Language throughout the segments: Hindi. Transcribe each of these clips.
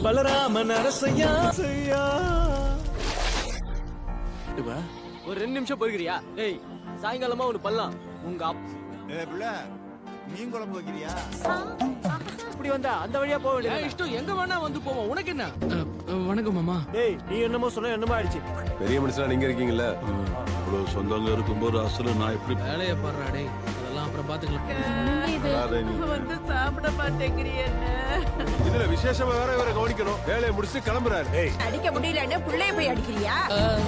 பலராமன் அரசையா ஒரு 2 நிமிஷம் போய்கிறியா? டேய் சாயங்காலமா ஒன்னு பண்ணலாம். உங்க மீன் குழம்பு வைக்கிறியா? இப்படி வந்தா அந்த வழியா போக வேண்டியது. இஷ்டம் எங்க வேணா வந்து போவோம், உனக்கு என்ன? வணக்கம் மாமா. டேய் நீ என்னமோ சொன்ன என்னமோ ஆயிடுச்சு. பெரிய மனுஷனா நீங்க இருக்கீங்கல்ல, இவ்வளவு சொந்தங்க இருக்கும்போது அசல நான் எப்படி வேலைய பாடுறா டேய், அதெல்லாம் அப்புறம் பாத்துக்கலாம். வந்து சாப்பிட மாட்டேங்கிறியே. இதுல விசேஷமா வேற இவரை கவனிக்கணும். வேலையை முடிச்சு கிளம்புறாரு. அடிக்க முடியலன்னு புள்ளைய போய் அடிக்கிறியா?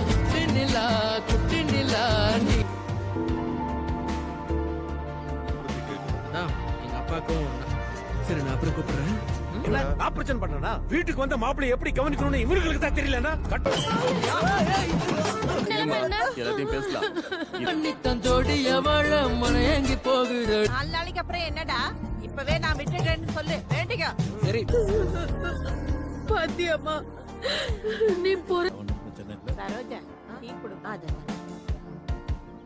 குட்டி நிலா குட்டி நிலா நீ எங்க அப்பாக்கும் சரி நான் அப்புறம் கூப்பிடுறேன். ஆபரேஷன் பண்ணனா வீட்டுக்கு வந்த மாப்பிள்ளை எப்படி கவனிக்கணும்னு இவங்களுக்கு தான் தெரியலனா எல்லாத்தையும் பேசலாம். பண்ணித்தான் ஜோடிய வாழ மனையங்கி போகுது. 4 நாளைக்கு அப்புறம் என்னடா? இப்பவே நான் விட்டுட்டேன்னு சொல்லு. வேண்டிக்க. சரி பாத்தியம்மா நீ போற. சரோஜா டீ குடு.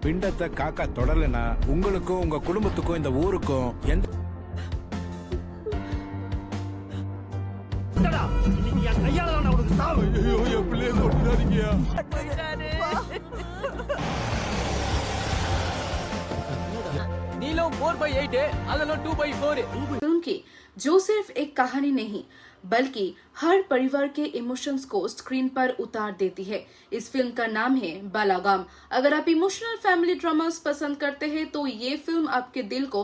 பிண்டத்தை காக்கா தொடலனா உங்களுக்கும் உங்க குடும்பத்துக்கும் இந்த ஊருக்கும் எந்த இன்னைக்கு என் கையால தான் அவனுக்கு சாவு. ஐயோ என் பிள்ளைய கொண்டுடாதீங்க. நீலம் 4/8 அதெல்லாம் 2/4. फिल्म की जो सिर्फ एक कहानी नहीं बल्कि हर परिवार के इमोशंस को स्क्रीन पर उतार देती है। इस फिल्म का नाम है बालागाम। अगर आप इमोशनल फैमिली ड्रामास पसंद करते हैं तो ये फिल्म आपके दिल को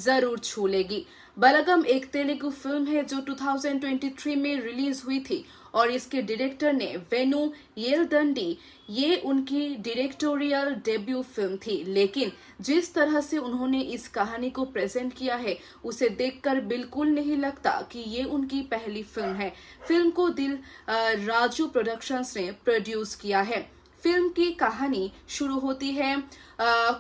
जरूर छू लेगी। बालागाम एक तेलुगु फिल्म है जो 2023 में रिलीज हुई थी और इसके डायरेक्टर ने वेनु येलदंडी। ये उनकी डायरेक्टोरियल डेब्यू फिल्म थी, लेकिन जिस तरह से उन्होंने इस कहानी को प्रेजेंट किया है उसे देखकर बिल्कुल नहीं लगता कि ये उनकी पहली फिल्म है। फिल्म को राजू प्रोडक्शंस ने प्रोड्यूस किया है। फिल्म की कहानी शुरू होती है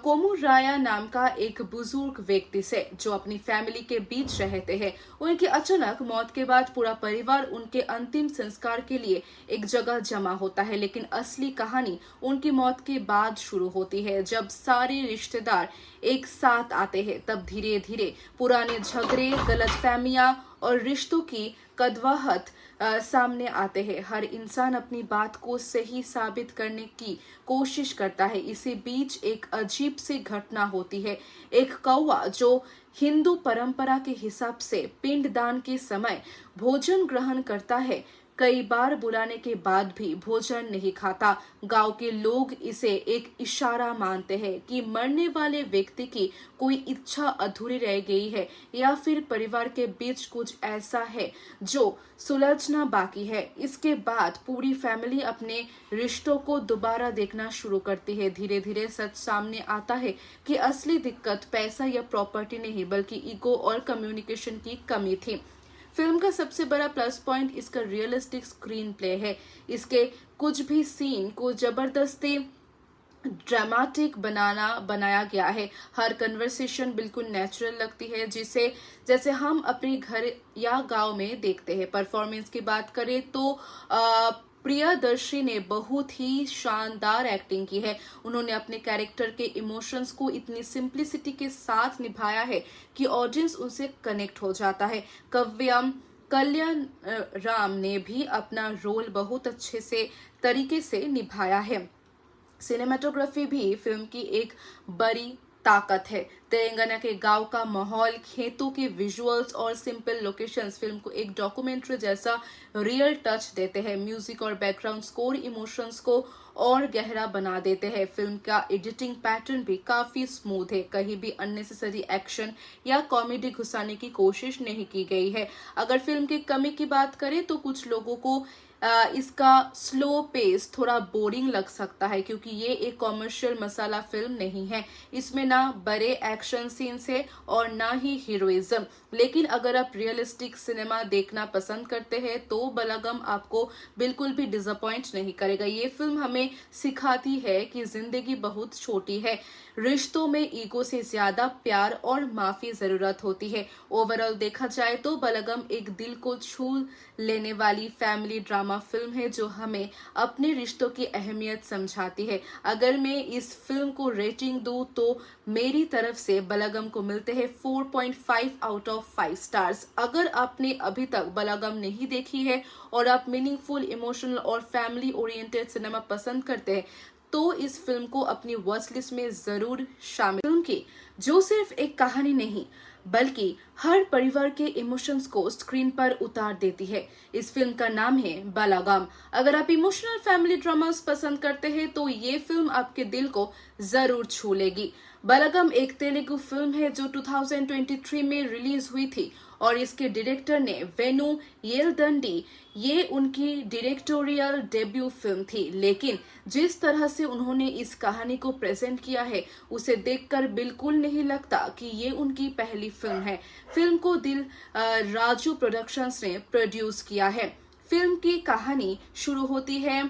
कोमुराया नाम का एक बुजुर्ग व्यक्ति से जो अपनी फैमिली के बीच रहते हैं। उनकी अचानक मौत के बाद पूरा परिवार उनके अंतिम संस्कार के लिए एक जगह जमा होता है, लेकिन असली कहानी उनकी मौत के बाद शुरू होती है। जब सारे रिश्तेदार एक साथ आते हैं तब धीरे धीरे पुराने झगड़े, गलतफहमियां और रिश्तों की कड़वाहट सामने आते हैं। हर इंसान अपनी बात को सही साबित करने की कोशिश करता है। इसी बीच एक अजीब सी घटना होती है। एक कौवा जो हिंदू परंपरा के हिसाब से पिंडदान के समय भोजन ग्रहण करता है, कई बार बुलाने के बाद भी भोजन नहीं खाता। गांव के लोग इसे एक इशारा मानते हैं कि मरने वाले व्यक्ति की कोई इच्छा अधूरी रह गई है या फिर परिवार के बीच कुछ ऐसा है जो सुलझना बाकी है। इसके बाद पूरी फैमिली अपने रिश्तों को दोबारा देखना शुरू करती है। धीरे धीरे सच सामने आता है कि असली दिक्कत पैसा या प्रॉपर्टी नहीं बल्कि ईगो और कम्युनिकेशन की कमी थी। फिल्म का सबसे बड़ा प्लस पॉइंट इसका रियलिस्टिक स्क्रीन प्ले है। इसके कुछ भी सीन को जबरदस्ती ड्रामेटिक बनाया गया है। हर कन्वर्सेशन बिल्कुल नेचुरल लगती है, जैसे हम अपने घर या गांव में देखते हैं। परफॉर्मेंस की बात करें तो प्रियदर्शी ने बहुत ही शानदार एक्टिंग की है। उन्होंने अपने कैरेक्टर के इमोशंस को इतनी सिंप्लिसिटी के साथ निभाया है कि ऑडियंस उनसे कनेक्ट हो जाता है। कल्याण राम ने भी अपना रोल बहुत अच्छे से तरीके से निभाया है। सिनेमेटोग्राफी भी फिल्म की एक बड़ी ताकत है। तेलंगाना के गांव का माहौल, खेतों के विजुअल्स और सिंपल लोकेशंस फिल्म को एक डॉक्यूमेंट्री जैसा रियल टच देते हैं। म्यूजिक और बैकग्राउंड स्कोर इमोशंस को और गहरा बना देते हैं। फिल्म का एडिटिंग पैटर्न भी काफी स्मूथ है। कहीं भी अननेसेसरी एक्शन या कॉमेडी घुसाने की कोशिश नहीं की गई है। अगर फिल्म की कमी की बात करें तो कुछ लोगों को इसका स्लो पेस थोड़ा बोरिंग लग सकता है, क्योंकि ये एक कॉमर्शियल मसाला फिल्म नहीं है। इसमें ना बड़े एक्शन सीन्स है और ना ही हीरोइज्म। लेकिन अगर आप रियलिस्टिक सिनेमा देखना पसंद करते हैं तो बालागाम आपको बिल्कुल भी डिसअपॉइंट नहीं करेगा। ये फिल्म हमें सिखाती है कि जिंदगी बहुत छोटी है, रिश्तों में ईगो से ज्यादा प्यार और माफी जरूरत होती है। ओवरऑल देखा जाए तो बालागाम एक दिल को छू लेने वाली फैमिली ड्रामा ड्रामा फिल्म है जो हमें अपने रिश्तों की अहमियत समझाती है। अगर मैं इस फिल्म को रेटिंग दूं तो मेरी तरफ से बलगम को मिलते हैं 4.5 आउट ऑफ 5 स्टार्स। अगर आपने अभी तक बलगम नहीं देखी है और आप मीनिंगफुल, इमोशनल और फैमिली ओरिएंटेड सिनेमा पसंद करते हैं तो इस फिल्म को अपनी वॉच लिस्ट में जरूर शामिल। फिल्म की जो सिर्फ एक कहानी नहीं बल्कि हर परिवार के इमोशंस को स्क्रीन पर उतार देती है। इस फिल्म का नाम है बालागाम। अगर आप इमोशनल फैमिली ड्रामास पसंद करते हैं तो ये फिल्म आपके दिल को जरूर छू लेगी। बालागाम एक तेलुगु फिल्म है जो 2023 में रिलीज हुई थी और इसके डायरेक्टर ने वेनु येलदंडी। ये उनकी डायरेक्टोरियल डेब्यू फिल्म थी, लेकिन जिस तरह से उन्होंने इस कहानी को प्रेजेंट किया है उसे देखकर बिल्कुल नहीं लगता कि ये उनकी पहली फिल्म है। फिल्म को दिल राजू प्रोडक्शंस ने प्रोड्यूस किया है। फिल्म की कहानी शुरू होती है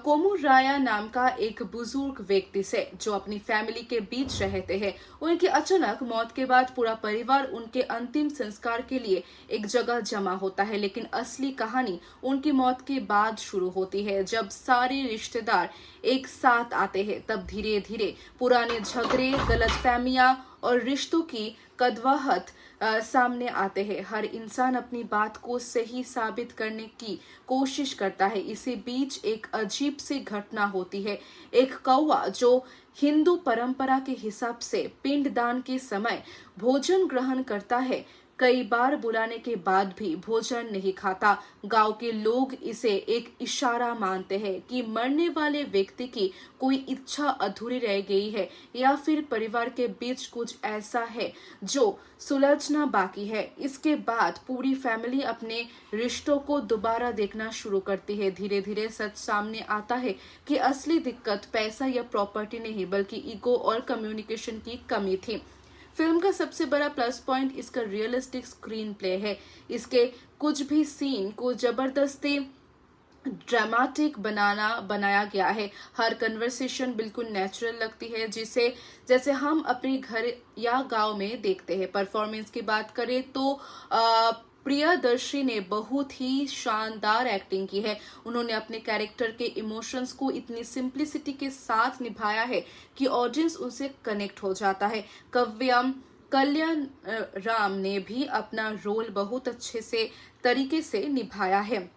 कोमू राया नाम का एक बुजुर्ग व्यक्ति से जो अपनी फैमिली के बीच रहते हैं। उनकी अचानक मौत के बाद पूरा परिवार उनके अंतिम संस्कार के लिए एक जगह जमा होता है, लेकिन असली कहानी उनकी मौत के बाद शुरू होती है। जब सारे रिश्तेदार एक साथ आते हैं तब धीरे धीरे पुराने झगड़े, गलतफहमियां और रिश्तों की कड़वाहट सामने आते हैं। हर इंसान अपनी बात को सही साबित करने की कोशिश करता है। इसी बीच एक अजीब सी घटना होती है। एक कौवा जो हिंदू परंपरा के हिसाब से पिंडदान के समय भोजन ग्रहण करता है, कई बार बुलाने के बाद भी भोजन नहीं खाता। गांव के लोग इसे एक इशारा मानते हैं कि मरने वाले व्यक्ति की कोई इच्छा अधूरी रह गई है या फिर परिवार के बीच कुछ ऐसा है जो सुलझना बाकी है। इसके बाद पूरी फैमिली अपने रिश्तों को दोबारा देखना शुरू करती है। धीरे धीरे सच सामने आता है कि असली दिक्कत पैसा या प्रॉपर्टी नहीं बल्कि ईगो और कम्युनिकेशन की कमी थी। फिल्म का सबसे बड़ा प्लस पॉइंट इसका रियलिस्टिक स्क्रीन प्ले है। इसके कुछ भी सीन को जबरदस्ती ड्रामेटिक बनाया गया है। हर कन्वर्सेशन बिल्कुल नेचुरल लगती है, जैसे हम अपने घर या गांव में देखते हैं। परफॉर्मेंस की बात करें तो प्रियदर्शी ने बहुत ही शानदार एक्टिंग की है। उन्होंने अपने कैरेक्टर के इमोशंस को इतनी सिंप्लिसिटी के साथ निभाया है कि ऑडियंस उनसे कनेक्ट हो जाता है। कल्याण राम ने भी अपना रोल बहुत अच्छे से तरीके से निभाया है।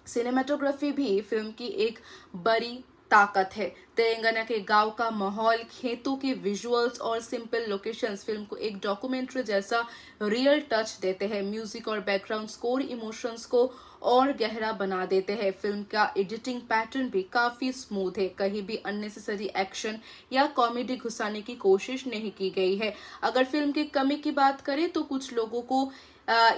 सिनेमेटोग्राफी भी फिल्म की एक बड़ी ताकत है। तेलंगाना के गांव का माहौल, खेतों के विजुअल्स और सिंपल लोकेशंस फिल्म को एक डॉक्यूमेंट्री जैसा रियल टच देते हैं। म्यूजिक और बैकग्राउंड स्कोर इमोशंस को और गहरा बना देते हैं। फिल्म का एडिटिंग पैटर्न भी काफी स्मूथ है। कहीं भी अननेसेसरी एक्शन या कॉमेडी घुसाने की कोशिश नहीं की गई है। अगर फिल्म की कमी की बात करें तो कुछ लोगों को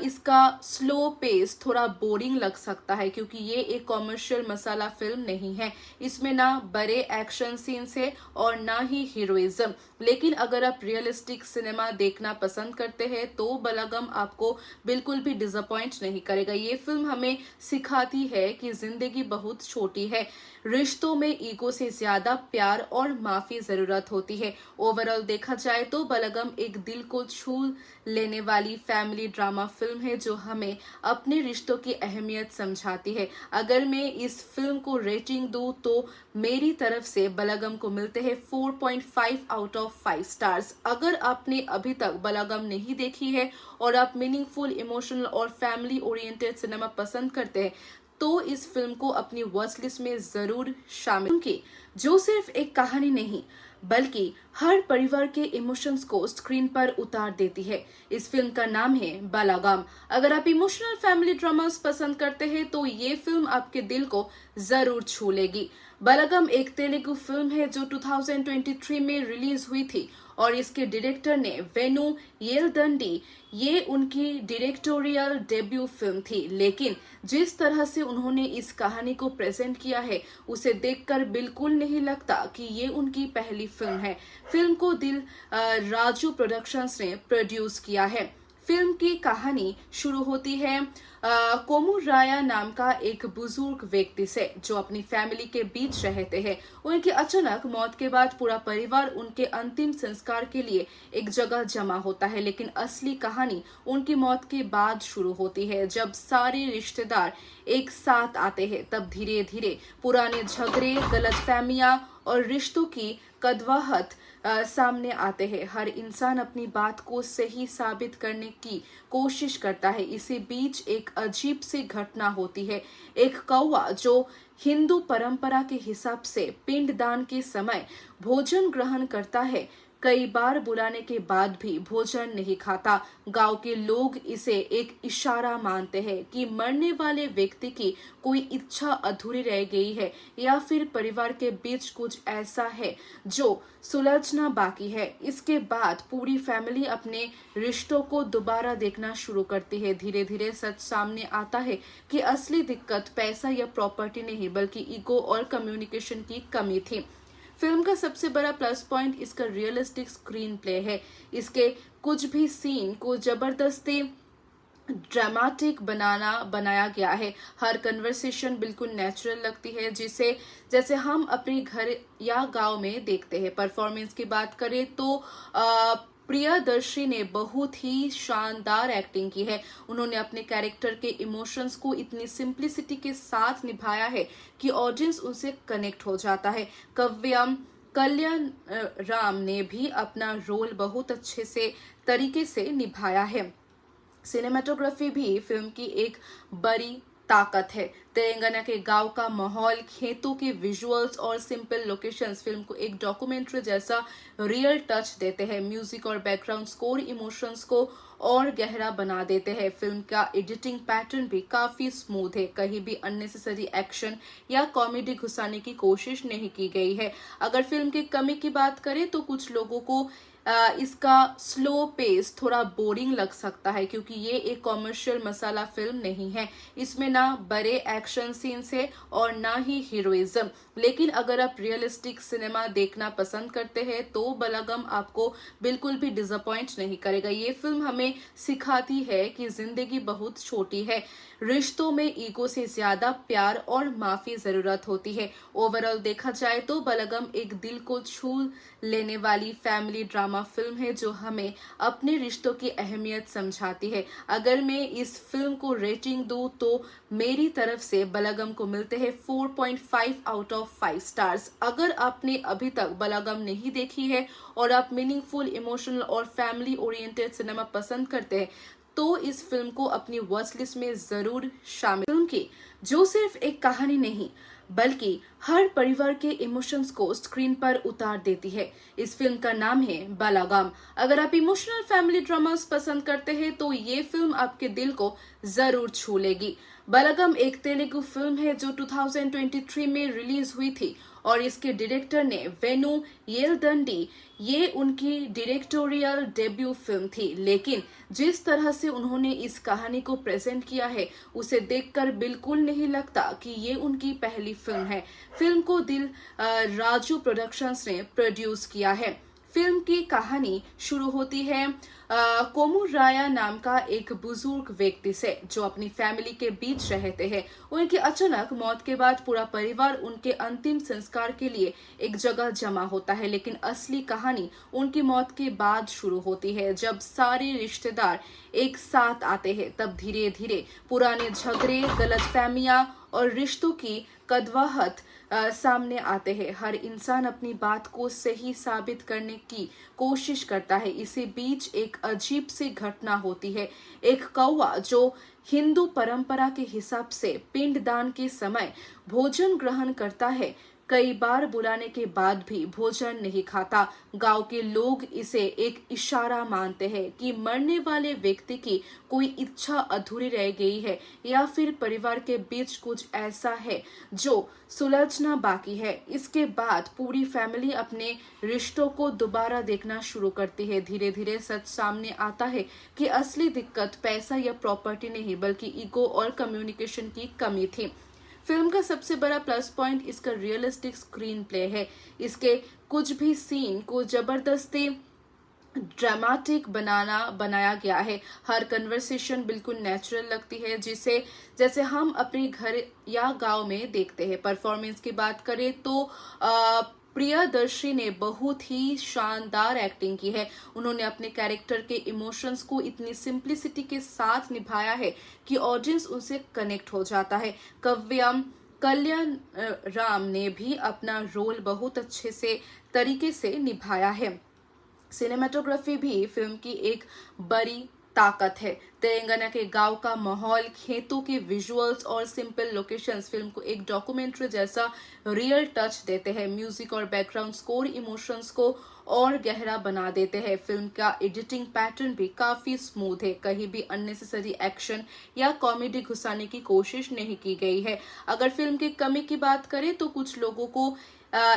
इसका स्लो पेस थोड़ा बोरिंग लग सकता है क्योंकि ये एक कॉमर्शियल मसाला फिल्म नहीं है। इसमें ना बड़े एक्शन सीन्स है और ना ही हीरोइज्म। लेकिन अगर आप रियलिस्टिक सिनेमा देखना पसंद करते हैं तो बालागाम आपको बिल्कुल भी डिसअपॉइंट नहीं करेगा। ये फिल्म हमें सिखाती है कि जिंदगी बहुत छोटी है, रिश्तों में ईगो से ज्यादा प्यार और माफी जरूरत होती है। ओवरऑल देखा जाए तो बालागाम एक दिल को छू लेने वाली फैमिली ड्रामा फिल्म है जो हमें अपने रिश्तों की अहमियत समझाती है। अगर मैं इस फिल्म को रेटिंग दूं तो मेरी तरफ से बालागाम को मिलते हैं 4.5 आउट ऑफ 5 स्टार्स। अगर आपने अभी तक बालागाम नहीं देखी है और आप मीनिंगफुल, इमोशनल और फैमिली ओरिएंटेड सिनेमा पसंद करते हैं तो इस फिल्म को अपनी वॉच लिस्ट में जरूर शामिल की। जो सिर्फ एक कहानी नहीं बल्कि हर परिवार के इमोशंस को स्क्रीन पर उतार देती है। इस फिल्म का नाम है बालागाम। अगर आप इमोशनल फैमिली ड्रामास पसंद करते हैं तो ये फिल्म आपके दिल को जरूर छू लेगी। बालागाम एक तेलुगु फिल्म है जो 2023 में रिलीज हुई थी और इसके डायरेक्टर ने वेनु येलदंडी। ये उनकी डायरेक्टोरियल डेब्यू फिल्म थी, लेकिन जिस तरह से उन्होंने इस कहानी को प्रेजेंट किया है उसे देखकर बिल्कुल नहीं लगता कि ये उनकी पहली फिल्म है। फिल्म को दिल राजू प्रोडक्शंस ने प्रोड्यूस किया है। फिल्म की कहानी शुरू होती है कोमू राया नाम का एक बुजुर्ग व्यक्ति से जो अपनी फैमिली के बीच रहते हैं। उनकी अचानक मौत के बाद पूरा परिवार उनके अंतिम संस्कार के लिए एक जगह जमा होता है, लेकिन असली कहानी उनकी मौत के बाद शुरू होती है। जब सारे रिश्तेदार एक साथ आते हैं तब धीरे धीरे पुराने झगड़े, गलतफहमियां और रिश्तों की कड़वाहट सामने आते हैं। हर इंसान अपनी बात को सही साबित करने की कोशिश करता है। इसी बीच एक अजीब सी घटना होती है। एक कौवा जो हिंदू परंपरा के हिसाब से पिंडदान के समय भोजन ग्रहण करता है, कई बार बुलाने के बाद भी भोजन नहीं खाता। गांव के लोग इसे एक इशारा मानते हैं कि मरने वाले व्यक्ति की कोई इच्छा अधूरी रह गई है या फिर परिवार के बीच कुछ ऐसा है जो सुलझना बाकी है। इसके बाद पूरी फैमिली अपने रिश्तों को दोबारा देखना शुरू करती है। धीरे धीरे सच सामने आता है कि असली दिक्कत पैसा या प्रॉपर्टी नहीं बल्कि ईगो और कम्युनिकेशन की कमी थी। फिल्म का सबसे बड़ा प्लस पॉइंट इसका रियलिस्टिक स्क्रीन प्ले है। इसके कुछ भी सीन को जबरदस्ती ड्रामेटिक बनाया गया है। हर कन्वर्सेशन बिल्कुल नेचुरल लगती है, जैसे हम अपने घर या गांव में देखते हैं। परफॉर्मेंस की बात करें तो प्रियदर्शी ने बहुत ही शानदार एक्टिंग की है। उन्होंने अपने कैरेक्टर के इमोशंस को इतनी सिंप्लिसिटी के साथ निभाया है कि ऑडियंस उनसे कनेक्ट हो जाता है। कल्याण राम ने भी अपना रोल बहुत अच्छे से तरीके से निभाया है। सिनेमेटोग्राफी भी फिल्म की एक बड़ी ताकत है। तेलंगाना के गांव का माहौल, खेतों के विजुअल्स और सिंपल लोकेशंस फिल्म को एक डॉक्यूमेंट्री जैसा रियल टच देते हैं। म्यूजिक और बैकग्राउंड स्कोर इमोशंस को और गहरा बना देते हैं। फिल्म का एडिटिंग पैटर्न भी काफी स्मूथ है। कहीं भी अननेसेसरी एक्शन या कॉमेडी घुसाने की कोशिश नहीं की गई है। अगर फिल्म की कमी की बात करें तो कुछ लोगों को इसका स्लो पेस थोड़ा बोरिंग लग सकता है, क्योंकि ये एक कॉमर्शियल मसाला फिल्म नहीं है। इसमें ना बड़े एक्शन सीन्स है और ना ही हीरोइज्म। लेकिन अगर आप रियलिस्टिक सिनेमा देखना पसंद करते हैं तो बलगम आपको बिल्कुल भी डिसअपॉइंट नहीं करेगा। ये फिल्म हमें सिखाती है कि जिंदगी बहुत छोटी है, रिश्तों में ईगो से ज्यादा प्यार और माफी जरूरत होती है। ओवरऑल देखा जाए तो बलगम एक दिल को छू लेने वाली फैमिली ड्रामा फिल्म है जो हमें अपने रिश्तों की अहमियत समझाती है। अगर मैं इस फिल्म को रेटिंग दूं तो मेरी तरफ से बलगम को मिलते हैं 4.5 आउट ऑफ 5 स्टार्स। अगर आपने अभी तक बलगम नहीं देखी है और आप मीनिंगफुल, इमोशनल और फैमिली ओरिएंटेड सिनेमा पसंद करते हैं तो इस फिल्म को अपनी वॉच लिस्ट में जरूर शामिल। फिल्म की जो सिर्फ एक कहानी नहीं बल्कि हर परिवार के इमोशंस को स्क्रीन पर उतार देती है। इस फिल्म का नाम है बलागाम। अगर आप इमोशनल फैमिली ड्रामास पसंद करते हैं तो ये फिल्म आपके दिल को जरूर छू लेगी। बलागाम एक तेलुगु फिल्म है जो 2023 में रिलीज हुई थी और इसके डायरेक्टर ने वेनु येलदंडी। ये उनकी डायरेक्टोरियल डेब्यू फिल्म थी, लेकिन जिस तरह से उन्होंने इस कहानी को प्रेजेंट किया है उसे देखकर बिल्कुल नहीं लगता कि ये उनकी पहली फिल्म है। फिल्म को दिल राजू प्रोडक्शंस ने प्रोड्यूस किया है। फिल्म की कहानी शुरू होती है कोमू राया नाम का एक बुजुर्ग व्यक्ति से जो अपनी फैमिली के बीच रहते हैं। उनकी अचानक मौत के बाद पूरा परिवार उनके अंतिम संस्कार के लिए एक जगह जमा होता है, लेकिन असली कहानी उनकी मौत के बाद शुरू होती है। जब सारे रिश्तेदार एक साथ आते हैं तब धीरे धीरे पुराने झगड़े, गलतफहमियां और रिश्तों की कड़वाहट सामने आते हैं। हर इंसान अपनी बात को सही साबित करने की कोशिश करता है। इसी बीच एक अजीब सी घटना होती है। एक कौवा जो हिंदू परंपरा के हिसाब से पिंडदान के समय भोजन ग्रहण करता है, कई बार बुलाने के बाद भी भोजन नहीं खाता। गांव के लोग इसे एक इशारा मानते हैं कि मरने वाले व्यक्ति की कोई इच्छा अधूरी रह गई है या फिर परिवार के बीच कुछ ऐसा है जो सुलझना बाकी है। इसके बाद पूरी फैमिली अपने रिश्तों को दोबारा देखना शुरू करती है। धीरे धीरे सच सामने आता है कि असली दिक्कत पैसा या प्रॉपर्टी नहीं बल्कि ईगो और कम्युनिकेशन की कमी थी। फिल्म का सबसे बड़ा प्लस पॉइंट इसका रियलिस्टिक स्क्रीन प्ले है। इसके कुछ भी सीन को जबरदस्ती ड्रामेटिक बनाया गया है। हर कन्वर्सेशन बिल्कुल नेचुरल लगती है, जिसे जैसे हम अपने घर या गांव में देखते हैं। परफॉर्मेंस की बात करें तो प्रियदर्शी ने बहुत ही शानदार एक्टिंग की है। उन्होंने अपने कैरेक्टर के इमोशंस को इतनी सिंप्लिसिटी के साथ निभाया है कि ऑडियंस उनसे कनेक्ट हो जाता है। कल्याण राम ने भी अपना रोल बहुत अच्छे से तरीके से निभाया है। सिनेमेटोग्राफी भी फिल्म की एक बड़ी ताकत है। तेलंगाना के गांव का माहौल, खेतों के विजुअल्स और सिंपल लोकेशंस फिल्म को एक डॉक्यूमेंट्री जैसा रियल टच देते हैं। म्यूजिक और बैकग्राउंड स्कोर इमोशंस को और गहरा बना देते हैं। फिल्म का एडिटिंग पैटर्न भी काफी स्मूथ है। कहीं भी अननेसेसरी एक्शन या कॉमेडी घुसाने की कोशिश नहीं की गई है। अगर फिल्म की कमी की बात करें तो कुछ लोगों को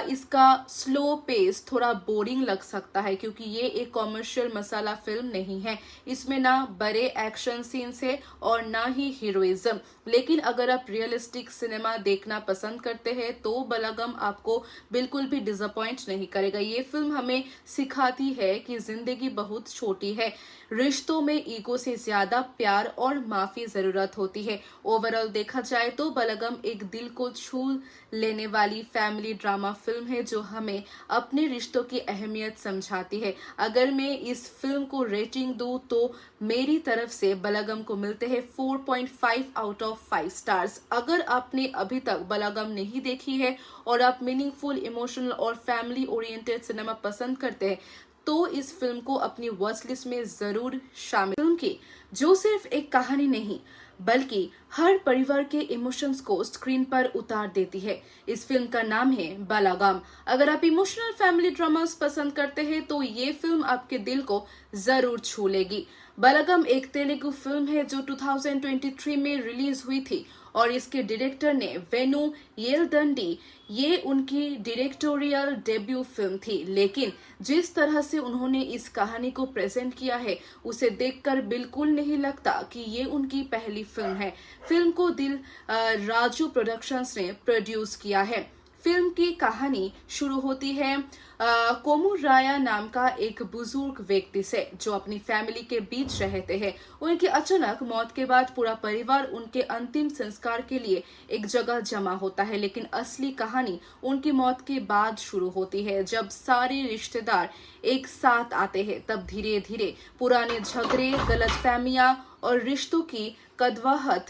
इसका स्लो पेस थोड़ा बोरिंग लग सकता है, क्योंकि ये एक कॉमर्शियल मसाला फिल्म नहीं है। इसमें ना बड़े एक्शन सीन्स है और ना ही हीरोइज्म। लेकिन अगर आप रियलिस्टिक सिनेमा देखना पसंद करते हैं तो बलगम आपको बिल्कुल भी डिसअपॉइंट नहीं करेगा। ये फिल्म हमें सिखाती है कि जिंदगी बहुत छोटी है, रिश्तों में ईगो से ज्यादा प्यार और माफी जरूरत होती है। ओवरऑल देखा जाए तो बलगम एक दिल को छू लेने वाली फैमिली ड्रामा फिल्म है, जो हमें अपने रिश्तों की अहमियत समझाती है। अगर मैं इस फिल्म को रेटिंग दूं तो मेरी तरफ से बलगम को मिलते हैं 4.5 आउट ऑफ 5 स्टार्स। अगर आपने अभी तक बलगम नहीं देखी है और आप मीनिंगफुल, इमोशनल और फैमिली ओरिएंटेड सिनेमा पसंद करते हैं तो इस फिल्म को अपनी वॉच लिस्ट में जरूर शामिल। फिल्म की जो सिर्फ एक कहानी नहीं बल्कि हर परिवार के इमोशंस को स्क्रीन पर उतार देती है। इस फिल्म का नाम है बालागाम। अगर आप इमोशनल फैमिली ड्रामास पसंद करते हैं तो ये फिल्म आपके दिल को जरूर छू लेगी। बालागाम एक तेलुगु फिल्म है जो 2023 में रिलीज हुई थी और इसके डायरेक्टर ने वेनु येलदंडी। ये उनकी डायरेक्टोरियल डेब्यू फिल्म थी, लेकिन जिस तरह से उन्होंने इस कहानी को प्रेजेंट किया है उसे देखकर बिल्कुल नहीं लगता कि ये उनकी पहली फिल्म है। फिल्म को दिल राजू प्रोडक्शंस ने प्रोड्यूस किया है। फिल्म की कहानी शुरू होती है कोमू राया नाम का एक बुजुर्ग व्यक्ति से, जो अपनी फैमिली के बीच रहते हैं। उनकी अचानक मौत के बाद पूरा परिवार उनके अंतिम संस्कार के लिए एक जगह जमा होता है, लेकिन असली कहानी उनकी मौत के बाद शुरू होती है। जब सारे रिश्तेदार एक साथ आते हैं तब धीरे धीरे पुराने झगड़े, गलतफहमियां और रिश्तों की कड़वाहट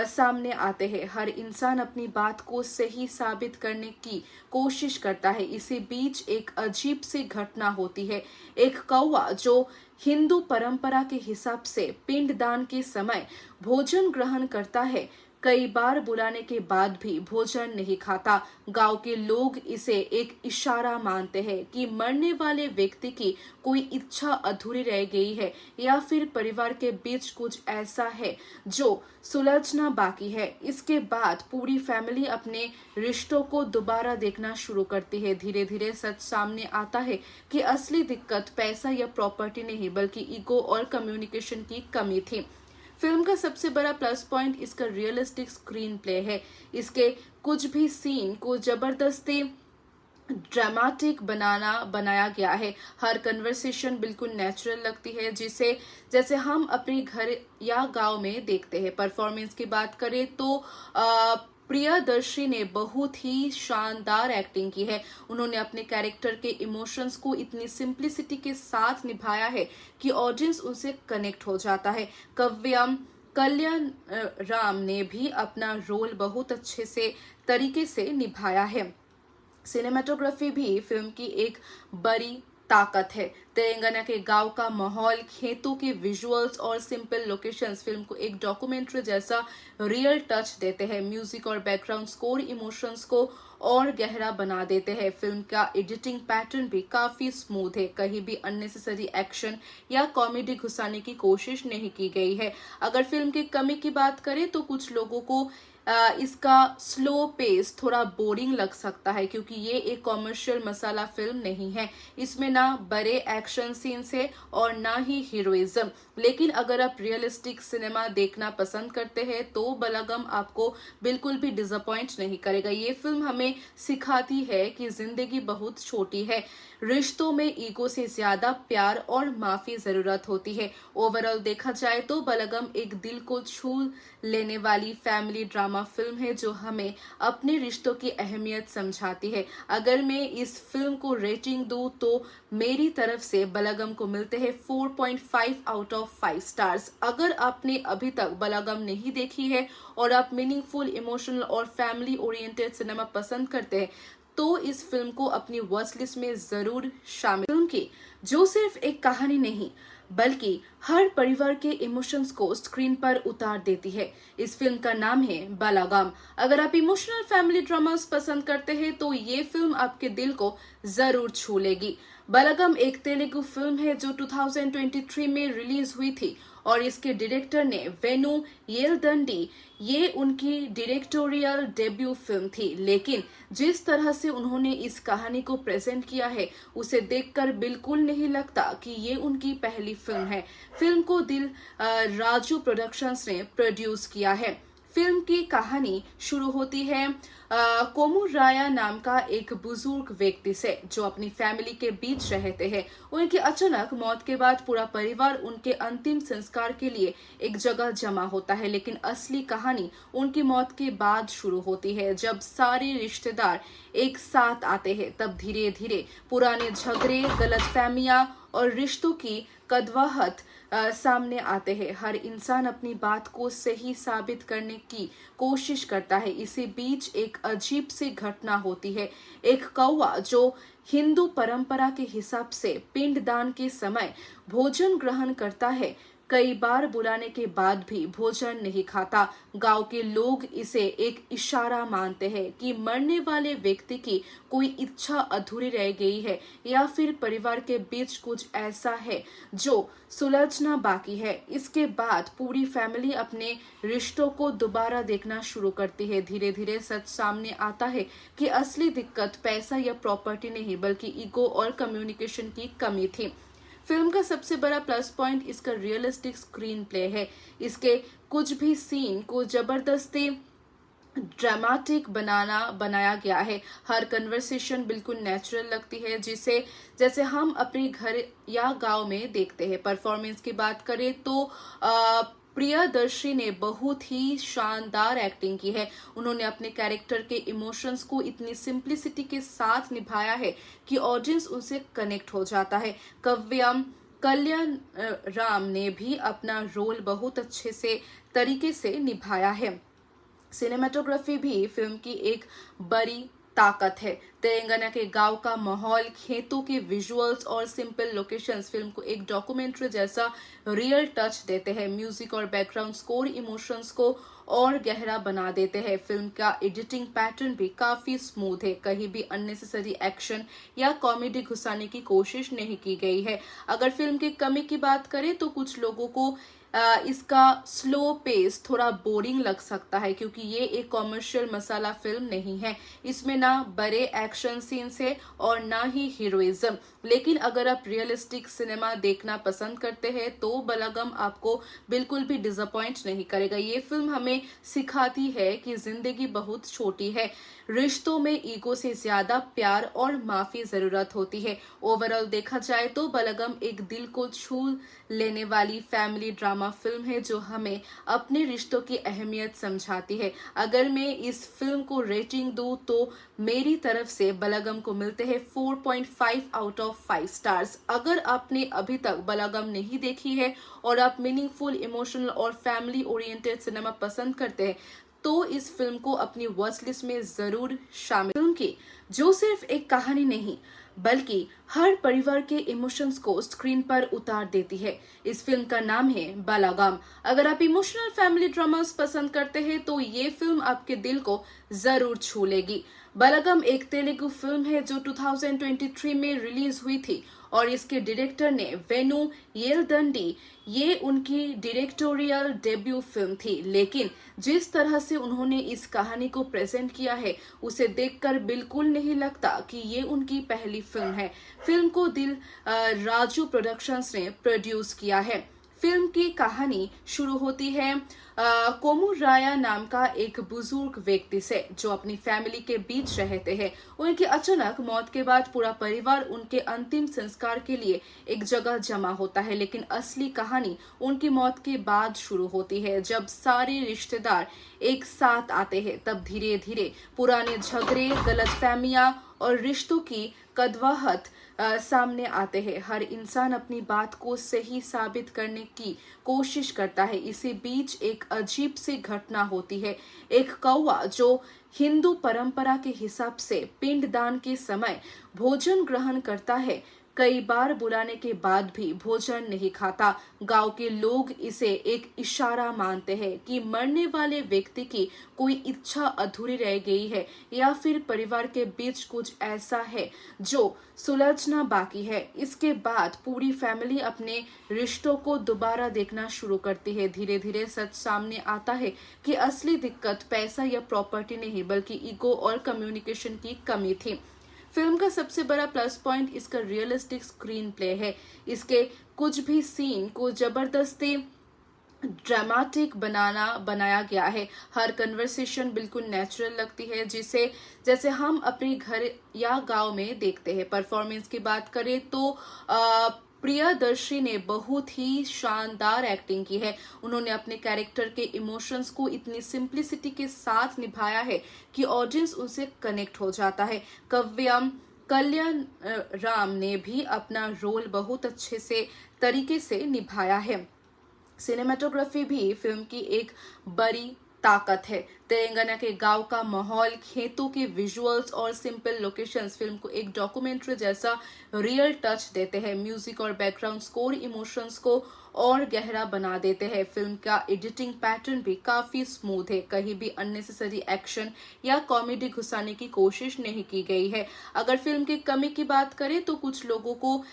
सामने आते हैं। हर इंसान अपनी बात को सही साबित करने की कोशिश करता है। इसी बीच एक अजीब सी घटना होती है। एक कौवा जो हिंदू परंपरा के हिसाब से पिंडदान के समय भोजन ग्रहण करता है, कई बार बुलाने के बाद भी भोजन नहीं खाता। गांव के लोग इसे एक इशारा मानते हैं कि मरने वाले व्यक्ति की कोई इच्छा अधूरी रह गई है या फिर परिवार के बीच कुछ ऐसा है जो सुलझना बाकी है। इसके बाद पूरी फैमिली अपने रिश्तों को दोबारा देखना शुरू करती है। धीरे धीरे सच सामने आता है कि असली दिक्कत पैसा या प्रॉपर्टी नहीं बल्कि ईगो और कम्युनिकेशन की कमी थी। फिल्म का सबसे बड़ा प्लस पॉइंट इसका रियलिस्टिक स्क्रीन प्ले है। इसके कुछ भी सीन को जबरदस्ती ड्रामेटिक बनाया गया है। हर कन्वर्सेशन बिल्कुल नेचुरल लगती है, जिसे जैसे हम अपने घर या गांव में देखते हैं। परफॉर्मेंस की बात करें तो प्रियदर्शी ने बहुत ही शानदार एक्टिंग की है। उन्होंने अपने कैरेक्टर के इमोशंस को इतनी सिंप्लिसिटी के साथ निभाया है कि ऑडियंस उनसे कनेक्ट हो जाता है। कल्याण राम ने भी अपना रोल बहुत अच्छे से तरीके से निभाया है। सिनेमेटोग्राफी भी फिल्म की एक बड़ी ताकत है। तेलंगाना के गांव का माहौल, खेतों के विजुअल्स और सिंपल लोकेशंस फिल्म को एक डॉक्यूमेंट्री जैसा रियल टच देते हैं। म्यूजिक और बैकग्राउंड स्कोर इमोशंस को और गहरा बना देते हैं। फिल्म का एडिटिंग पैटर्न भी काफी स्मूथ है। कहीं भी अननेसेसरी एक्शन या कॉमेडी घुसाने की कोशिश नहीं की गई है। अगर फिल्म की कमी की बात करें तो कुछ लोगों को इसका स्लो पेस थोड़ा बोरिंग लग सकता है क्योंकि ये एक कॉमर्शियल मसाला फिल्म नहीं है। इसमें ना बड़े एक्शन सीन्स है और ना ही हीरोइज्म। लेकिन अगर आप रियलिस्टिक सिनेमा देखना पसंद करते हैं तो बलागम आपको बिल्कुल भी डिसअपॉइंट नहीं करेगा। ये फिल्म हमें सिखाती है कि जिंदगी बहुत छोटी है, रिश्तों में ईगो से ज्यादा प्यार और माफी जरूरत होती है। ओवरऑल देखा जाए तो बलागम एक दिल को छू लेने वाली फैमिली ड्रामा फिल्म है जो हमें अपने रिश्तों की अहमियत समझाती है। अगर मैं इस फिल्म को रेटिंग दूं तो मेरी तरफ से बलागम को मिलते हैं 4.5 आउट ऑफ 5 स्टार्स। अगर आपने अभी तक बलागम नहीं देखी है और आप मीनिंगफुल, इमोशनल और फैमिली ओरिएंटेड सिनेमा पसंद करते हैं तो इस फिल्म को अपनी वॉच लिस्ट में जरूर शामिल। फिल्म की जो सिर्फ एक कहानी नहीं बल्कि हर परिवार के इमोशंस को स्क्रीन पर उतार देती है। इस फिल्म का नाम है बलागम। अगर आप इमोशनल फैमिली ड्रामास पसंद करते हैं तो ये फिल्म आपके दिल को जरूर छू लेगी। बलागम एक तेलुगु फिल्म है जो 2023 में रिलीज हुई थी और इसके डायरेक्टर ने वेनु येलदंडी। ये उनकी डायरेक्टोरियल डेब्यू फिल्म थी, लेकिन जिस तरह से उन्होंने इस कहानी को प्रेजेंट किया है उसे देखकर बिल्कुल नहीं लगता कि ये उनकी पहली फिल्म है। फिल्म को राजू प्रोडक्शंस ने प्रोड्यूस किया है। फिल्म की कहानी शुरू होती है कोमुराया नाम का एक बुजुर्ग व्यक्ति से जो अपनी फैमिली के बीच रहते हैं। उनकी अचानक मौत के बाद पूरा परिवार उनके अंतिम संस्कार के लिए एक जगह जमा होता है, लेकिन असली कहानी उनकी मौत के बाद शुरू होती है। जब सारे रिश्तेदार एक साथ आते हैं तब धीरे धीरे पुराने झगड़े, गलतफहमियां और रिश्तों की कड़वाहट सामने आते हैं। हर इंसान अपनी बात को सही साबित करने की कोशिश करता है। इसी बीच एक अजीब सी घटना होती है। एक कौवा जो हिंदू परंपरा के हिसाब से पिंडदान के समय भोजन ग्रहण करता है, कई बार बुलाने के बाद भी भोजन नहीं खाता। गांव के लोग इसे एक इशारा मानते हैं कि मरने वाले व्यक्ति की कोई इच्छा अधूरी रह गई है या फिर परिवार के बीच कुछ ऐसा है जो सुलझना बाकी है। इसके बाद पूरी फैमिली अपने रिश्तों को दोबारा देखना शुरू करती है। धीरे धीरे सच सामने आता है कि असली दिक्कत पैसा या प्रॉपर्टी नहीं बल्कि ईगो और कम्युनिकेशन की कमी थी। फिल्म का सबसे बड़ा प्लस पॉइंट इसका रियलिस्टिक स्क्रीन प्ले है। इसके कुछ भी सीन को जबरदस्ती ड्रामेटिक बनाया गया है। हर कन्वर्सेशन बिल्कुल नेचुरल लगती है, जैसे हम अपने घर या गांव में देखते हैं। परफॉर्मेंस की बात करें तो प्रियदर्शी ने बहुत ही शानदार एक्टिंग की है। उन्होंने अपने कैरेक्टर के इमोशंस को इतनी सिंप्लिसिटी के साथ निभाया है कि ऑडियंस उनसे कनेक्ट हो जाता है। कल्याण राम ने भी अपना रोल बहुत अच्छे से तरीके से निभाया है। सिनेमेटोग्राफी भी फिल्म की एक बड़ी ताकत है। तेलंगाना के गांव का माहौल, खेतों के विजुअल्स और सिंपल लोकेशंस फिल्म को एक डॉक्यूमेंट्री जैसा रियल टच देते हैं। म्यूजिक और बैकग्राउंड स्कोर इमोशंस को और गहरा बना देते हैं। फिल्म का एडिटिंग पैटर्न भी काफी स्मूथ है। कहीं भी अननेसेसरी एक्शन या कॉमेडी घुसाने की कोशिश नहीं की गई है। अगर फिल्म की कमी की बात करें तो कुछ लोगों को इसका स्लो पेस थोड़ा बोरिंग लग सकता है क्योंकि ये एक कॉमर्शियल मसाला फिल्म नहीं है। इसमें ना बड़े एक्शन सीन्स है और ना ही हीरोइज्म। लेकिन अगर आप रियलिस्टिक सिनेमा देखना पसंद करते हैं तो बलागम आपको बिल्कुल भी डिसअपॉइंट नहीं करेगा। ये फिल्म हमें सिखाती है कि जिंदगी बहुत छोटी है, रिश्तों में ईगो से ज्यादा प्यार और माफी जरूरत होती है। ओवरऑल देखा जाए तो बलागम एक दिल को छू लेने वाली फैमिली ड्रामा फिल्म है जो हमें अपने रिश्तों की अहमियत समझाती है। अगर मैं इस फिल्म को रेटिंग दूं तो मेरी तरफ से बलागम को मिलते हैं 4.5 आउट ऑफ 5 स्टार्स। अगर आपने अभी तक बलागम नहीं देखी है और आप मीनिंगफुल, इमोशनल और फैमिली ओरिएंटेड सिनेमा पसंद करते हैं तो इस फिल्म को अपनी वॉच लिस्ट में जरूर शामिल। फिल्म की जो सिर्फ एक कहानी नहीं बल्कि हर परिवार के इमोशंस को स्क्रीन पर उतार देती है। इस फिल्म का नाम है बलागम। अगर आप इमोशनल फैमिली ड्रामास पसंद करते हैं तो ये फिल्म आपके दिल को जरूर छू लेगी। बलगम एक तेलुगु फिल्म है जो 2023 में रिलीज हुई थी और इसके डायरेक्टर ने वेनु येलदंडी। ये उनकी डायरेक्टोरियल डेब्यू फिल्म थी, लेकिन जिस तरह से उन्होंने इस कहानी को प्रेजेंट किया है उसे देखकर बिल्कुल नहीं लगता कि ये उनकी पहली फिल्म है। फिल्म को दिल राजू प्रोडक्शंस ने प्रोड्यूस किया है। फिल्म की कहानी शुरू होती है कोमुराया नाम का एक बुजुर्ग व्यक्ति से जो अपनी फैमिली के बीच रहते हैं। उनकी अचानक मौत के बाद पूरा परिवार उनके अंतिम संस्कार के लिए एक जगह जमा होता है, लेकिन असली कहानी उनकी मौत के बाद शुरू होती है। जब सारे रिश्तेदार एक साथ आते हैं तब धीरे धीरे पुराने झगड़े, गलतफहमियां और रिश्तों की कड़वाहट सामने आते हैं। हर इंसान अपनी बात को सही साबित करने की कोशिश करता है। इसी बीच एक अजीब सी घटना होती है। एक कौवा जो हिंदू परंपरा के हिसाब से पिंडदान के समय भोजन ग्रहण करता है, कई बार बुलाने के बाद भी भोजन नहीं खाता। गांव के लोग इसे एक इशारा मानते हैं कि मरने वाले व्यक्ति की कोई इच्छा अधूरी रह गई है या फिर परिवार के बीच कुछ ऐसा है जो सुलझना बाकी है। इसके बाद पूरी फैमिली अपने रिश्तों को दोबारा देखना शुरू करती है। धीरे धीरे सच सामने आता है कि असली दिक्कत पैसा या प्रॉपर्टी नहीं बल्कि ईगो और कम्युनिकेशन की कमी थी। फिल्म का सबसे बड़ा प्लस पॉइंट इसका रियलिस्टिक स्क्रीन प्ले है। इसके कुछ भी सीन को जबरदस्ती ड्रामेटिक बनाया गया है। हर कन्वर्सेशन बिल्कुल नेचुरल लगती है, जैसे हम अपने घर या गांव में देखते हैं। परफॉर्मेंस की बात करें तो प्रियदर्शी ने बहुत ही शानदार एक्टिंग की है। उन्होंने अपने कैरेक्टर के इमोशंस को इतनी सिंप्लिसिटी के साथ निभाया है कि ऑडियंस उनसे कनेक्ट हो जाता है। कल्याण राम ने भी अपना रोल बहुत अच्छे से तरीके से निभाया है। सिनेमेटोग्राफी भी फिल्म की एक बड़ी ताकत है। तेलंगाना के गांव का माहौल, खेतों के विजुअल्स और सिंपल लोकेशंस फिल्म को एक डॉक्यूमेंट्री जैसा रियल टच देते हैं। म्यूजिक और बैकग्राउंड स्कोर इमोशंस को और गहरा बना देते हैं। फिल्म का एडिटिंग पैटर्न भी काफी स्मूथ है। कहीं भी अननेसेसरी एक्शन या कॉमेडी घुसाने की कोशिश नहीं की गई है। अगर फिल्म की कमी की बात करें तो कुछ लोगों को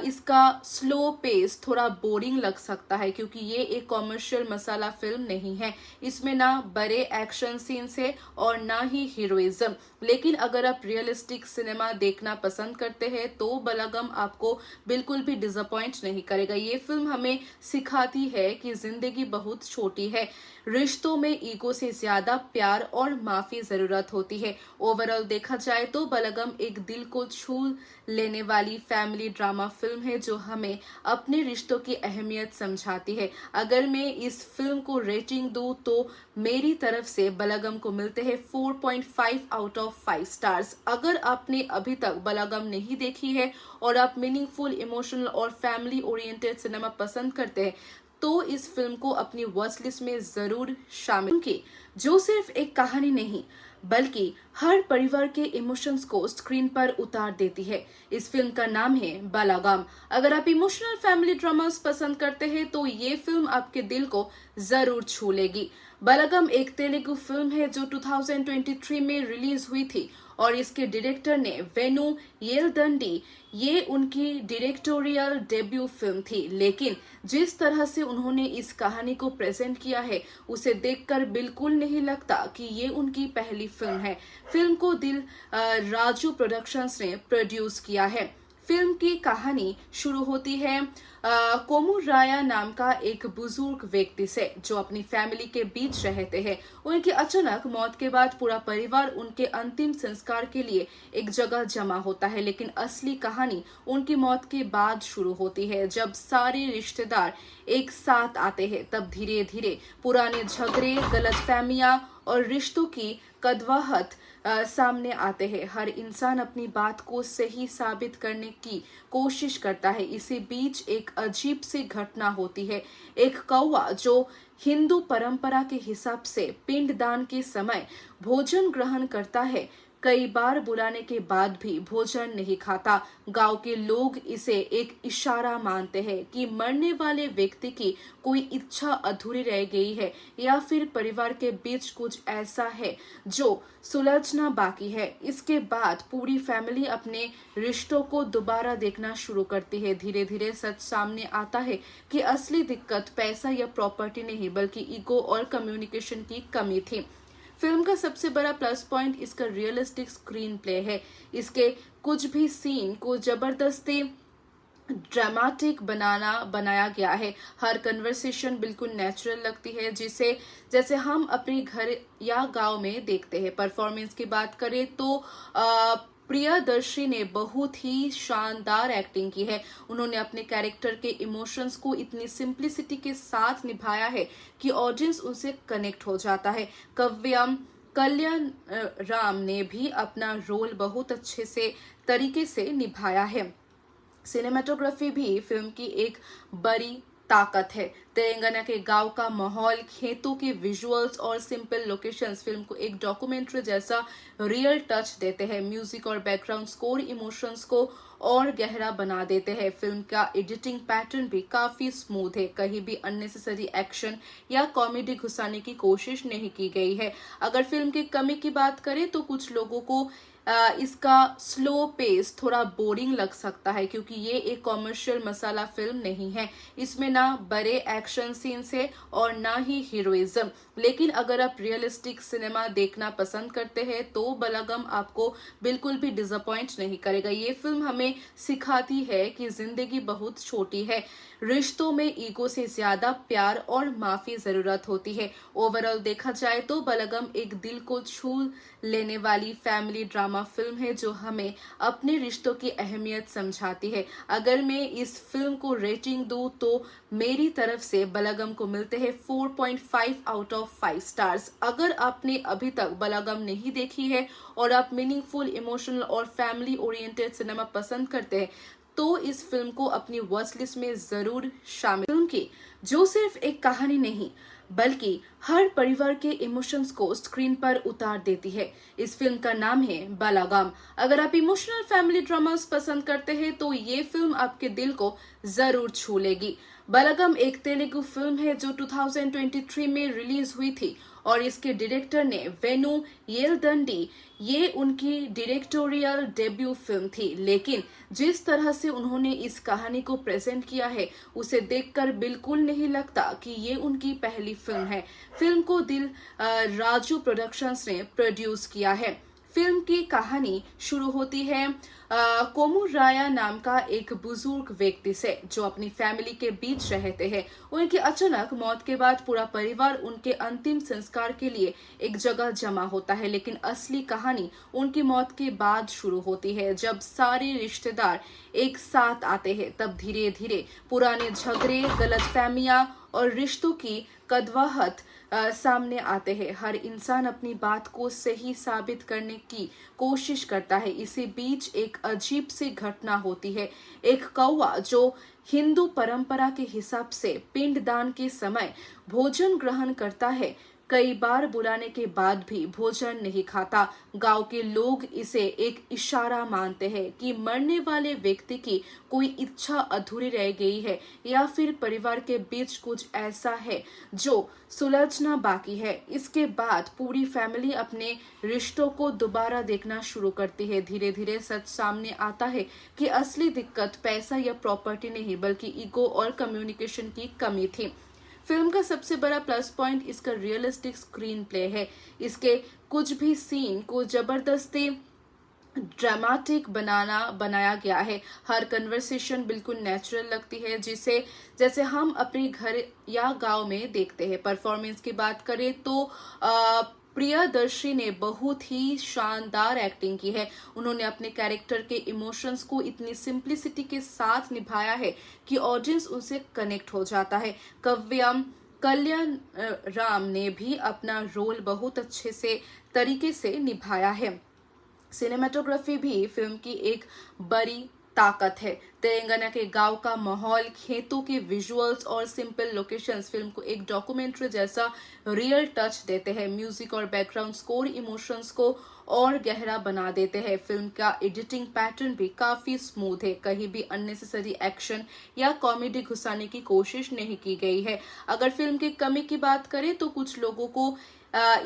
इसका स्लो पेस थोड़ा बोरिंग लग सकता है, क्योंकि ये एक कॉमर्शियल मसाला फिल्म नहीं है। इसमें ना बड़े एक्शन सीन्स है और ना ही हीरोइज्म। लेकिन अगर आप रियलिस्टिक सिनेमा देखना पसंद करते हैं तो बलगम आपको बिल्कुल भी डिसअपॉइंट नहीं करेगा। ये फिल्म हमें सिखाती है कि जिंदगी बहुत छोटी है, रिश्तों में ईगो से ज्यादा प्यार और माफी जरूरत होती है। ओवरऑल देखा जाए तो बलगम एक दिल को छू लेने वाली फैमिली ड्रामा फिल्म है जो हमें अपने रिश्तों की अहमियत समझाती है। अगर मैं इस फिल्म को रेटिंग दूं तो मेरी तरफ से बलगम को मिलते हैं 4.5 आउट ऑफ 5 स्टार्स। अगर आपने अभी तक बलगम नहीं देखी है और आप मीनिंगफुल, इमोशनल और फैमिली ओरिएंटेड सिनेमा पसंद करते हैं तो इस फिल्म को अपनी वॉच लिस्ट में जरूर शामिल की, जो सिर्फ एक कहानी नहीं बल्कि हर परिवार के इमोशंस को स्क्रीन पर उतार देती है। इस फिल्म का नाम है बलगम। अगर आप इमोशनल फैमिली ड्रामास पसंद करते हैं तो ये फिल्म आपके दिल को जरूर छू लेगी। बलगम एक तेलुगु फिल्म है जो 2023 में रिलीज हुई थी और इसके डायरेक्टर ने वेनु येलदंडी। ये उनकी डायरेक्टोरियल डेब्यू फिल्म थी, लेकिन जिस तरह से उन्होंने इस कहानी को प्रेजेंट किया है उसे देखकर बिल्कुल नहीं लगता कि ये उनकी पहली फिल्म है। फिल्म को दिल राजू प्रोडक्शंस ने प्रोड्यूस किया है। फिल्म की कहानी शुरू होती है कोमुराया नाम का एक बुजुर्ग व्यक्ति से जो अपनी फैमिली के बीच रहते हैं। उनकी अचानक मौत के बाद पूरा परिवार उनके अंतिम संस्कार के लिए एक जगह जमा होता है, लेकिन असली कहानी उनकी मौत के बाद शुरू होती है। जब सारे रिश्तेदार एक साथ आते हैं तब धीरे धीरे पुराने झगड़े, गलतफहमियां और रिश्तों की कड़वाहट सामने आते हैं। हर इंसान अपनी बात को सही साबित करने की कोशिश करता है। इसी बीच एक अजीब सी घटना होती है। एक कौवा जो हिंदू परंपरा के हिसाब से पिंडदान के समय भोजन ग्रहण करता है, कई बार बुलाने के बाद भी भोजन नहीं खाता। गांव के लोग इसे एक इशारा मानते हैं कि मरने वाले व्यक्ति की कोई इच्छा अधूरी रह गई है या फिर परिवार के बीच कुछ ऐसा है जो सुलझना बाकी है। इसके बाद पूरी फैमिली अपने रिश्तों को दोबारा देखना शुरू करती है। धीरे धीरे सच सामने आता है कि असली दिक्कत पैसा या प्रॉपर्टी नहीं बल्कि ईगो और कम्युनिकेशन की कमी थी। फिल्म का सबसे बड़ा प्लस पॉइंट इसका रियलिस्टिक स्क्रीन प्ले है। इसके कुछ भी सीन को जबरदस्ती ड्रामेटिक बनाया गया है। हर कन्वर्सेशन बिल्कुल नेचुरल लगती है, जिसे जैसे हम अपने घर या गांव में देखते हैं। परफॉर्मेंस की बात करें तो प्रियदर्शी ने बहुत ही शानदार एक्टिंग की है। उन्होंने अपने कैरेक्टर के इमोशंस को इतनी सिंप्लिसिटी के साथ निभाया है कि ऑडियंस उनसे कनेक्ट हो जाता है। कल्याण राम ने भी अपना रोल बहुत अच्छे से तरीके से निभाया है। सिनेमेटोग्राफी भी फिल्म की एक बड़ी ताकत है। तेलंगाना के गांव का माहौल, खेतों के विजुअल्स और सिंपल लोकेशंस फिल्म को एक डॉक्यूमेंट्री जैसा रियल टच देते हैं। म्यूजिक और बैकग्राउंड स्कोर इमोशंस को और गहरा बना देते हैं। फिल्म का एडिटिंग पैटर्न भी काफी स्मूथ है। कहीं भी अननेसेसरी एक्शन या कॉमेडी घुसाने की कोशिश नहीं की गई है। अगर फिल्म की कमी की बात करें तो कुछ लोगों को इसका स्लो पेस थोड़ा बोरिंग लग सकता है, क्योंकि ये एक कॉमर्शियल मसाला फिल्म नहीं है। इसमें ना बड़े एक्शन सीन्स है और ना ही हीरोइज्म। लेकिन अगर आप रियलिस्टिक सिनेमा देखना पसंद करते हैं तो बलागम आपको बिल्कुल भी डिसअपॉइंट नहीं करेगा। ये फिल्म हमें सिखाती है कि जिंदगी बहुत छोटी है, रिश्तों में ईगो से ज्यादा प्यार और माफी जरूरत होती है। ओवरऑल देखा जाए तो बलागम एक दिल को छू लेने वाली फैमिली ड्रामा फिल्म है जो हमें अपने रिश्तों की अहमियत समझाती है। अगर मैं इस फिल्म को रेटिंग दूं तो मेरी तरफ से बलागम को मिलते हैं 4.5 आउट ऑफ 5 स्टार्स। अगर आपने अभी तक बलागम नहीं देखी है और आप मीनिंगफुल, इमोशनल और फैमिली ओरिएंटेड सिनेमा पसंद करते हैं तो इस फिल्म को अपनी वॉच लिस्ट में जरूर शामिल। फिल्म की जो सिर्फ एक कहानी नहीं बल्कि हर परिवार के इमोशंस को स्क्रीन पर उतार देती है। इस फिल्म का नाम है बलागम। अगर आप इमोशनल फैमिली ड्रामास पसंद करते हैं तो ये फिल्म आपके दिल को जरूर छू लेगी। बलागम एक तेलुगु फिल्म है जो 2023 में रिलीज हुई थी और इसके डायरेक्टर ने वेनु येलदंडी। ये उनकी डायरेक्टोरियल डेब्यू फिल्म थी, लेकिन जिस तरह से उन्होंने इस कहानी को प्रेजेंट किया है उसे देखकर बिल्कुल नहीं लगता कि ये उनकी पहली फिल्म है। फिल्म को दिल राजू प्रोडक्शंस ने प्रोड्यूस किया है। फिल्म की कहानी शुरू होती है कोमुराया नाम का एक बुजुर्ग व्यक्ति से जो अपनी फैमिली के बीच रहते हैं। उनकी अचानक मौत के बाद पूरा परिवार उनके अंतिम संस्कार के लिए एक जगह जमा होता है, लेकिन असली कहानी उनकी मौत के बाद शुरू होती है। जब सारे रिश्तेदार एक साथ आते हैं तब धीरे धीरे पुराने झगड़े, गलतफहमियां और रिश्तों की कड़वाहट सामने आते हैं। हर इंसान अपनी बात को सही साबित करने की कोशिश करता है। इसी बीच एक अजीब सी घटना होती है। एक कौवा जो हिंदू परंपरा के हिसाब से पिंडदान के समय भोजन ग्रहण करता है, कई बार बुलाने के बाद भी भोजन नहीं खाता। गांव के लोग इसे एक इशारा मानते हैं कि मरने वाले व्यक्ति की कोई इच्छा अधूरी रह गई है या फिर परिवार के बीच कुछ ऐसा है जो सुलझना बाकी है। इसके बाद पूरी फैमिली अपने रिश्तों को दोबारा देखना शुरू करती है। धीरे धीरे सच सामने आता है कि असली दिक्कत पैसा या प्रॉपर्टी नहीं बल्कि ईगो और कम्युनिकेशन की कमी थी। फिल्म का सबसे बड़ा प्लस पॉइंट इसका रियलिस्टिक स्क्रीन प्ले है। इसके कुछ भी सीन को जबरदस्ती ड्रामेटिक बनाया गया है। हर कन्वर्सेशन बिल्कुल नेचुरल लगती है, जिसे जैसे हम अपने घर या गांव में देखते हैं। परफॉर्मेंस की बात करें तो प्रियदर्शी ने बहुत ही शानदार एक्टिंग की है। उन्होंने अपने कैरेक्टर के इमोशंस को इतनी सिंप्लिसिटी के साथ निभाया है कि ऑडियंस उनसे कनेक्ट हो जाता है। कल्याण राम ने भी अपना रोल बहुत अच्छे से तरीके से निभाया है। सिनेमेटोग्राफी भी फिल्म की एक बड़ी ताकत है। तेलंगाना के गांव का माहौल, खेतों के विजुअल्स और सिंपल लोकेशंस फिल्म को एक डॉक्यूमेंट्री जैसा रियल टच देते हैं। म्यूजिक और बैकग्राउंड स्कोर इमोशंस को और गहरा बना देते हैं। फिल्म का एडिटिंग पैटर्न भी काफी स्मूथ है, कहीं भी अननेसेसरी एक्शन या कॉमेडी घुसाने की कोशिश नहीं की गई है। अगर फिल्म की कमी की बात करें तो कुछ लोगों को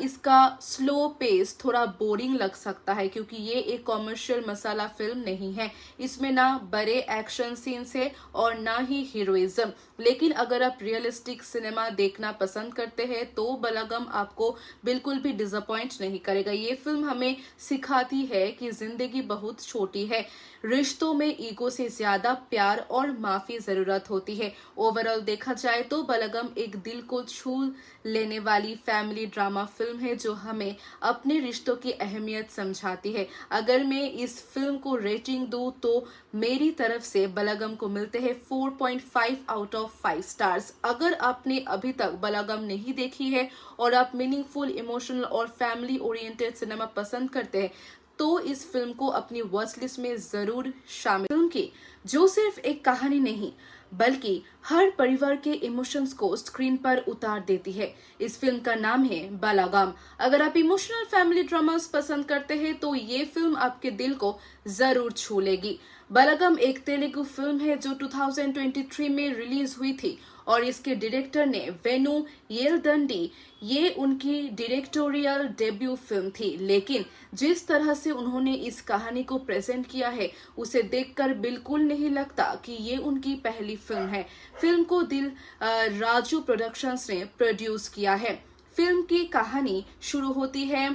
इसका स्लो पेस थोड़ा बोरिंग लग सकता है, क्योंकि ये एक कॉमर्शियल मसाला फिल्म नहीं है। इसमें ना बड़े एक्शन सीन्स है और ना ही हीरोइज्म। लेकिन अगर आप रियलिस्टिक सिनेमा देखना पसंद करते हैं तो बलगम आपको बिल्कुल भी डिसअपॉइंट नहीं करेगा। ये फिल्म हमें सिखाती है कि जिंदगी बहुत छोटी है, रिश्तों में ईगो से ज्यादा प्यार और माफी जरूरत होती है। ओवरऑल देखा जाए तो बलगम एक दिल को छू लेने वाली फैमिली ड्रामा फिल्म है जो हमें अपने रिश्तों की अहमियत समझाती है। अगर मैं इस फिल्म को रेटिंग दूं तो मेरी तरफ से बलगम को मिलते हैं 4.5 आउट ऑफ 5 स्टार्स। अगर आपने अभी तक बलगम नहीं देखी है और आप मीनिंगफुल, इमोशनल और फैमिली ओरिएंटेड सिनेमा पसंद करते हैं तो इस फिल्म को अपनी वॉच लिस्ट में जरूर शामिल। फिल्म की जो सिर्फ एक कहानी नहीं बल्कि हर परिवार के इमोशंस को स्क्रीन पर उतार देती है। इस फिल्म का नाम है बालागाम। अगर आप इमोशनल फैमिली ड्रामास पसंद करते हैं तो ये फिल्म आपके दिल को जरूर छू लेगी। बालागाम एक तेलुगु फिल्म है जो 2023 में रिलीज हुई थी और इसके डायरेक्टर ने वेनु येलदंडी। ये उनकी डायरेक्टोरियल डेब्यू फिल्म थी, लेकिन जिस तरह से उन्होंने इस कहानी को प्रेजेंट किया है उसे देखकर बिल्कुल नहीं लगता कि ये उनकी पहली फिल्म है। फिल्म को दिल राजू प्रोडक्शंस ने प्रोड्यूस किया है। फिल्म की कहानी शुरू होती है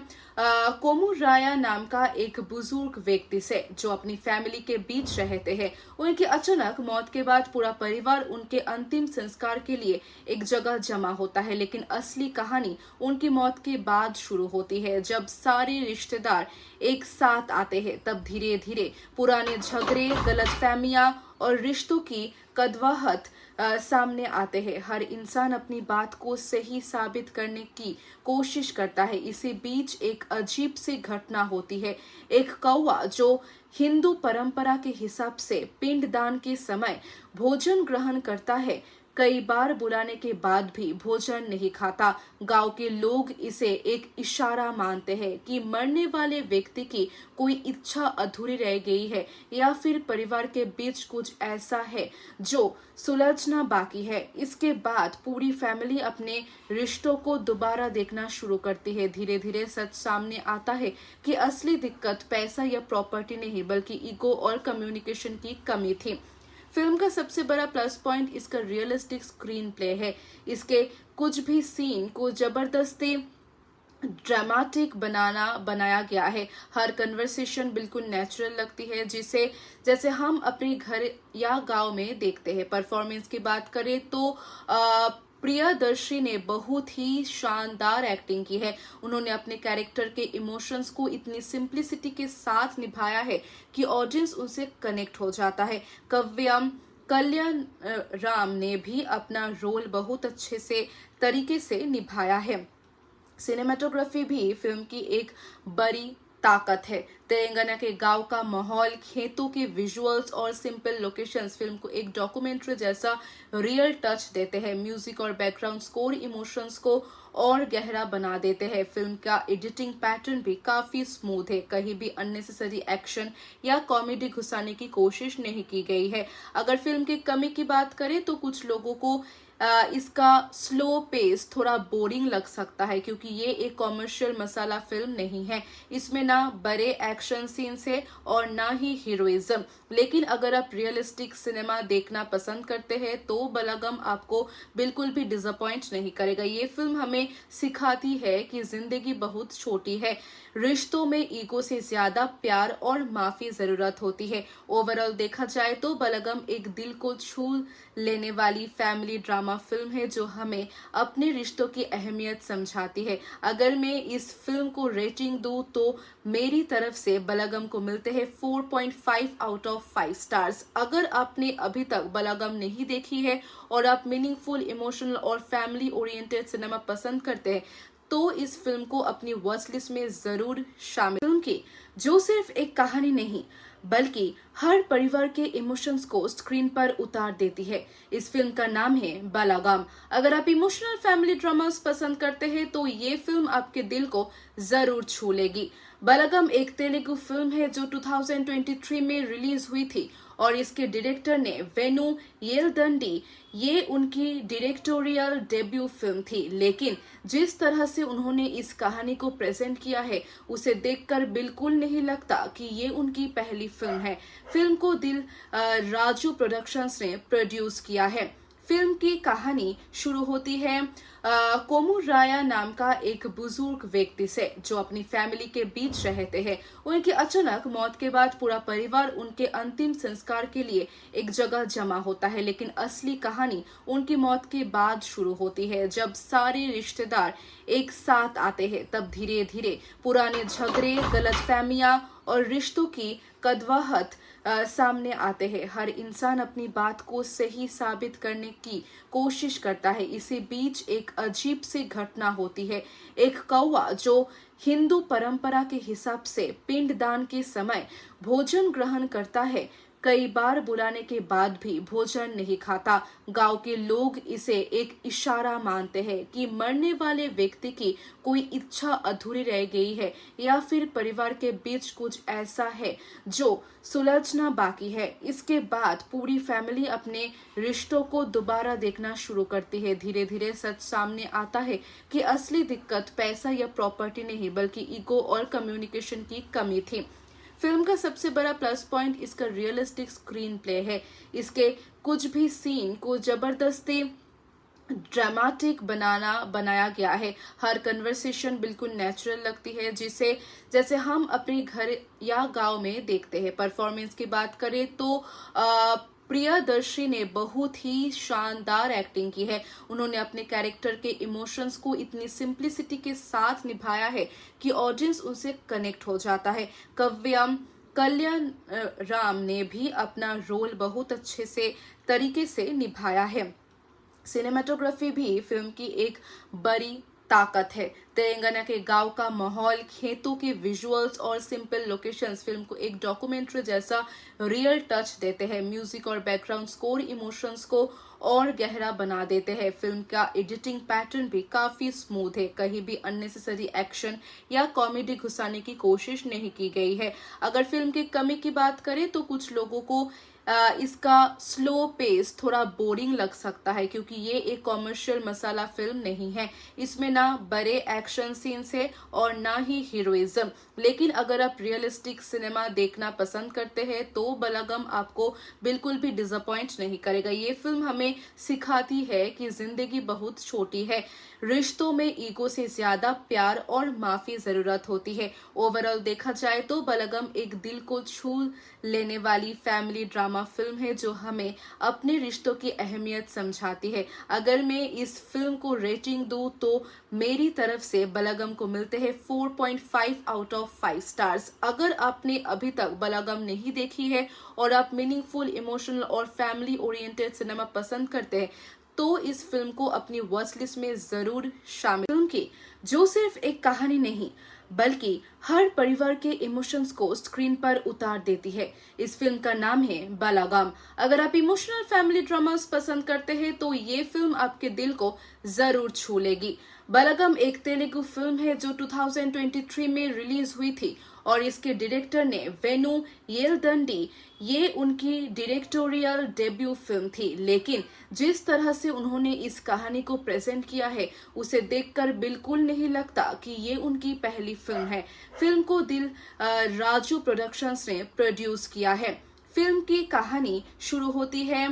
कोमुराया नाम का एक बुजुर्ग व्यक्ति से जो अपनी फैमिली के बीच रहते हैं। उनकी अचानक मौत के बाद पूरा परिवार उनके अंतिम संस्कार के लिए एक जगह जमा होता है, लेकिन असली कहानी उनकी मौत के बाद शुरू होती है। जब सारे रिश्तेदार एक साथ आते हैं तब धीरे धीरे पुराने झगड़े, गलतफहमियां और रिश्तों की कड़वाहट सामने आते हैं। हर इंसान अपनी बात को सही साबित करने की कोशिश करता है। इसी बीच एक अजीब सी घटना होती है। एक कौवा जो हिंदू परंपरा के हिसाब से पिंडदान के समय भोजन ग्रहण करता है, कई बार बुलाने के बाद भी भोजन नहीं खाता। गांव के लोग इसे एक इशारा मानते हैं कि मरने वाले व्यक्ति की कोई इच्छा अधूरी रह गई है या फिर परिवार के बीच कुछ ऐसा है जो सुलझना बाकी है। इसके बाद पूरी फैमिली अपने रिश्तों को दोबारा देखना शुरू करती है। धीरे धीरे सच सामने आता है कि असली दिक्कत पैसा या प्रॉपर्टी नहीं बल्कि ईगो और कम्युनिकेशन की कमी थी। फिल्म का सबसे बड़ा प्लस पॉइंट इसका रियलिस्टिक स्क्रीन प्ले है। इसके कुछ भी सीन को जबरदस्ती ड्रामेटिक बनाया गया है। हर कन्वर्सेशन बिल्कुल नेचुरल लगती है, जैसे हम अपने घर या गांव में देखते हैं। परफॉर्मेंस की बात करें तो प्रियदर्शी ने बहुत ही शानदार एक्टिंग की है। उन्होंने अपने कैरेक्टर के इमोशंस को इतनी सिंप्लिसिटी के साथ निभाया है कि ऑडियंस उनसे कनेक्ट हो जाता है। कल्याण राम ने भी अपना रोल बहुत अच्छे से तरीके से निभाया है। सिनेमेटोग्राफी भी फिल्म की एक बड़ी ताकत है। तेलंगाना के गांव का माहौल, खेतों के विजुअल्स और सिंपल लोकेशंस फिल्म को एक डॉक्यूमेंट्री जैसा रियल टच देते हैं। म्यूजिक और बैकग्राउंड स्कोर इमोशंस को और गहरा बना देते हैं। फिल्म का एडिटिंग पैटर्न भी काफी स्मूथ है, कहीं भी अननेसेसरी एक्शन या कॉमेडी घुसाने की कोशिश नहीं की गई है। अगर फिल्म की कमी की बात करें तो कुछ लोगों को इसका स्लो पेस थोड़ा बोरिंग लग सकता है, क्योंकि ये एक कॉमर्शियल मसाला फिल्म नहीं है। इसमें ना बड़े एक्शन सीन्स है और ना ही हीरोइज्म। लेकिन अगर आप रियलिस्टिक सिनेमा देखना पसंद करते हैं तो बलगम आपको बिल्कुल भी डिसअपॉइंट नहीं करेगा। ये फिल्म हमें सिखाती है कि जिंदगी बहुत छोटी है, रिश्तों में ईगो से ज्यादा प्यार और माफी जरूरत होती है। ओवरऑल देखा जाए तो बलगम एक दिल को छू लेने वाली फैमिली ड्रामा फिल्म है जो हमें अपने रिश्तों की अहमियत समझाती है। अगर मैं इस फिल्म को रेटिंग दूं तो मेरी तरफ से बलगम को मिलते हैं 4.5 आउट ऑफ 5 स्टार्स। अगर आपने अभी तक बलगम नहीं देखी है और आप मीनिंगफुल, इमोशनल और फैमिली ओरिएंटेड सिनेमा पसंद करते हैं तो इस फिल्म को अपनी वॉच लिस्ट में जरूर शामिल। फिल्म की जो सिर्फ एक कहानी नहीं बल्कि हर परिवार के इमोशंस को स्क्रीन पर उतार देती है। इस फिल्म का नाम है बालागाम। अगर आप इमोशनल फैमिली ड्रामास पसंद करते हैं तो ये फिल्म आपके दिल को जरूर छू लेगी। बालागाम एक तेलुगु फिल्म है जो 2023 में रिलीज हुई थी और इसके डायरेक्टर ने वेनु येलदंडी। ये उनकी डायरेक्टोरियल डेब्यू फिल्म थी, लेकिन जिस तरह से उन्होंने इस कहानी को प्रेजेंट किया है उसे देखकर बिल्कुल नहीं लगता कि ये उनकी पहली फिल्म है। फिल्म को राजू प्रोडक्शंस ने प्रोड्यूस किया है। फिल्म की कहानी शुरू होती है कोमुराया नाम का एक बुजुर्ग व्यक्ति से जो अपनी फैमिली के बीच रहते हैं। उनकी अचानक मौत के बाद पूरा परिवार उनके अंतिम संस्कार के लिए एक जगह जमा होता है, लेकिन असली कहानी उनकी मौत के बाद शुरू होती है। जब सारे रिश्तेदार एक साथ आते हैं तब धीरे धीरे पुराने झगड़े, गलतफहमियां और रिश्तों की कड़वाहट सामने आते हैं। हर इंसान अपनी बात को सही साबित करने की कोशिश करता है। इसी बीच एक अजीब सी घटना होती है। एक कौवा जो हिंदू परंपरा के हिसाब से पिंडदान के समय भोजन ग्रहण करता है, कई बार बुलाने के बाद भी भोजन नहीं खाता। गांव के लोग इसे एक इशारा मानते हैं कि मरने वाले व्यक्ति की कोई इच्छा अधूरी रह गई है या फिर परिवार के बीच कुछ ऐसा है जो सुलझना बाकी है। इसके बाद पूरी फैमिली अपने रिश्तों को दोबारा देखना शुरू करती है। धीरे धीरे सच सामने आता है कि असली दिक्कत पैसा या प्रॉपर्टी नहीं बल्कि ईगो और कम्युनिकेशन की कमी थी। फिल्म का सबसे बड़ा प्लस पॉइंट इसका रियलिस्टिक स्क्रीन प्ले है। इसके कुछ भी सीन को जबरदस्ती ड्रामेटिक बनाया गया है। हर कन्वर्सेशन बिल्कुल नेचुरल लगती है, जैसे हम अपने घर या गांव में देखते हैं। परफॉर्मेंस की बात करें तो प्रियदर्शी ने बहुत ही शानदार एक्टिंग की है। उन्होंने अपने कैरेक्टर के इमोशंस को इतनी सिंप्लिसिटी के साथ निभाया है कि ऑडियंस उनसे कनेक्ट हो जाता है। कल्याण राम ने भी अपना रोल बहुत अच्छे से तरीके से निभाया है। सिनेमेटोग्राफी भी फिल्म की एक बड़ी ताकत है। तेलंगाना के गांव का माहौल, खेतों के विजुअल्स और सिंपल लोकेशंस फिल्म को एक डॉक्यूमेंट्री जैसा रियल टच देते हैं। म्यूजिक और बैकग्राउंड स्कोर इमोशंस को और गहरा बना देते हैं। फिल्म का एडिटिंग पैटर्न भी काफी स्मूथ है। कहीं भी अननेसेसरी एक्शन या कॉमेडी घुसाने की कोशिश नहीं की गई है। अगर फिल्म की कमी की बात करें तो कुछ लोगों को इसका स्लो पेस थोड़ा बोरिंग लग सकता है, क्योंकि ये एक कॉमर्शियल मसाला फिल्म नहीं है। इसमें ना बड़े एक्शन सीन्स है और ना ही हीरोइज्म। लेकिन अगर आप रियलिस्टिक सिनेमा देखना पसंद करते हैं तो बालागाम आपको बिल्कुल भी डिसअपॉइंट नहीं करेगा। ये फिल्म हमें सिखाती है कि जिंदगी बहुत छोटी है, रिश्तों में ईगो से ज्यादा प्यार और माफी जरूरत होती है। ओवरऑल देखा जाए तो बालागाम एक दिल को छू लेने वाली फैमिली ड्रामा फिल्म है जो हमें अपने रिश्तों की अहमियत समझाती है। अगर मैं इस फिल्म को रेटिंग दूं तो मेरी तरफ से बालागाम को मिलते हैं 4.5 आउट ऑफ 5 स्टार्स। अगर आपने अभी तक बालागाम नहीं देखी है और आप मीनिंगफुल, इमोशनल और फैमिली ओरिएंटेड सिनेमा पसंद करते हैं तो इस फिल्म को अपनी वॉच लिस्ट में जरूर शामिल। फिल्म की जो सिर्फ एक कहानी नहीं बल्कि हर परिवार के इमोशंस को स्क्रीन पर उतार देती है। इस फिल्म का नाम है बालागाम। अगर आप इमोशनल फैमिली ड्रामास पसंद करते हैं तो ये फिल्म आपके दिल को जरूर छू लेगी। बालागाम एक तेलुगु फिल्म है जो 2023 में रिलीज हुई थी और इसके डायरेक्टर ने वेनु येलदंडी। ये उनकी डायरेक्टोरियल डेब्यू फिल्म थी, लेकिन जिस तरह से उन्होंने इस कहानी को प्रेजेंट किया है उसे देखकर बिल्कुल नहीं लगता कि ये उनकी पहली फिल्म है। फिल्म को राजू प्रोडक्शंस ने प्रोड्यूस किया है। फिल्म की कहानी शुरू होती है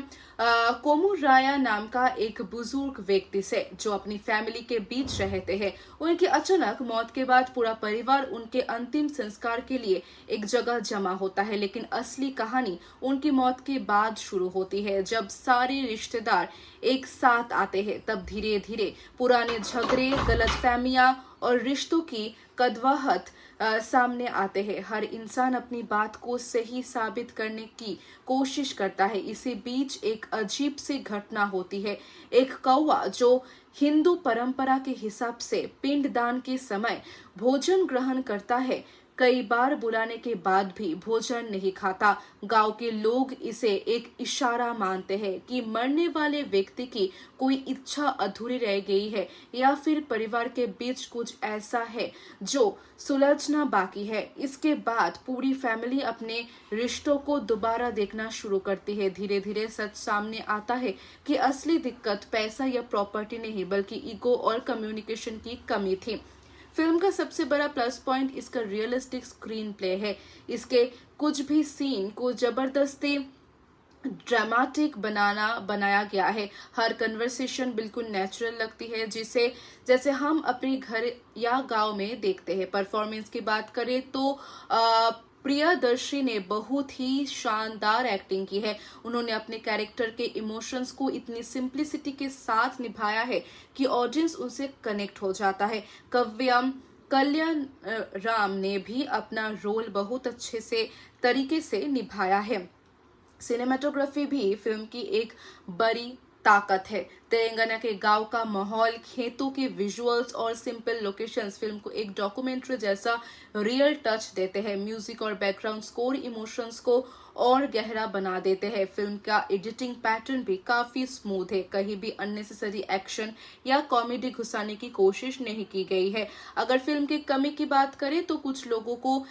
कोमुराया नाम का एक बुजुर्ग व्यक्ति से जो अपनी फैमिली के बीच रहते हैं। उनकी अचानक मौत के बाद पूरा परिवार उनके अंतिम संस्कार के लिए एक जगह जमा होता है, लेकिन असली कहानी उनकी मौत के बाद शुरू होती है। जब सारे रिश्तेदार एक साथ आते हैं तब धीरे धीरे पुराने झगड़े, गलतफहमियां और रिश्तों की कड़वाहट सामने आते हैं। हर इंसान अपनी बात को सही साबित करने की कोशिश करता है। इसी बीच एक अजीब सी घटना होती है। एक कौवा जो हिंदू परंपरा के हिसाब से पिंडदान के समय भोजन ग्रहण करता है, कई बार बुलाने के बाद भी भोजन नहीं खाता। गांव के लोग इसे एक इशारा मानते हैं कि मरने वाले व्यक्ति की कोई इच्छा अधूरी रह गई है या फिर परिवार के बीच कुछ ऐसा है जो सुलझना बाकी है। इसके बाद पूरी फैमिली अपने रिश्तों को दोबारा देखना शुरू करती है। धीरे धीरे सच सामने आता है कि असली दिक्कत पैसा या प्रॉपर्टी नहीं बल्कि ईगो और कम्युनिकेशन की कमी थी। फिल्म का सबसे बड़ा प्लस पॉइंट इसका रियलिस्टिक स्क्रीन प्ले है। इसके कुछ भी सीन को जबरदस्ती ड्रामेटिक बनाया गया है। हर कन्वर्सेशन बिल्कुल नेचुरल लगती है, जिसे जैसे हम अपने घर या गांव में देखते हैं। परफॉर्मेंस की बात करें तो प्रियदर्शी ने बहुत ही शानदार एक्टिंग की है। उन्होंने अपने कैरेक्टर के इमोशंस को इतनी सिंप्लिसिटी के साथ निभाया है कि ऑडियंस उनसे कनेक्ट हो जाता है। कल्याण राम ने भी अपना रोल बहुत अच्छे से तरीके से निभाया है। सिनेमेटोग्राफी भी फिल्म की एक बड़ी ताकत है। तेलंगाना के गांव का माहौल, खेतों के विजुअल्स और सिंपल लोकेशंस फिल्म को एक डॉक्यूमेंट्री जैसा रियल टच देते हैं। म्यूजिक और बैकग्राउंड स्कोर इमोशंस को और गहरा बना देते हैं। फिल्म का एडिटिंग पैटर्न भी काफी स्मूथ है। कहीं भी अननेसेसरी एक्शन या कॉमेडी घुसाने की कोशिश नहीं की गई है। अगर फिल्म की कमी की बात करें तो कुछ लोगों को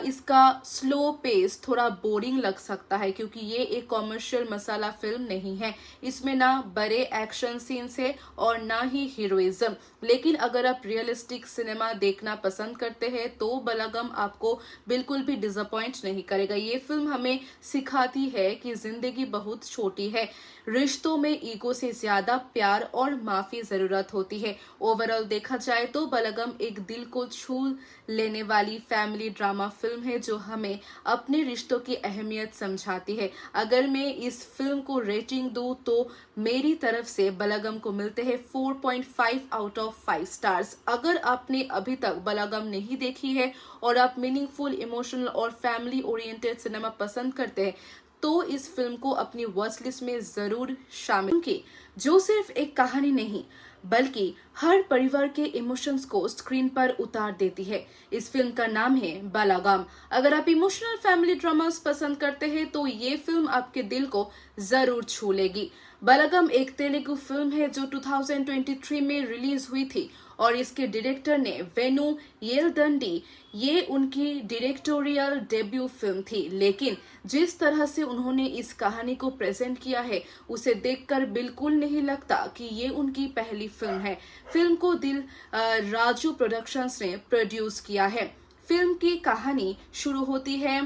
इसका स्लो पेस थोड़ा बोरिंग लग सकता है, क्योंकि ये एक कॉमर्शियल मसाला फिल्म नहीं है। इसमें ना बड़े एक्शन सीन्स है और ना ही हीरोइज्म। लेकिन अगर आप रियलिस्टिक सिनेमा देखना पसंद करते हैं तो बलगम आपको बिल्कुल भी डिसअपॉइंट नहीं करेगा। ये फिल्म हमें सिखाती है कि जिंदगी बहुत छोटी है, रिश्तों में ईगो से ज्यादा प्यार और माफी जरूरत होती है। ओवरऑल देखा जाए तो बलगम एक दिल को छू लेने वाली फैमिली ड्रामा फिल्म है जो हमें अपने रिश्तों की अहमियत समझाती है। अगर मैं इस फिल्म को रेटिंग दूं तो मेरी तरफ से बलगम को मिलते हैं 4.5 आउट ऑफ 5 स्टार्स। अगर आपने अभी तक बलगम नहीं देखी है और आप मीनिंगफुल, इमोशनल और फैमिली ओरिएंटेड सिनेमा पसंद करते हैं तो इस फिल्म को अपनी वॉच लिस्ट में जरूर शामिल की, जो सिर्फ एक कहानी नहीं बल्कि हर परिवार के इमोशंस को स्क्रीन पर उतार देती है। इस फिल्म का नाम है बालागाम। अगर आप इमोशनल फैमिली ड्रामास पसंद करते हैं तो ये फिल्म आपके दिल को जरूर छू लेगी। बालागाम एक तेलुगु फिल्म है जो 2023 में रिलीज हुई थी और इसके डायरेक्टर ने वेनु येलदंडी। ये उनकी डायरेक्टोरियल डेब्यू फिल्म थी, लेकिन जिस तरह से उन्होंने इस कहानी को प्रेजेंट किया है उसे देखकर बिल्कुल नहीं लगता कि ये उनकी पहली फिल्म है। फिल्म को राजू प्रोडक्शंस ने प्रोड्यूस किया है। फिल्म की कहानी शुरू होती है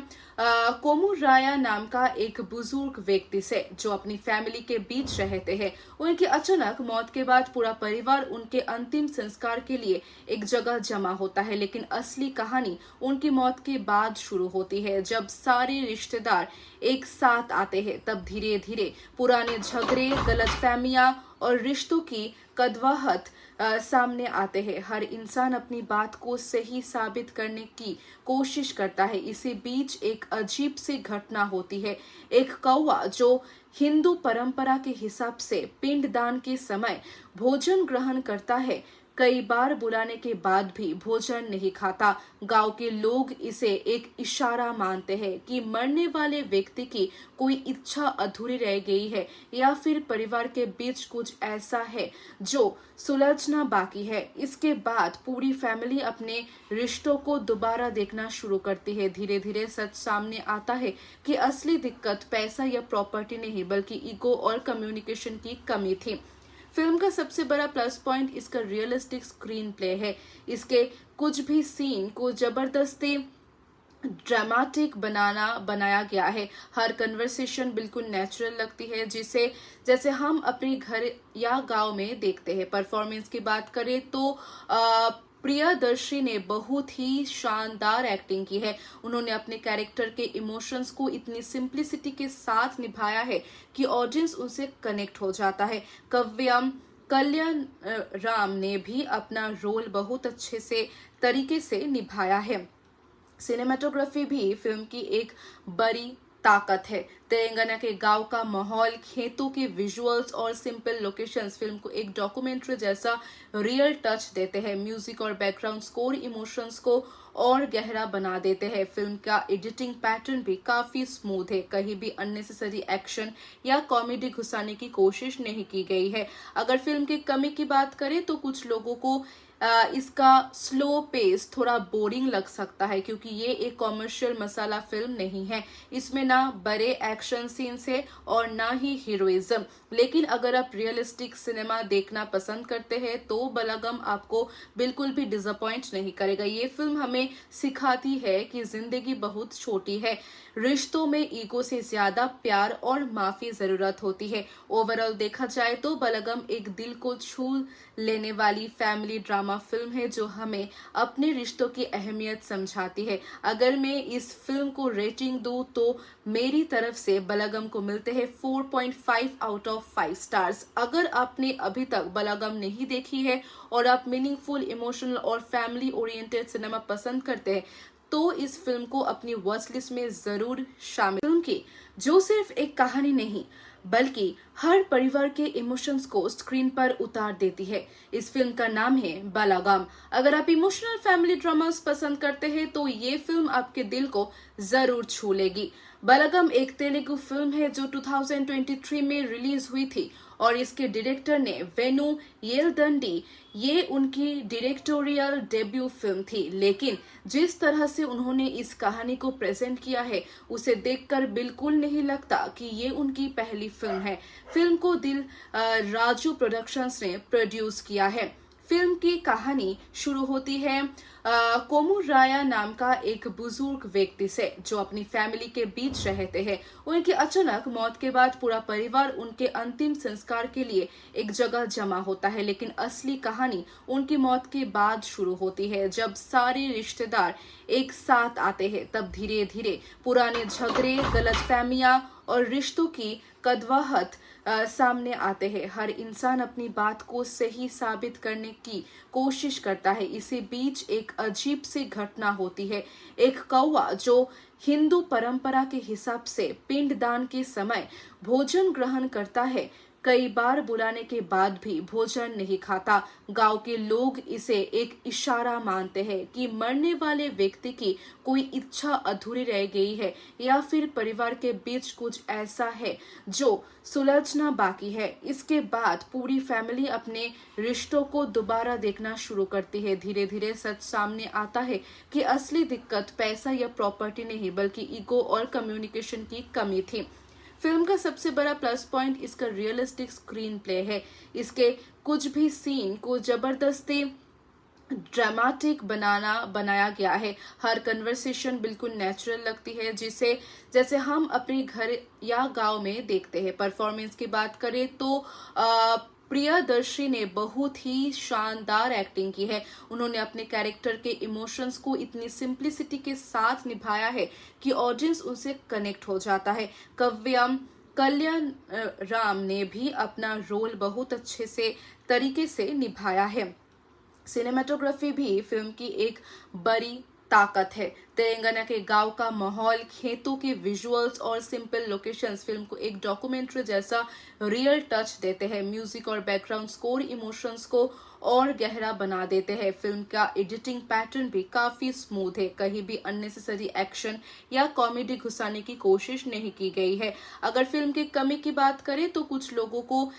कोमुराया नाम का एक बुजुर्ग व्यक्ति से जो अपनी फैमिली के बीच रहते हैं। उनकी अचानक मौत के बाद पूरा परिवार उनके अंतिम संस्कार के लिए एक जगह जमा होता है, लेकिन असली कहानी उनकी मौत के बाद शुरू होती है। जब सारे रिश्तेदार एक साथ आते हैं तब धीरे धीरे पुराने झगड़े, गलतफहमियां और रिश्तों की कड़वाहट सामने आते हैं। हर इंसान अपनी बात को सही साबित करने की कोशिश करता है। इसी बीच एक अजीब सी घटना होती है। एक कौवा जो हिंदू परंपरा के हिसाब से पिंडदान के समय भोजन ग्रहण करता है, कई बार बुलाने के बाद भी भोजन नहीं खाता। गांव के लोग इसे एक इशारा मानते हैं कि मरने वाले व्यक्ति की कोई इच्छा अधूरी रह गई है या फिर परिवार के बीच कुछ ऐसा है जो सुलझना बाकी है। इसके बाद पूरी फैमिली अपने रिश्तों को दोबारा देखना शुरू करती है। धीरे धीरे सच सामने आता है कि असली दिक्कत पैसा या प्रॉपर्टी नहीं बल्कि ईगो और कम्युनिकेशन की कमी थी। फिल्म का सबसे बड़ा प्लस पॉइंट इसका रियलिस्टिक स्क्रीन प्ले है। इसके कुछ भी सीन को जबरदस्ती ड्रामेटिक बनाया गया है। हर कन्वर्सेशन बिल्कुल नेचुरल लगती है, जिसे जैसे हम अपने घर या गांव में देखते हैं। परफॉर्मेंस की बात करें तो प्रियदर्शी ने बहुत ही शानदार एक्टिंग की है। उन्होंने अपने कैरेक्टर के इमोशंस को इतनी सिंप्लिसिटी के साथ निभाया है कि ऑडियंस उनसे कनेक्ट हो जाता है। कल्याण राम ने भी अपना रोल बहुत अच्छे से तरीके से निभाया है। सिनेमेटोग्राफी भी फिल्म की एक बड़ी ताकत है। तेलंगाना के गांव का माहौल, खेतों के विजुअल्स और सिंपल लोकेशंस फिल्म को एक डॉक्यूमेंट्री जैसा रियल टच देते हैं। म्यूजिक और बैकग्राउंड स्कोर इमोशंस को और गहरा बना देते हैं। फिल्म का एडिटिंग पैटर्न भी काफी स्मूथ है। कहीं भी अननेसेसरी एक्शन या कॉमेडी घुसाने की कोशिश नहीं की गई है। अगर फिल्म की कमी की बात करें तो कुछ लोगों को इसका स्लो पेस थोड़ा बोरिंग लग सकता है, क्योंकि ये एक कॉमर्शियल मसाला फिल्म नहीं है। इसमें ना बड़े एक्शन सीन्स है और ना ही हीरोइज्म। लेकिन अगर आप रियलिस्टिक सिनेमा देखना पसंद करते हैं तो बलागम आपको बिल्कुल भी डिसअपॉइंट नहीं करेगा। ये फिल्म हमें सिखाती है कि जिंदगी बहुत छोटी है, रिश्तों में ईगो से ज्यादा प्यार और माफी जरूरत होती है। ओवरऑल देखा जाए तो बलगम एक दिल को छू लेने वाली फैमिली ड्रामा फिल्म है जो हमें अपने रिश्तों की अहमियत समझाती है। अगर मैं इस फिल्म को रेटिंग दूं तो मेरी तरफ से बलगम को मिलते हैं 4.5 आउट ऑफ 5 स्टार्स। अगर आपने अभी तक बलगम नहीं देखी है और आप मीनिंगफुल, इमोशनल और फैमिली ओरिएंटेड सिनेमा पसंद करते हैं तो इस फिल्म को अपनी वॉच लिस्ट में जरूर शामिल। फिल्म की जो सिर्फ एक कहानी नहीं बल्कि हर परिवार के इमोशंस को स्क्रीन पर उतार देती है। इस फिल्म का नाम है बलागम। अगर आप इमोशनल फैमिली ड्रामास पसंद करते हैं तो ये फिल्म आपके दिल को जरूर छू लेगी। बलागम एक तेलुगु फिल्म है जो 2023 में रिलीज हुई थी और इसके डायरेक्टर ने वेनु येलदंडी। ये उनकी डायरेक्टोरियल डेब्यू फिल्म थी, लेकिन जिस तरह से उन्होंने इस कहानी को प्रेजेंट किया है उसे देखकर बिल्कुल नहीं लगता कि ये उनकी पहली फिल्म है। फिल्म को दिल राजू प्रोडक्शंस ने प्रोड्यूस किया है। फिल्म की कहानी शुरू होती है कोमुराया नाम का एक बुजुर्ग व्यक्ति से जो अपनी फैमिली के बीच रहते हैं। उनकी अचानक मौत के बाद पूरा परिवार उनके अंतिम संस्कार के लिए एक जगह जमा होता है, लेकिन असली कहानी उनकी मौत के बाद शुरू होती है। जब सारे रिश्तेदार एक साथ आते हैं तब धीरे धीरे पुराने झगड़े, गलतफहमियां और रिश्तों की कड़वाहट सामने आते हैं। हर इंसान अपनी बात को सही साबित करने की कोशिश करता है। इसी बीच एक अजीब सी घटना होती है। एक कौवा जो हिंदू परंपरा के हिसाब से पिंडदान के समय भोजन ग्रहण करता है, कई बार बुलाने के बाद भी भोजन नहीं खाता। गांव के लोग इसे एक इशारा मानते हैं कि मरने वाले व्यक्ति की कोई इच्छा अधूरी रह गई है या फिर परिवार के बीच कुछ ऐसा है जो सुलझना बाकी है। इसके बाद पूरी फैमिली अपने रिश्तों को दोबारा देखना शुरू करती है। धीरे धीरे सच सामने आता है कि असली दिक्कत पैसा या प्रॉपर्टी नहीं बल्कि ईगो और कम्युनिकेशन की कमी थी। फिल्म का सबसे बड़ा प्लस पॉइंट इसका रियलिस्टिक स्क्रीन प्ले है। इसके कुछ भी सीन को जबरदस्ती ड्रामेटिक बनाया गया है। हर कन्वर्सेशन बिल्कुल नेचुरल लगती है, जिसे जैसे हम अपने घर या गांव में देखते हैं। परफॉर्मेंस की बात करें तो प्रियदर्शी ने बहुत ही शानदार एक्टिंग की है। उन्होंने अपने कैरेक्टर के इमोशंस को इतनी सिंप्लिसिटी के साथ निभाया है कि ऑडियंस उनसे कनेक्ट हो जाता है। कल्याण राम ने भी अपना रोल बहुत अच्छे से तरीके से निभाया है। सिनेमेटोग्राफी भी फिल्म की एक बड़ी ताकत है। तेलंगाना के गांव का माहौल, खेतों के विजुअल्स और सिंपल लोकेशंस फिल्म को एक डॉक्यूमेंट्री जैसा रियल टच देते हैं। म्यूजिक और बैकग्राउंड स्कोर इमोशंस को और गहरा बना देते हैं। फिल्म का एडिटिंग पैटर्न भी काफी स्मूथ है। कहीं भी अननेसेसरी एक्शन या कॉमेडी घुसाने की कोशिश नहीं की गई है। अगर फिल्म की कमी की बात करें तो कुछ लोगों को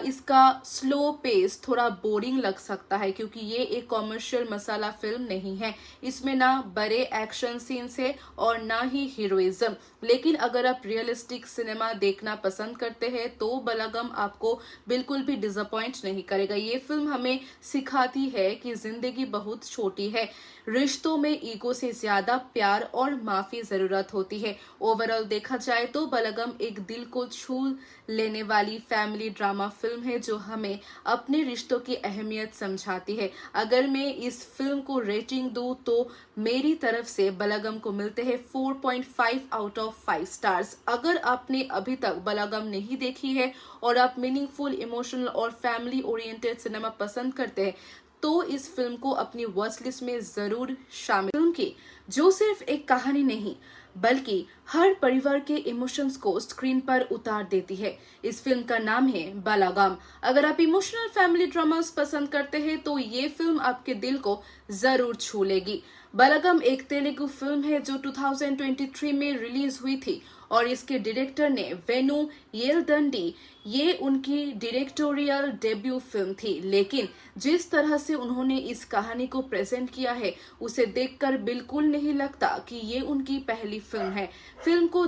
इसका स्लो पेस थोड़ा बोरिंग लग सकता है, क्योंकि ये एक कॉमर्शियल मसाला फिल्म नहीं है। इसमें ना बड़े एक्शन सीन्स है और ना ही हीरोइज्म। लेकिन अगर आप रियलिस्टिक सिनेमा देखना पसंद करते हैं तो बलागम आपको बिल्कुल भी डिसअपॉइंट नहीं करेगा। ये फिल्म हमें सिखाती है कि जिंदगी बहुत छोटी है, रिश्तों में ईगो से ज्यादा प्यार और माफी जरूरत होती है। ओवरऑल देखा जाए तो बलागम एक दिल को छू लेने वाली फैमिली ड्रामा फिल्म है जो हमें अपने रिश्तों की अहमियत समझाती है। अगर मैं इस फिल्म को रेटिंग दूं तो मेरी तरफ से बलागम को मिलते हैं 4.5 आउट ऑफ 5 स्टार्स। अगर आपने अभी तक बलागम नहीं देखी है और आप मीनिंगफुल, इमोशनल और फैमिली ओरिएंटेड सिनेमा पसंद करते हैं तो इस फिल्म को अपनी वॉच लिस्ट में जरूर शामिल। फिल्म की जो सिर्फ एक कहानी नहीं बल्कि हर परिवार के इमोशंस को स्क्रीन पर उतार देती है। इस फिल्म का नाम है बालागाम। अगर आप इमोशनल फैमिली ड्रामास पसंद करते हैं तो ये फिल्म आपके दिल को जरूर छू लेगी। बालागाम एक तेलुगु फिल्म है जो 2023 में रिलीज हुई थी और इसके डायरेक्टर ने वेनु येलदंडी। ये उनकी डायरेक्टोरियल डेब्यू फिल्म थी, लेकिन जिस तरह से उन्होंने इस कहानी को प्रेजेंट किया है उसे देखकर बिल्कुल नहीं लगता कि ये उनकी पहली फिल्म है। फिल्म को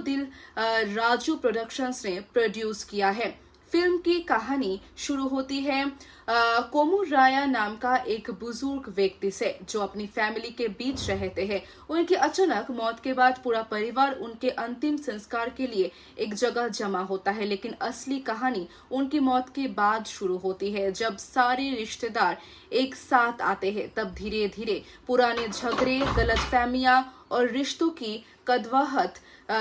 राजू प्रोडक्शंस ने प्रोड्यूस किया है। फिल्म की कहानी शुरू होती है कोमुराया नाम का एक बुजुर्ग व्यक्ति से जो अपनी फैमिली के बीच रहते हैं। उनकी अचानक मौत के बाद पूरा परिवार उनके अंतिम संस्कार के लिए एक जगह जमा होता है, लेकिन असली कहानी उनकी मौत के बाद शुरू होती है। जब सारे रिश्तेदार एक साथ आते हैं तब धीरे धीरे पुराने झगड़े, गलतफहमियां और रिश्तों की कड़वाहट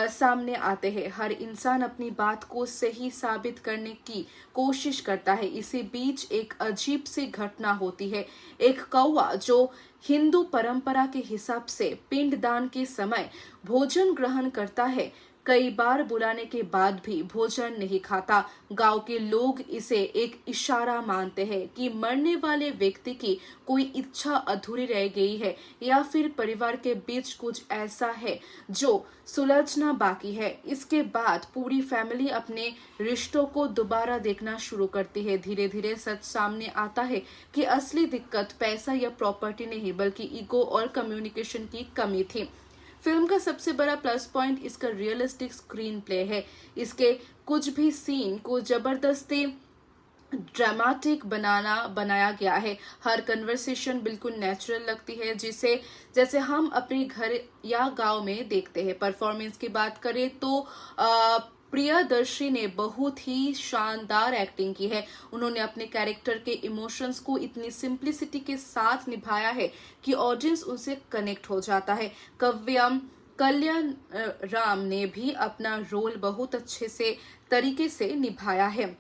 सामने आते हैं। हर इंसान अपनी बात को सही साबित करने की कोशिश करता है। इसी बीच एक अजीब सी घटना होती है। एक कौवा जो हिंदू परंपरा के हिसाब से पिंडदान के समय भोजन ग्रहण करता है, कई बार बुलाने के बाद भी भोजन नहीं खाता। गांव के लोग इसे एक इशारा मानते हैं कि मरने वाले व्यक्ति की कोई इच्छा अधूरी रह गई है या फिर परिवार के बीच कुछ ऐसा है जो सुलझना बाकी है। इसके बाद पूरी फैमिली अपने रिश्तों को दोबारा देखना शुरू करती है। धीरे धीरे सच सामने आता है कि असली दिक्कत पैसा या प्रॉपर्टी नहीं बल्कि ईगो और कम्युनिकेशन की कमी थी। फिल्म का सबसे बड़ा प्लस पॉइंट इसका रियलिस्टिक स्क्रीन प्ले है। इसके कुछ भी सीन को जबरदस्ती ड्रामेटिक बनाया गया है। हर कन्वर्सेशन बिल्कुल नेचुरल लगती है, जैसे हम अपने घर या गांव में देखते हैं। परफॉर्मेंस की बात करें तो प्रियदर्शी ने बहुत ही शानदार एक्टिंग की है। उन्होंने अपने कैरेक्टर के इमोशंस को इतनी सिंप्लिसिटी के साथ निभाया है कि ऑडियंस उनसे कनेक्ट हो जाता है। कल्याण राम ने भी अपना रोल बहुत अच्छे से तरीके से निभाया है।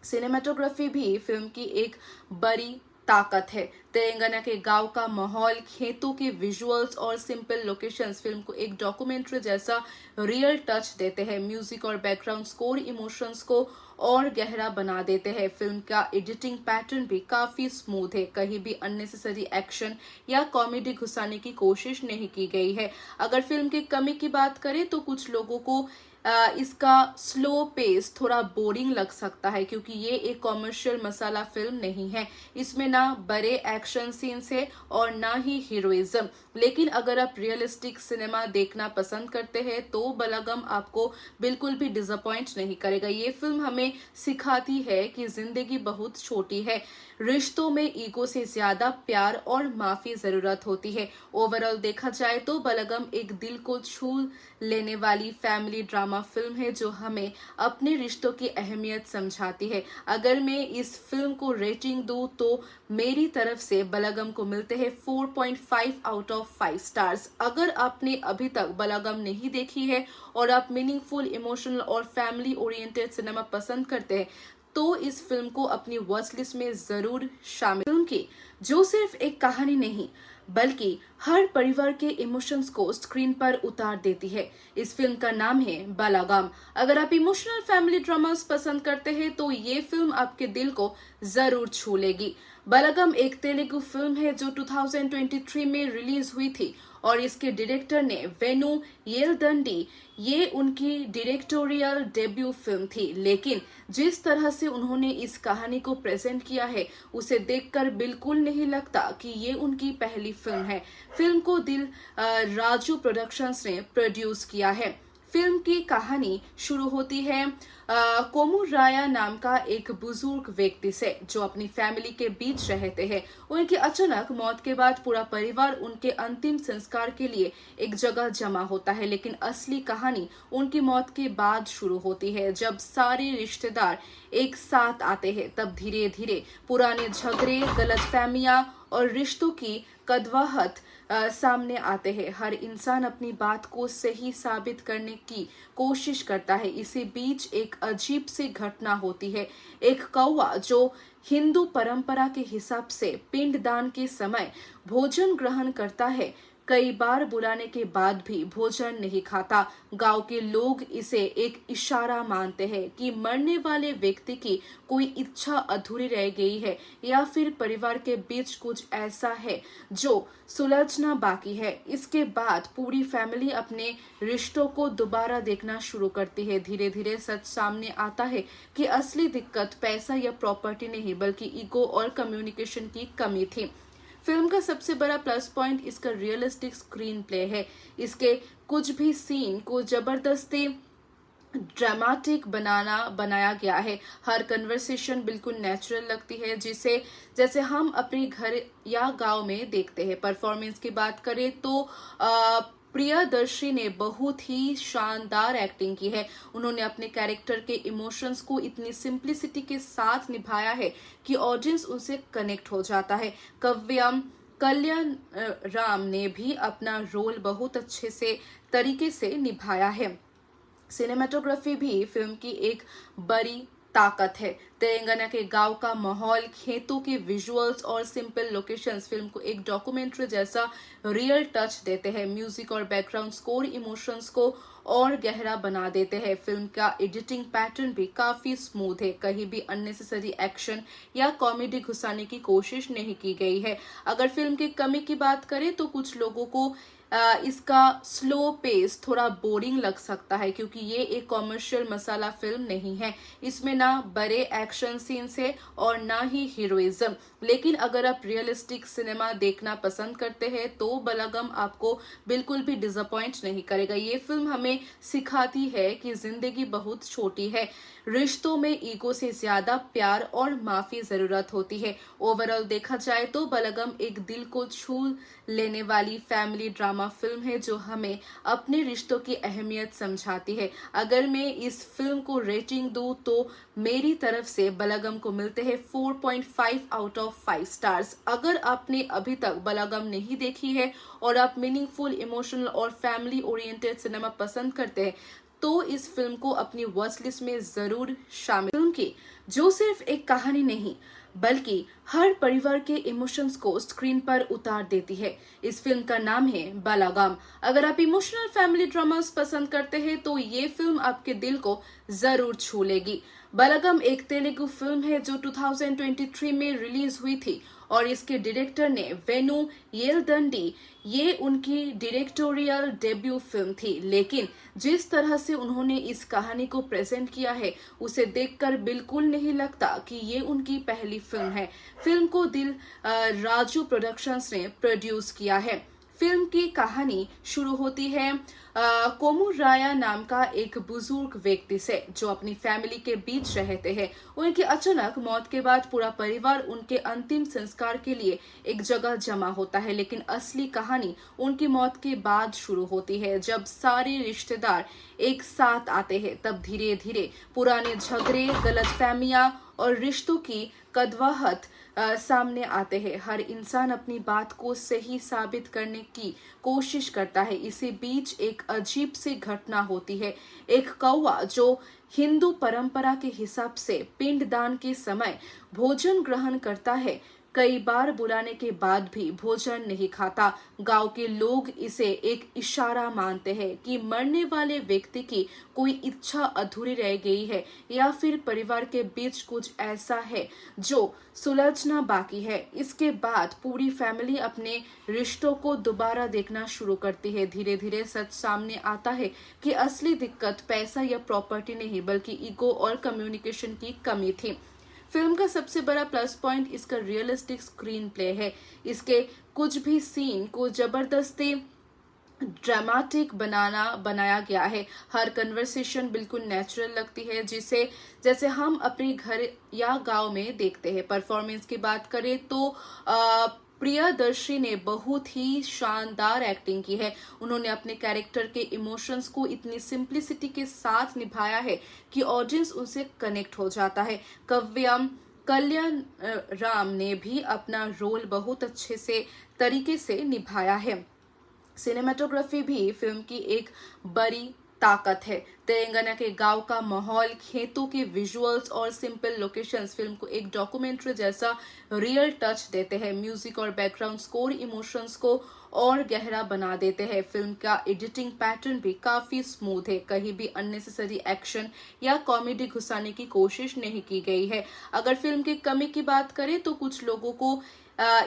सिनेमेटोग्राफी भी फिल्म की एक बड़ी ताकत है। तेलंगाना के गांव का माहौल, खेतों के विजुअल्स और सिंपल लोकेशंस फिल्म को एक डॉक्यूमेंट्री जैसा रियल टच देते हैं। म्यूजिक और बैकग्राउंड स्कोर इमोशंस को और गहरा बना देते हैं। फिल्म का एडिटिंग पैटर्न भी काफी स्मूथ है। कहीं भी अननेसेसरी एक्शन या कॉमेडी घुसाने की कोशिश नहीं की गई है। अगर फिल्म की कमी की बात करें तो कुछ लोगों को इसका स्लो पेस थोड़ा बोरिंग लग सकता है, क्योंकि ये एक कॉमर्शियल मसाला फिल्म नहीं है। इसमें ना बड़े एक्शन सीन्स है और ना ही हीरोइज्म। लेकिन अगर आप रियलिस्टिक सिनेमा देखना पसंद करते हैं तो बालागाम आपको बिल्कुल भी डिसअपॉइंट नहीं करेगा। ये फिल्म हमें सिखाती है कि जिंदगी बहुत छोटी है, रिश्तों में ईगो से ज्यादा प्यार और माफी जरूरत होती है। ओवरऑल देखा जाए तो बालागाम एक दिल को छू लेने वाली फैमिली ड्रामा फिल्म है जो हमें अपने रिश्तों की अहमियत समझाती है। अगर मैं इस फिल्म को रेटिंग दूं तो मेरी तरफ से बालागाम को मिलते हैं 4.5 आउट ऑफ 5 स्टार्स। अगर आपने अभी तक बालागाम नहीं देखी है और आप मीनिंगफुल, इमोशनल और फैमिली ओरिएंटेड सिनेमा पसंद करते हैं तो इस फिल्म को अपनी वॉच लिस्ट में जरूर शामिल। फिल्म की जो सिर्फ एक कहानी नहीं बल्कि हर परिवार के इमोशंस को स्क्रीन पर उतार देती है। इस फिल्म का नाम है बालागाम। अगर आप इमोशनल फैमिली ड्रामास पसंद करते हैं तो ये फिल्म आपके दिल को जरूर छू लेगी। बालागाम एक तेलुगु फिल्म है जो 2023 में रिलीज हुई थी और इसके डायरेक्टर ने वेनु येलदंडी। ये उनकी डायरेक्टोरियल डेब्यू फिल्म थी, लेकिन जिस तरह से उन्होंने इस कहानी को प्रेजेंट किया है उसे देखकर बिल्कुल नहीं लगता कि ये उनकी पहली फिल्म है। फिल्म को राजू प्रोडक्शंस ने प्रोड्यूस किया है। फिल्म की कहानी शुरू होती है कोमुराया नाम का एक बुजुर्ग व्यक्ति से जो अपनी फैमिली के बीच रहते हैं। उनकी अचानक मौत के बाद पूरा परिवार उनके अंतिम संस्कार के लिए एक जगह जमा होता है, लेकिन असली कहानी उनकी मौत के बाद शुरू होती है। जब सारे रिश्तेदार एक साथ आते हैं तब धीरे धीरे पुराने झगड़े, गलतफहमियां और रिश्तों की कड़वाहट सामने आते हैं। हर इंसान अपनी बात को सही साबित करने की कोशिश करता है। इसी बीच एक अजीब सी घटना होती है। एक कौवा जो हिंदू परंपरा के हिसाब से पिंडदान के समय भोजन ग्रहण करता है, कई बार बुलाने के बाद भी भोजन नहीं खाता। गांव के लोग इसे एक इशारा मानते हैं कि मरने वाले व्यक्ति की कोई इच्छा अधूरी रह गई है या फिर परिवार के बीच कुछ ऐसा है जो सुलझना बाकी है। इसके बाद पूरी फैमिली अपने रिश्तों को दोबारा देखना शुरू करती है। धीरे धीरे सच सामने आता है कि असली दिक्कत पैसा या प्रॉपर्टी नहीं बल्कि ईगो और कम्युनिकेशन की कमी थी। फिल्म का सबसे बड़ा प्लस पॉइंट इसका रियलिस्टिक स्क्रीन प्ले है। इसके कुछ भी सीन को जबरदस्ती ड्रामेटिक बनाया गया है। हर कन्वर्सेशन बिल्कुल नेचुरल लगती है, जैसे हम अपने घर या गांव में देखते हैं। परफॉर्मेंस की बात करें तो प्रियदर्शी ने बहुत ही शानदार एक्टिंग की है। उन्होंने अपने कैरेक्टर के इमोशंस को इतनी सिंप्लिसिटी के साथ निभाया है कि ऑडियंस उनसे कनेक्ट हो जाता है। कल्याण राम ने भी अपना रोल बहुत अच्छे से तरीके से निभाया है। सिनेमेटोग्राफी भी फिल्म की एक बड़ी ताकत है। तेलंगाना के गांव का माहौल, खेतों के विजुअल्स और सिंपल लोकेशंस फिल्म को एक डॉक्यूमेंट्री जैसा रियल टच देते हैं। म्यूजिक और बैकग्राउंड स्कोर इमोशंस को और गहरा बना देते हैं। फिल्म का एडिटिंग पैटर्न भी काफी स्मूथ है। कहीं भी अननेसेसरी एक्शन या कॉमेडी घुसाने की कोशिश नहीं की गई है। अगर फिल्म की कमी की बात करें तो कुछ लोगों को इसका स्लो पेस थोड़ा बोरिंग लग सकता है, क्योंकि ये एक कॉमर्शियल मसाला फिल्म नहीं है। इसमें ना बड़े एक्शन सीन्स है और ना ही हीरोइज्म। लेकिन अगर आप रियलिस्टिक सिनेमा देखना पसंद करते हैं तो बलगम आपको बिल्कुल भी डिसअपॉइंट नहीं करेगा। ये फिल्म हमें सिखाती है कि जिंदगी बहुत छोटी है, रिश्तों में ईगो से ज्यादा प्यार और माफी जरूरत होती है। ओवरऑल देखा जाए तो बलगम एक दिल को छू लेने वाली फैमिली ड्रामा फिल्म है जो हमें अपने रिश्तों की अहमियत समझाती है। अगर मैं इस फिल्म को रेटिंग दूं तो मेरी तरफ से बलगम को मिलते हैं 4.5 आउट ऑफ 5 स्टार्स। अगर आपने अभी तक बलगम नहीं देखी है और आप मीनिंगफुल, इमोशनल और फैमिली ओरिएंटेड सिनेमा पसंद करते हैं तो इस फिल्म को अपनी वॉच लिस्ट में जरूर शामिल। फिल्म की जो सिर्फ एक कहानी नहीं बल्कि हर परिवार के इमोशंस को स्क्रीन पर उतार देती है। इस फिल्म का नाम है बालागाम। अगर आप इमोशनल फैमिली ड्रामास पसंद करते हैं तो ये फिल्म आपके दिल को जरूर छू लेगी। बालागाम एक तेलुगु फिल्म है जो 2023 में रिलीज हुई थी और इसके डायरेक्टर ने वेनु येलदंडी। ये उनकी डायरेक्टोरियल डेब्यू फिल्म थी, लेकिन जिस तरह से उन्होंने इस कहानी को प्रेजेंट किया है उसे देखकर बिल्कुल नहीं लगता कि ये उनकी पहली फिल्म है। फिल्म को राजू प्रोडक्शंस ने प्रोड्यूस किया है। फिल्म की कहानी शुरू होती है कोमुराया नाम का एक बुजुर्ग व्यक्ति से जो अपनी फैमिली के बीच रहते हैं। उनकी अचानक मौत के बाद पूरा परिवार उनके अंतिम संस्कार के लिए एक जगह जमा होता है, लेकिन असली कहानी उनकी मौत के बाद शुरू होती है। जब सारे रिश्तेदार एक साथ आते हैं तब धीरे धीरे पुराने झगड़े, गलतफहमियां और रिश्तों की कड़वाहट सामने आते हैं। हर इंसान अपनी बात को सही साबित करने की कोशिश करता है। इसी बीच एक अजीब सी घटना होती है। एक कौवा जो हिंदू परंपरा के हिसाब से पिंडदान के समय भोजन ग्रहण करता है, कई बार बुलाने के बाद भी भोजन नहीं खाता। गांव के लोग इसे एक इशारा मानते हैं कि मरने वाले व्यक्ति की कोई इच्छा अधूरी रह गई है या फिर परिवार के बीच कुछ ऐसा है जो सुलझना बाकी है। इसके बाद पूरी फैमिली अपने रिश्तों को दोबारा देखना शुरू करती है। धीरे धीरे सच सामने आता है कि असली दिक्कत पैसा या प्रॉपर्टी नहीं बल्कि ईगो और कम्युनिकेशन की कमी थी। फिल्म का सबसे बड़ा प्लस पॉइंट इसका रियलिस्टिक स्क्रीन प्ले है। इसके कुछ भी सीन को जबरदस्ती ड्रामेटिक बनाया गया है। हर कन्वर्सेशन बिल्कुल नेचुरल लगती है, जैसे हम अपने घर या गांव में देखते हैं। परफॉर्मेंस की बात करें तो प्रियदर्शी ने बहुत ही शानदार एक्टिंग की है। उन्होंने अपने कैरेक्टर के इमोशंस को इतनी सिंप्लिसिटी के साथ निभाया है कि ऑडियंस उनसे कनेक्ट हो जाता है। कल्याण राम ने भी अपना रोल बहुत अच्छे से तरीके से निभाया है। सिनेमेटोग्राफी भी फिल्म की एक बड़ी ताकत है। तेलंगाना के गांव का माहौल, खेतों के विजुअल्स और सिंपल लोकेशंस फिल्म को एक डॉक्यूमेंट्री जैसा रियल टच देते हैं। म्यूजिक और बैकग्राउंड स्कोर इमोशंस को और गहरा बना देते हैं। फिल्म का एडिटिंग पैटर्न भी काफी स्मूथ है। कहीं भी अननेसेसरी एक्शन या कॉमेडी घुसाने की कोशिश नहीं की गई है। अगर फिल्म की कमी की बात करें तो कुछ लोगों को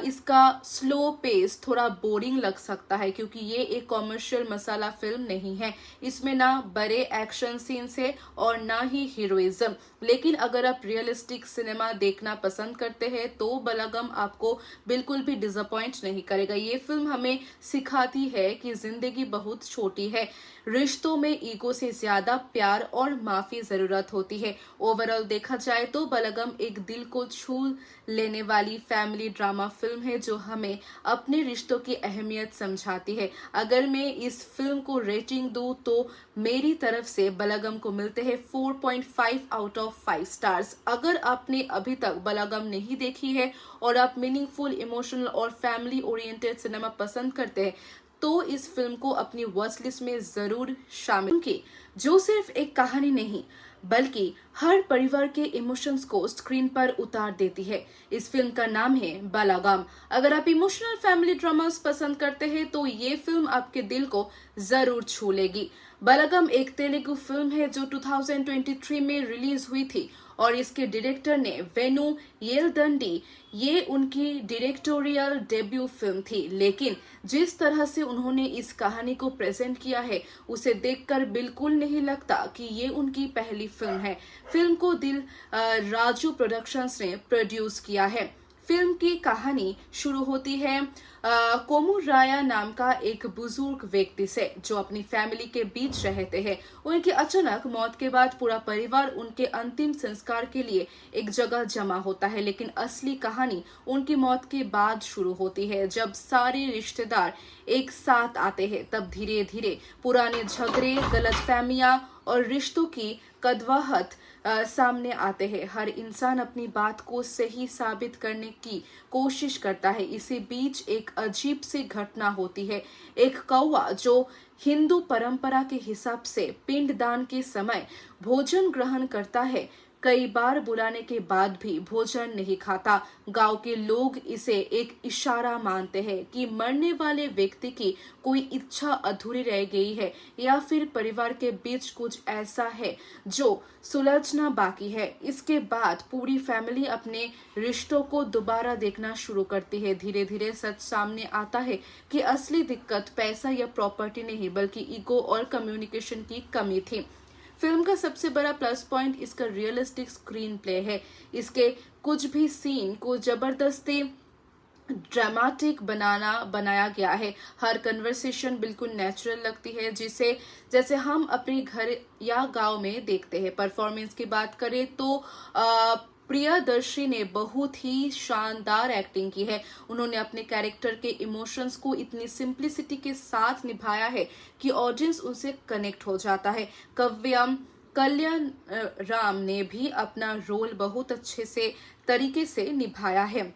इसका स्लो पेस थोड़ा बोरिंग लग सकता है, क्योंकि ये एक कॉमर्शियल मसाला फिल्म नहीं है। इसमें ना बड़े एक्शन सीन्स है और ना ही हीरोइज्म। लेकिन अगर आप रियलिस्टिक सिनेमा देखना पसंद करते हैं तो बलागम आपको बिल्कुल भी डिसअपॉइंट नहीं करेगा। ये फिल्म हमें सिखाती है कि जिंदगी बहुत छोटी है, रिश्तों में ईगो से ज्यादा प्यार और माफी जरूरत होती है। ओवरऑल देखा जाए तो बलागम एक दिल को छू लेने वाली फैमिली ड्रामा फिल्म है जो हमें अपने रिश्तों की अहमियत समझाती है। अगर मैं इस फिल्म को रेटिंग दूं तो मेरी तरफ से बलागम को मिलते हैं 4.5 आउट ऑफ 5 स्टार्स। अगर आपने अभी तक बलागम नहीं देखी है और आप मीनिंगफुल, इमोशनल और फैमिली ओरिएंटेड सिनेमा पसंद करते हैं तो इस फिल्म को अपनी वॉच लिस्ट में जरूर शामिल की, जो सिर्फ एक कहानी नहीं बल्कि हर परिवार के इमोशंस को स्क्रीन पर उतार देती है। इस फिल्म का नाम है बलागम। अगर आप इमोशनल फैमिली ड्रामास पसंद करते हैं तो ये फिल्म आपके दिल को जरूर छू लेगी। बलागम एक तेलुगु फिल्म है जो 2023 में रिलीज हुई थी और इसके डायरेक्टर ने वेनु येलदंडी। ये उनकी डायरेक्टोरियल डेब्यू फिल्म थी, लेकिन जिस तरह से उन्होंने इस कहानी को प्रेजेंट किया है उसे देखकर बिल्कुल नहीं लगता कि ये उनकी पहली फिल्म है। फिल्म को दिल राजू प्रोडक्शंस ने प्रोड्यूस किया है। फिल्म की कहानी शुरू होती है कोमुराया नाम का एक बुजुर्ग व्यक्ति से जो अपनी फैमिली के बीच रहते हैं। उनकी अचानक मौत के बाद पूरा परिवार उनके अंतिम संस्कार के लिए एक जगह जमा होता है, लेकिन असली कहानी उनकी मौत के बाद शुरू होती है। जब सारे रिश्तेदार एक साथ आते हैं तब धीरे धीरे पुराने झगड़े, गलतफहमियां और रिश्तों की कड़वाहट सामने आते हैं। हर इंसान अपनी बात को सही साबित करने की कोशिश करता है। इसी बीच एक अजीब सी घटना होती है। एक कौवा जो हिंदू परंपरा के हिसाब से पिंडदान के समय भोजन ग्रहण करता है, कई बार बुलाने के बाद भी भोजन नहीं खाता। गांव के लोग इसे एक इशारा मानते हैं कि मरने वाले व्यक्ति की कोई इच्छा अधूरी रह गई है या फिर परिवार के बीच कुछ ऐसा है जो सुलझना बाकी है। इसके बाद पूरी फैमिली अपने रिश्तों को दोबारा देखना शुरू करती है। धीरे धीरे सच सामने आता है कि असली दिक्कत पैसा या प्रॉपर्टी नहीं बल्कि ईगो और कम्युनिकेशन की कमी थी। फिल्म का सबसे बड़ा प्लस पॉइंट इसका रियलिस्टिक स्क्रीन प्ले है। इसके कुछ भी सीन को जबरदस्ती ड्रामेटिक बनाया गया है। हर कन्वर्सेशन बिल्कुल नेचुरल लगती है, जैसे हम अपने घर या गांव में देखते हैं। परफॉर्मेंस की बात करें तो प्रियदर्शी ने बहुत ही शानदार एक्टिंग की है। उन्होंने अपने कैरेक्टर के इमोशंस को इतनी सिंप्लिसिटी के साथ निभाया है कि ऑडियंस उनसे कनेक्ट हो जाता है। कल्याण राम ने भी अपना रोल बहुत अच्छे से तरीके से निभाया है।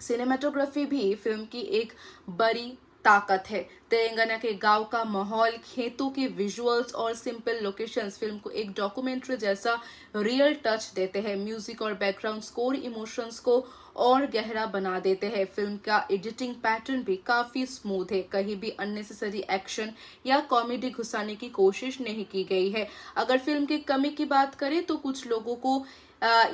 सिनेमेटोग्राफी भी फिल्म की एक बड़ी ताकत है। तेलंगाना के गांव का माहौल, खेतों के विजुअल्स और सिंपल लोकेशंस फिल्म को एक डॉक्यूमेंट्री जैसा रियल टच देते हैं। म्यूजिक और बैकग्राउंड स्कोर इमोशंस को और गहरा बना देते हैं। फिल्म का एडिटिंग पैटर्न भी काफी स्मूथ है। कहीं भी अननेसेसरी एक्शन या कॉमेडी घुसाने की कोशिश नहीं की गई है। अगर फिल्म की कमी की बात करें तो कुछ लोगों को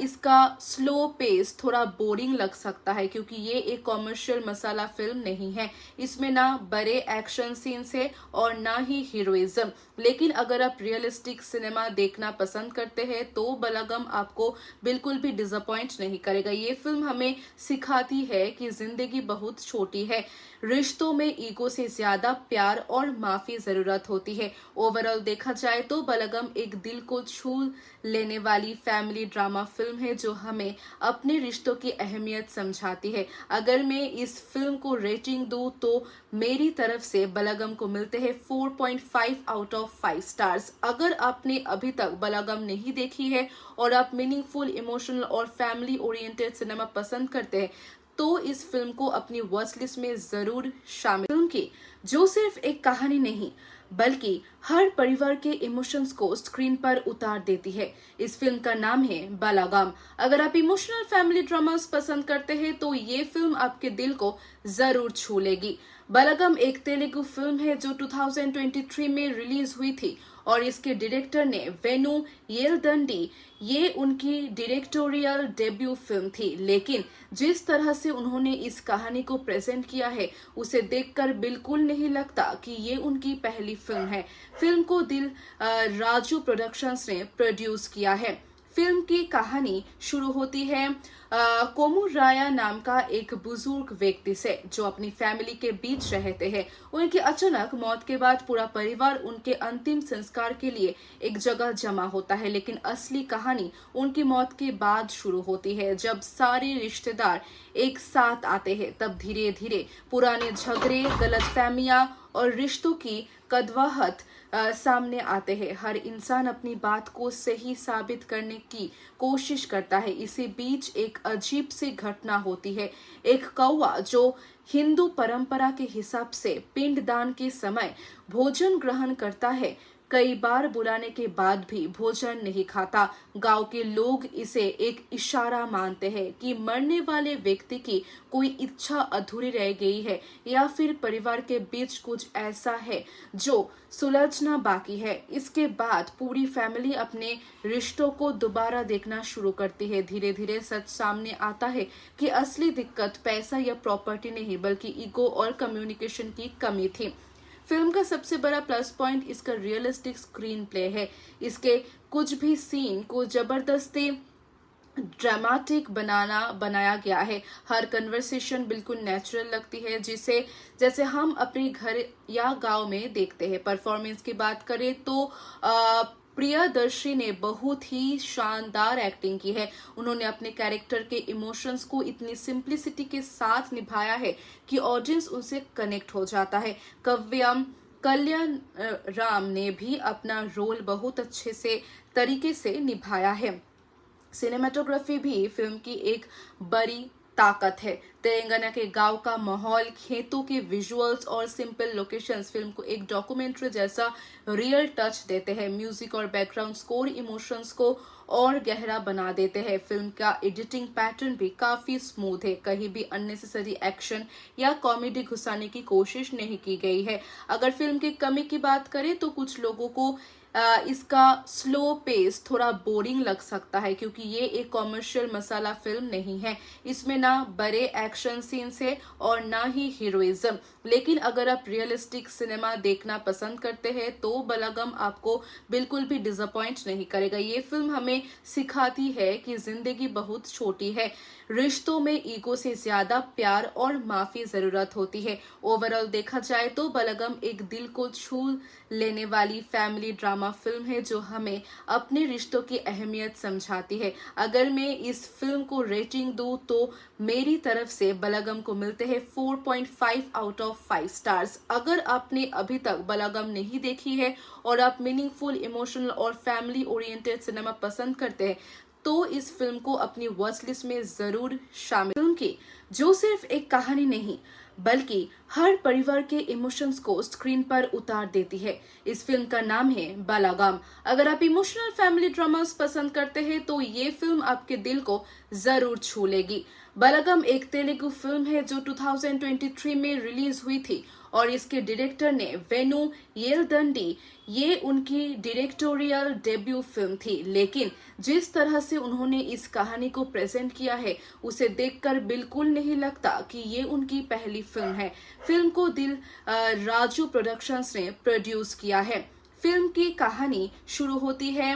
इसका स्लो पेस थोड़ा बोरिंग लग सकता है, क्योंकि ये एक कॉमर्शियल मसाला फिल्म नहीं है। इसमें ना बड़े एक्शन सीन्स है और ना ही हीरोइज्म। लेकिन अगर आप रियलिस्टिक सिनेमा देखना पसंद करते हैं तो बलागम आपको बिल्कुल भी डिसअपॉइंट नहीं करेगा। ये फिल्म हमें सिखाती है कि जिंदगी बहुत छोटी है, रिश्तों में ईगो से ज्यादा प्यार और माफी जरूरत होती है। ओवरऑल देखा जाए तो बलागम एक दिल को छू लेने वाली फैमिली ड्रामा फिल्म है जो हमें अपने रिश्तों की अहमियत समझाती है। अगर मैं इस फिल्म को रेटिंग दूं तो मेरी तरफ से बलागम को मिलते हैं 4.5 आउट ऑफ 5 स्टार्स। अगर आपने अभी तक बलागम नहीं देखी है और आप मीनिंगफुल, इमोशनल और फैमिली ओरिएंटेड सिनेमा पसंद करते हैं तो इस फिल्म को अपनी वॉच लिस्ट में जरूर शामिल। फिल्म की जो सिर्फ एक कहानी नहीं बल्कि हर परिवार के इमोशंस को स्क्रीन पर उतार देती है। इस फिल्म का नाम है बालागाम। अगर आप इमोशनल फैमिली ड्रामास पसंद करते हैं तो ये फिल्म आपके दिल को जरूर छू लेगी। बालागाम एक तेलुगु फिल्म है जो 2023 में रिलीज हुई थी और इसके डायरेक्टर ने वेनु येलदंडी। ये उनकी डायरेक्टोरियल डेब्यू फिल्म थी, लेकिन जिस तरह से उन्होंने इस कहानी को प्रेजेंट किया है उसे देखकर बिल्कुल नहीं लगता कि ये उनकी पहली फिल्म है। फिल्म को दिल राजू प्रोडक्शंस ने प्रोड्यूस किया है। फिल्म की कहानी शुरू होती है कोमू राया नाम का एक बुजुर्ग व्यक्ति से जो अपनी फैमिली के बीच रहते हैं। उनकी अचानक मौत के बाद पूरा परिवार उनके अंतिम संस्कार के लिए एक जगह जमा होता है, लेकिन असली कहानी उनकी मौत के बाद शुरू होती है। जब सारे रिश्तेदार एक साथ आते हैं तब धीरे धीरे पुराने झगड़े, गलतफहमियां और रिश्तों की कड़वाहट सामने आते हैं। हर इंसान अपनी बात को सही साबित करने की कोशिश करता है। इसी बीच एक अजीब सी घटना होती है। एक कौवा जो हिंदू परंपरा के हिसाब से पिंडदान के समय भोजन ग्रहण करता है, कई बार बुलाने के बाद भी भोजन नहीं खाता। गांव के लोग इसे एक इशारा मानते हैं कि मरने वाले व्यक्ति की कोई इच्छा अधूरी रह गई है या फिर परिवार के बीच कुछ ऐसा है जो सुलझना बाकी है। इसके बाद पूरी फैमिली अपने रिश्तों को दोबारा देखना शुरू करती है। धीरे धीरे सच सामने आता है कि असली दिक्कत पैसा या प्रॉपर्टी नहीं बल्कि ईगो और कम्युनिकेशन की कमी थी। फिल्म का सबसे बड़ा प्लस पॉइंट इसका रियलिस्टिक स्क्रीन प्ले है। इसके कुछ भी सीन को जबरदस्ती ड्रामेटिक बनाया गया है। हर कन्वर्सेशन बिल्कुल नेचुरल लगती है, जैसे हम अपने घर या गांव में देखते हैं। परफॉर्मेंस की बात करें तो प्रियदर्शी ने बहुत ही शानदार एक्टिंग की है। उन्होंने अपने कैरेक्टर के इमोशंस को इतनी सिंप्लिसिटी के साथ निभाया है कि ऑडियंस उनसे कनेक्ट हो जाता है। कल्याण राम ने भी अपना रोल बहुत अच्छे से तरीके से निभाया है। सिनेमेटोग्राफी भी फिल्म की एक बड़ी ताकत है। तेलंगाना के गांव का माहौल, खेतों के विजुअल्स और सिंपल लोकेशंस फिल्म को एक डॉक्यूमेंट्री जैसा रियल टच देते हैं। म्यूजिक और बैकग्राउंड स्कोर इमोशंस को और गहरा बना देते हैं। फिल्म का एडिटिंग पैटर्न भी काफी स्मूथ है। कहीं भी अननेसेसरी एक्शन या कॉमेडी घुसाने की कोशिश नहीं की गई है। अगर फिल्म की कमी की बात करें तो कुछ लोगों को इसका स्लो पेस थोड़ा बोरिंग लग सकता है, क्योंकि ये एक कॉमर्शियल मसाला फिल्म नहीं है। इसमें ना बड़े एक्शन सीन्स है और ना ही हीरोइज्म। लेकिन अगर आप रियलिस्टिक सिनेमा देखना पसंद करते हैं तो बालागाम आपको बिल्कुल भी डिसअपॉइंट नहीं करेगा। ये फिल्म हमें सिखाती है कि जिंदगी बहुत छोटी है, रिश्तों में ईगो से ज्यादा प्यार और माफी जरूरत होती है। ओवरऑल देखा जाए तो बालागाम एक दिल को छू लेने वाली फैमिली ड्रामा फिल्म है जो हमें अपने रिश्तों की अहमियत समझाती है। अगर मैं इस फिल्म को रेटिंग दूं तो मेरी तरफ से बालागाम को मिलते हैं 4.5 आउट ऑफ 5 स्टार्स। अगर आपने अभी तक बालागाम नहीं देखी है और आप मीनिंगफुल, इमोशनल और फैमिली ओरिएंटेड सिनेमा पसंद करते हैं तो इस फिल्म को अपनी वॉच लिस्ट में जरूर शामिल। फिल्म की जो सिर्फ एक कहानी नहीं बल्कि हर परिवार के इमोशंस को स्क्रीन पर उतार देती है। इस फिल्म का नाम है बालागाम। अगर आप इमोशनल फैमिली ड्रामास पसंद करते हैं तो ये फिल्म आपके दिल को जरूर छू लेगी। बालागाम एक तेलुगु फिल्म है जो 2023 में रिलीज हुई थी और इसके डायरेक्टर ने वेनु येलदंडी। ये उनकी डायरेक्टोरियल डेब्यू फिल्म थी, लेकिन जिस तरह से उन्होंने इस कहानी को प्रेजेंट किया है उसे देखकर बिल्कुल नहीं लगता कि ये उनकी पहली फिल्म है। फिल्म को दिल राजू प्रोडक्शंस ने प्रोड्यूस किया है। फिल्म की कहानी शुरू होती है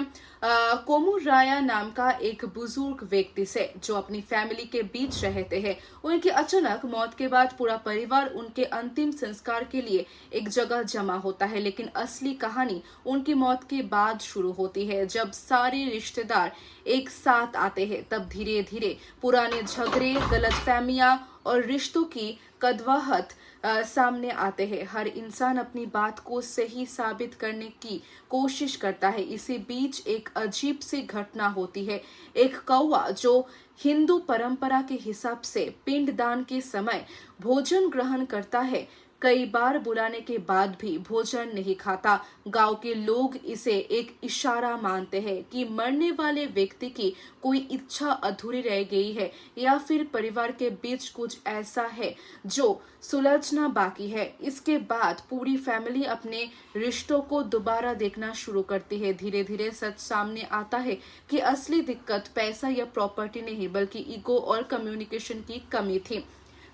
कोमू राया नाम का एक बुजुर्ग व्यक्ति से जो अपनी फैमिली के बीच रहते हैं। उनकी अचानक मौत के बाद पूरा परिवार उनके अंतिम संस्कार के लिए एक जगह जमा होता है, लेकिन असली कहानी उनकी मौत के बाद शुरू होती है। जब सारे रिश्तेदार एक साथ आते हैं तब धीरे धीरे पुराने झगड़े, गलतफहमियां और रिश्तों की कड़वाहट सामने आते हैं। हर इंसान अपनी बात को सही साबित करने की कोशिश करता है। इसी बीच एक अजीब सी घटना होती है। एक कौवा जो हिंदू परंपरा के हिसाब से पिंडदान के समय भोजन ग्रहण करता है, कई बार बुलाने के बाद भी भोजन नहीं खाता। गांव के लोग इसे एक इशारा मानते हैं कि मरने वाले व्यक्ति की कोई इच्छा अधूरी रह गई है या फिर परिवार के बीच कुछ ऐसा है जो सुलझना बाकी है। इसके बाद पूरी फैमिली अपने रिश्तों को दोबारा देखना शुरू करती है। धीरे धीरे सच सामने आता है कि असली दिक्कत पैसा या प्रॉपर्टी नहीं बल्कि ईगो और कम्युनिकेशन की कमी थी।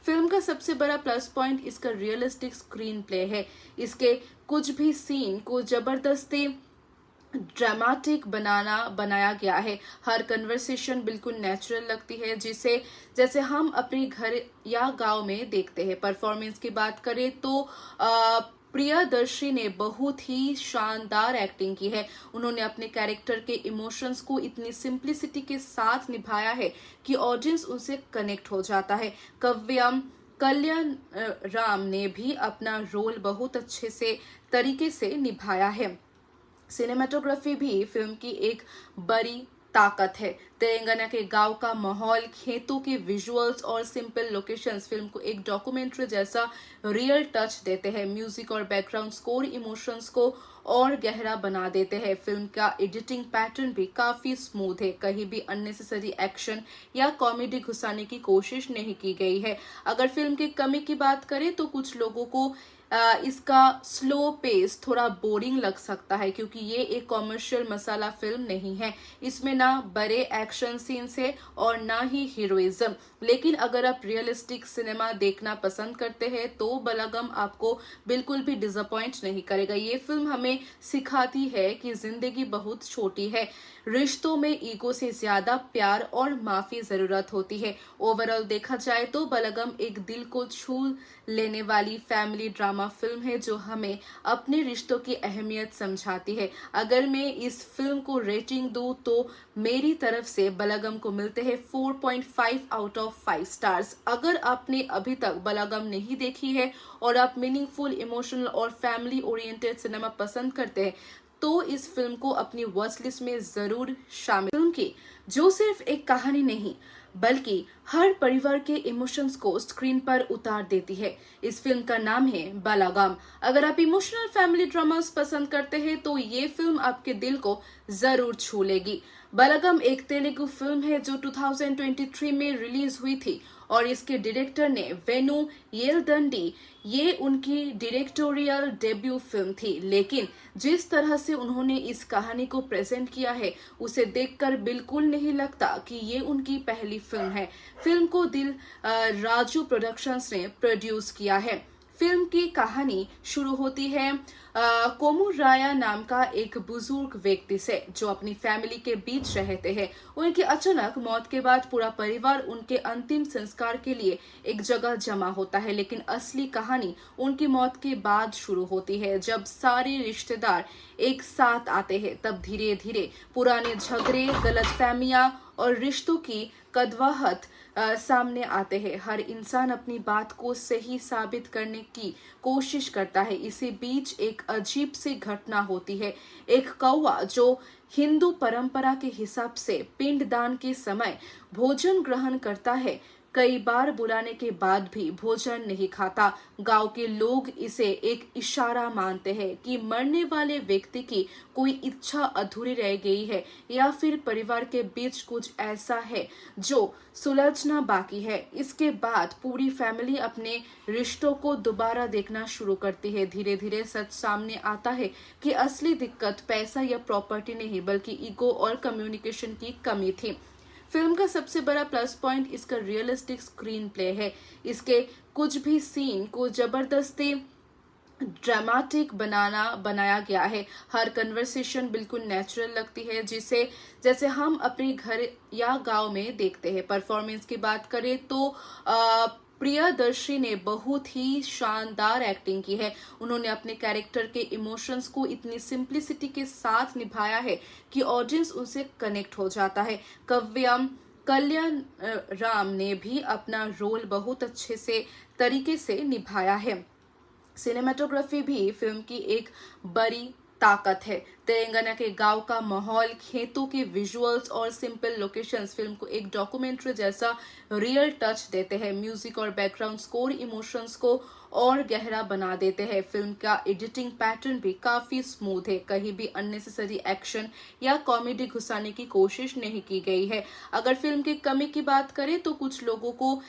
फिल्म का सबसे बड़ा प्लस पॉइंट इसका रियलिस्टिक स्क्रीन प्ले है। इसके कुछ भी सीन को जबरदस्ती ड्रामेटिक बनाया गया है। हर कन्वर्सेशन बिल्कुल नेचुरल लगती है, जिसे जैसे हम अपने घर या गांव में देखते हैं। परफॉर्मेंस की बात करें तो प्रियदर्शी ने बहुत ही शानदार एक्टिंग की है। उन्होंने अपने कैरेक्टर के इमोशंस को इतनी सिंप्लिसिटी के साथ निभाया है कि ऑडियंस उनसे कनेक्ट हो जाता है। कल्याण राम ने भी अपना रोल बहुत अच्छे से तरीके से निभाया है। सिनेमेटोग्राफी भी फिल्म की एक बड़ी ताकत है। तेलंगाना के गांव का माहौल, खेतों के विजुअल्स और सिंपल लोकेशंस फिल्म को एक डॉक्यूमेंट्री जैसा रियल टच देते हैं। म्यूजिक और बैकग्राउंड स्कोर इमोशंस को और गहरा बना देते हैं। फिल्म का एडिटिंग पैटर्न भी काफी स्मूथ है। कहीं भी अननेसेसरी एक्शन या कॉमेडी घुसाने की कोशिश नहीं की गई है। अगर फिल्म की कमी की बात करें तो कुछ लोगों को इसका स्लो पेस थोड़ा बोरिंग लग सकता है, क्योंकि ये एक कॉमर्शियल मसाला फिल्म नहीं है। इसमें ना बड़े एक्शन सीन्स है और ना ही हीरोइज्म। लेकिन अगर आप रियलिस्टिक सिनेमा देखना पसंद करते हैं तो बलागम आपको बिल्कुल भी डिसअपॉइंट नहीं करेगा। ये फिल्म हमें सिखाती है कि जिंदगी बहुत छोटी है, रिश्तों में ईगो से ज्यादा प्यार और माफी जरूरत होती है। ओवरऑल देखा जाए तो बलगम एक दिल को छू लेने वाली फैमिली ड्रामा फिल्म है जो हमें अपने रिश्तों की अहमियत समझाती है। अगर मैं इस फिल्म को रेटिंग दूं तो मेरी तरफ से बलगम को मिलते हैं 4.5 आउट ऑफ 5 स्टार्स। अगर आपने अभी तक बलगम नहीं देखी है और आप मीनिंगफुल, इमोशनल और फैमिली ओरिएंटेड सिनेमा पसंद करते हैं तो इस फिल्म को अपनी वॉच लिस्ट में जरूर शामिल। फिल्म की जो सिर्फ एक कहानी नहीं बल्कि हर परिवार के इमोशंस को स्क्रीन पर उतार देती है। इस फिल्म का नाम है बलागम। अगर आप इमोशनल फैमिली ड्रामास पसंद करते हैं तो ये फिल्म आपके दिल को जरूर छू लेगी। बलागम एक तेलुगु फिल्म है जो 2023 में रिलीज हुई थी और इसके डायरेक्टर ने वेनु येलदंडी। ये उनकी डायरेक्टोरियल डेब्यू फिल्म थी, लेकिन जिस तरह से उन्होंने इस कहानी को प्रेजेंट किया है उसे देखकर बिल्कुल नहीं लगता कि ये उनकी पहली फिल्म है। फिल्म को दिल राजू प्रोडक्शंस ने प्रोड्यूस किया है। फिल्म की कहानी शुरू होती है कोमुराया नाम का एक बुजुर्ग व्यक्ति से जो अपनी फैमिली के बीच रहते हैं। उनकी अचानक मौत के बाद पूरा परिवार उनके अंतिम संस्कार के लिए एक जगह जमा होता है, लेकिन असली कहानी उनकी मौत के बाद शुरू होती है। जब सारे रिश्तेदार एक साथ आते हैं तब धीरे धीरे पुराने झगड़े, गलतफहमियां और रिश्तों की कड़वाहट सामने आते हैं। हर इंसान अपनी बात को सही साबित करने की कोशिश करता है। इसी बीच एक अजीब सी घटना होती है। एक कौवा जो हिंदू परंपरा के हिसाब से पिंडदान के समय भोजन ग्रहण करता है, कई बार बुलाने के बाद भी भोजन नहीं खाता। गांव के लोग इसे एक इशारा मानते हैं कि मरने वाले व्यक्ति की कोई इच्छा अधूरी रह गई है या फिर परिवार के बीच कुछ ऐसा है जो सुलझना बाकी है। इसके बाद पूरी फैमिली अपने रिश्तों को दोबारा देखना शुरू करती है। धीरे धीरे सच सामने आता है कि असली दिक्कत पैसा या प्रॉपर्टी नहीं बल्कि ईगो और कम्युनिकेशन की कमी थी। फिल्म का सबसे बड़ा प्लस पॉइंट इसका रियलिस्टिक स्क्रीन प्ले है। इसके कुछ भी सीन को जबरदस्ती ड्रामेटिक बनाया गया है। हर कन्वर्सेशन बिल्कुल नेचुरल लगती है, जिसे जैसे हम अपने घर या गांव में देखते हैं। परफॉर्मेंस की बात करें तो प्रियदर्शी ने बहुत ही शानदार एक्टिंग की है। उन्होंने अपने कैरेक्टर के इमोशंस को इतनी सिंप्लिसिटी के साथ निभाया है कि ऑडियंस उनसे कनेक्ट हो जाता है। कल्याण राम ने भी अपना रोल बहुत अच्छे से तरीके से निभाया है। सिनेमेटोग्राफी भी फिल्म की एक बड़ी ताकत है। तेलंगाना के गांव का माहौल, खेतों के विजुअल्स और सिंपल लोकेशंस फिल्म को एक डॉक्यूमेंट्री जैसा रियल टच देते हैं। म्यूजिक और बैकग्राउंड स्कोर इमोशंस को और गहरा बना देते हैं। फिल्म का एडिटिंग पैटर्न भी काफी स्मूथ है, कहीं भी अननेसेसरी एक्शन या कॉमेडी घुसाने की कोशिश नहीं की गई है। अगर फिल्म की कमी की बात करें तो कुछ लोगों को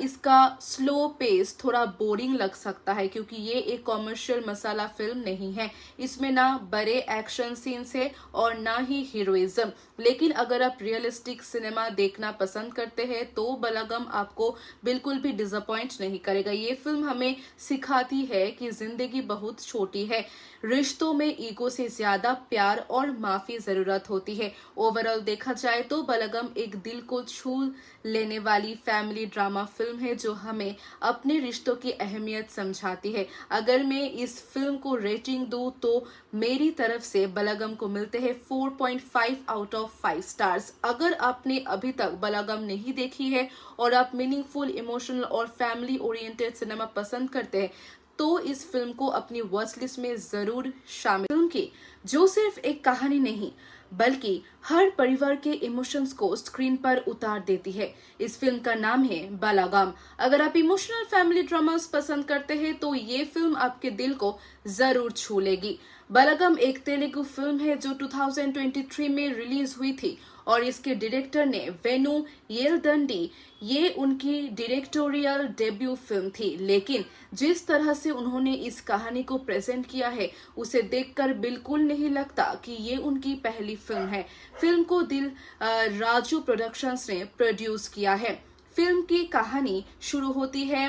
इसका स्लो पेस थोड़ा बोरिंग लग सकता है, क्योंकि ये एक कॉमर्शियल मसाला फिल्म नहीं है। इसमें ना बड़े एक्शन सीन्स है और ना ही हीरोइज्म। लेकिन अगर आप रियलिस्टिक सिनेमा देखना पसंद करते हैं तो बलगम आपको बिल्कुल भी डिसअपॉइंट नहीं करेगा। ये फिल्म हमें सिखाती है कि जिंदगी बहुत छोटी है, रिश्तों में ईगो से ज्यादा प्यार और माफी जरूरत होती है। ओवरऑल देखा जाए तो बलगम एक दिल को छू लेने वाली फैमिली ड्रामा फिल्म है जो हमें अपने रिश्तों की अहमियत समझाती है। अगर मैं इस फिल्म को रेटिंग दूं तो मेरी तरफ से बलगम को मिलते हैं 4.5 आउट ऑफ 5 स्टार्स। अगर आपने अभी तक बलगम नहीं देखी है और आप मीनिंगफुल, इमोशनल और फैमिली ओरिएंटेड सिनेमा पसंद करते हैं तो इस फिल्म को अपनी वॉच लिस्ट में जरूर शामिल। फिल्म की जो सिर्फ एक कहानी नहीं बल्कि हर परिवार के इमोशंस को स्क्रीन पर उतार देती है। इस फिल्म का नाम है बालागाम। अगर आप इमोशनल फैमिली ड्रामास पसंद करते हैं तो ये फिल्म आपके दिल को जरूर छू लेगी। बालागाम एक तेलुगु फिल्म है जो 2023 में रिलीज हुई थी और इसके डायरेक्टर ने वेनु येलदंडी। ये उनकी डायरेक्टोरियल डेब्यू फिल्म थी, लेकिन जिस तरह से उन्होंने इस कहानी को प्रेजेंट किया है उसे देखकर बिल्कुल नहीं लगता कि ये उनकी पहली फिल्म है। फिल्म को दिल राजू प्रोडक्शंस ने प्रोड्यूस किया है। फिल्म की कहानी शुरू होती है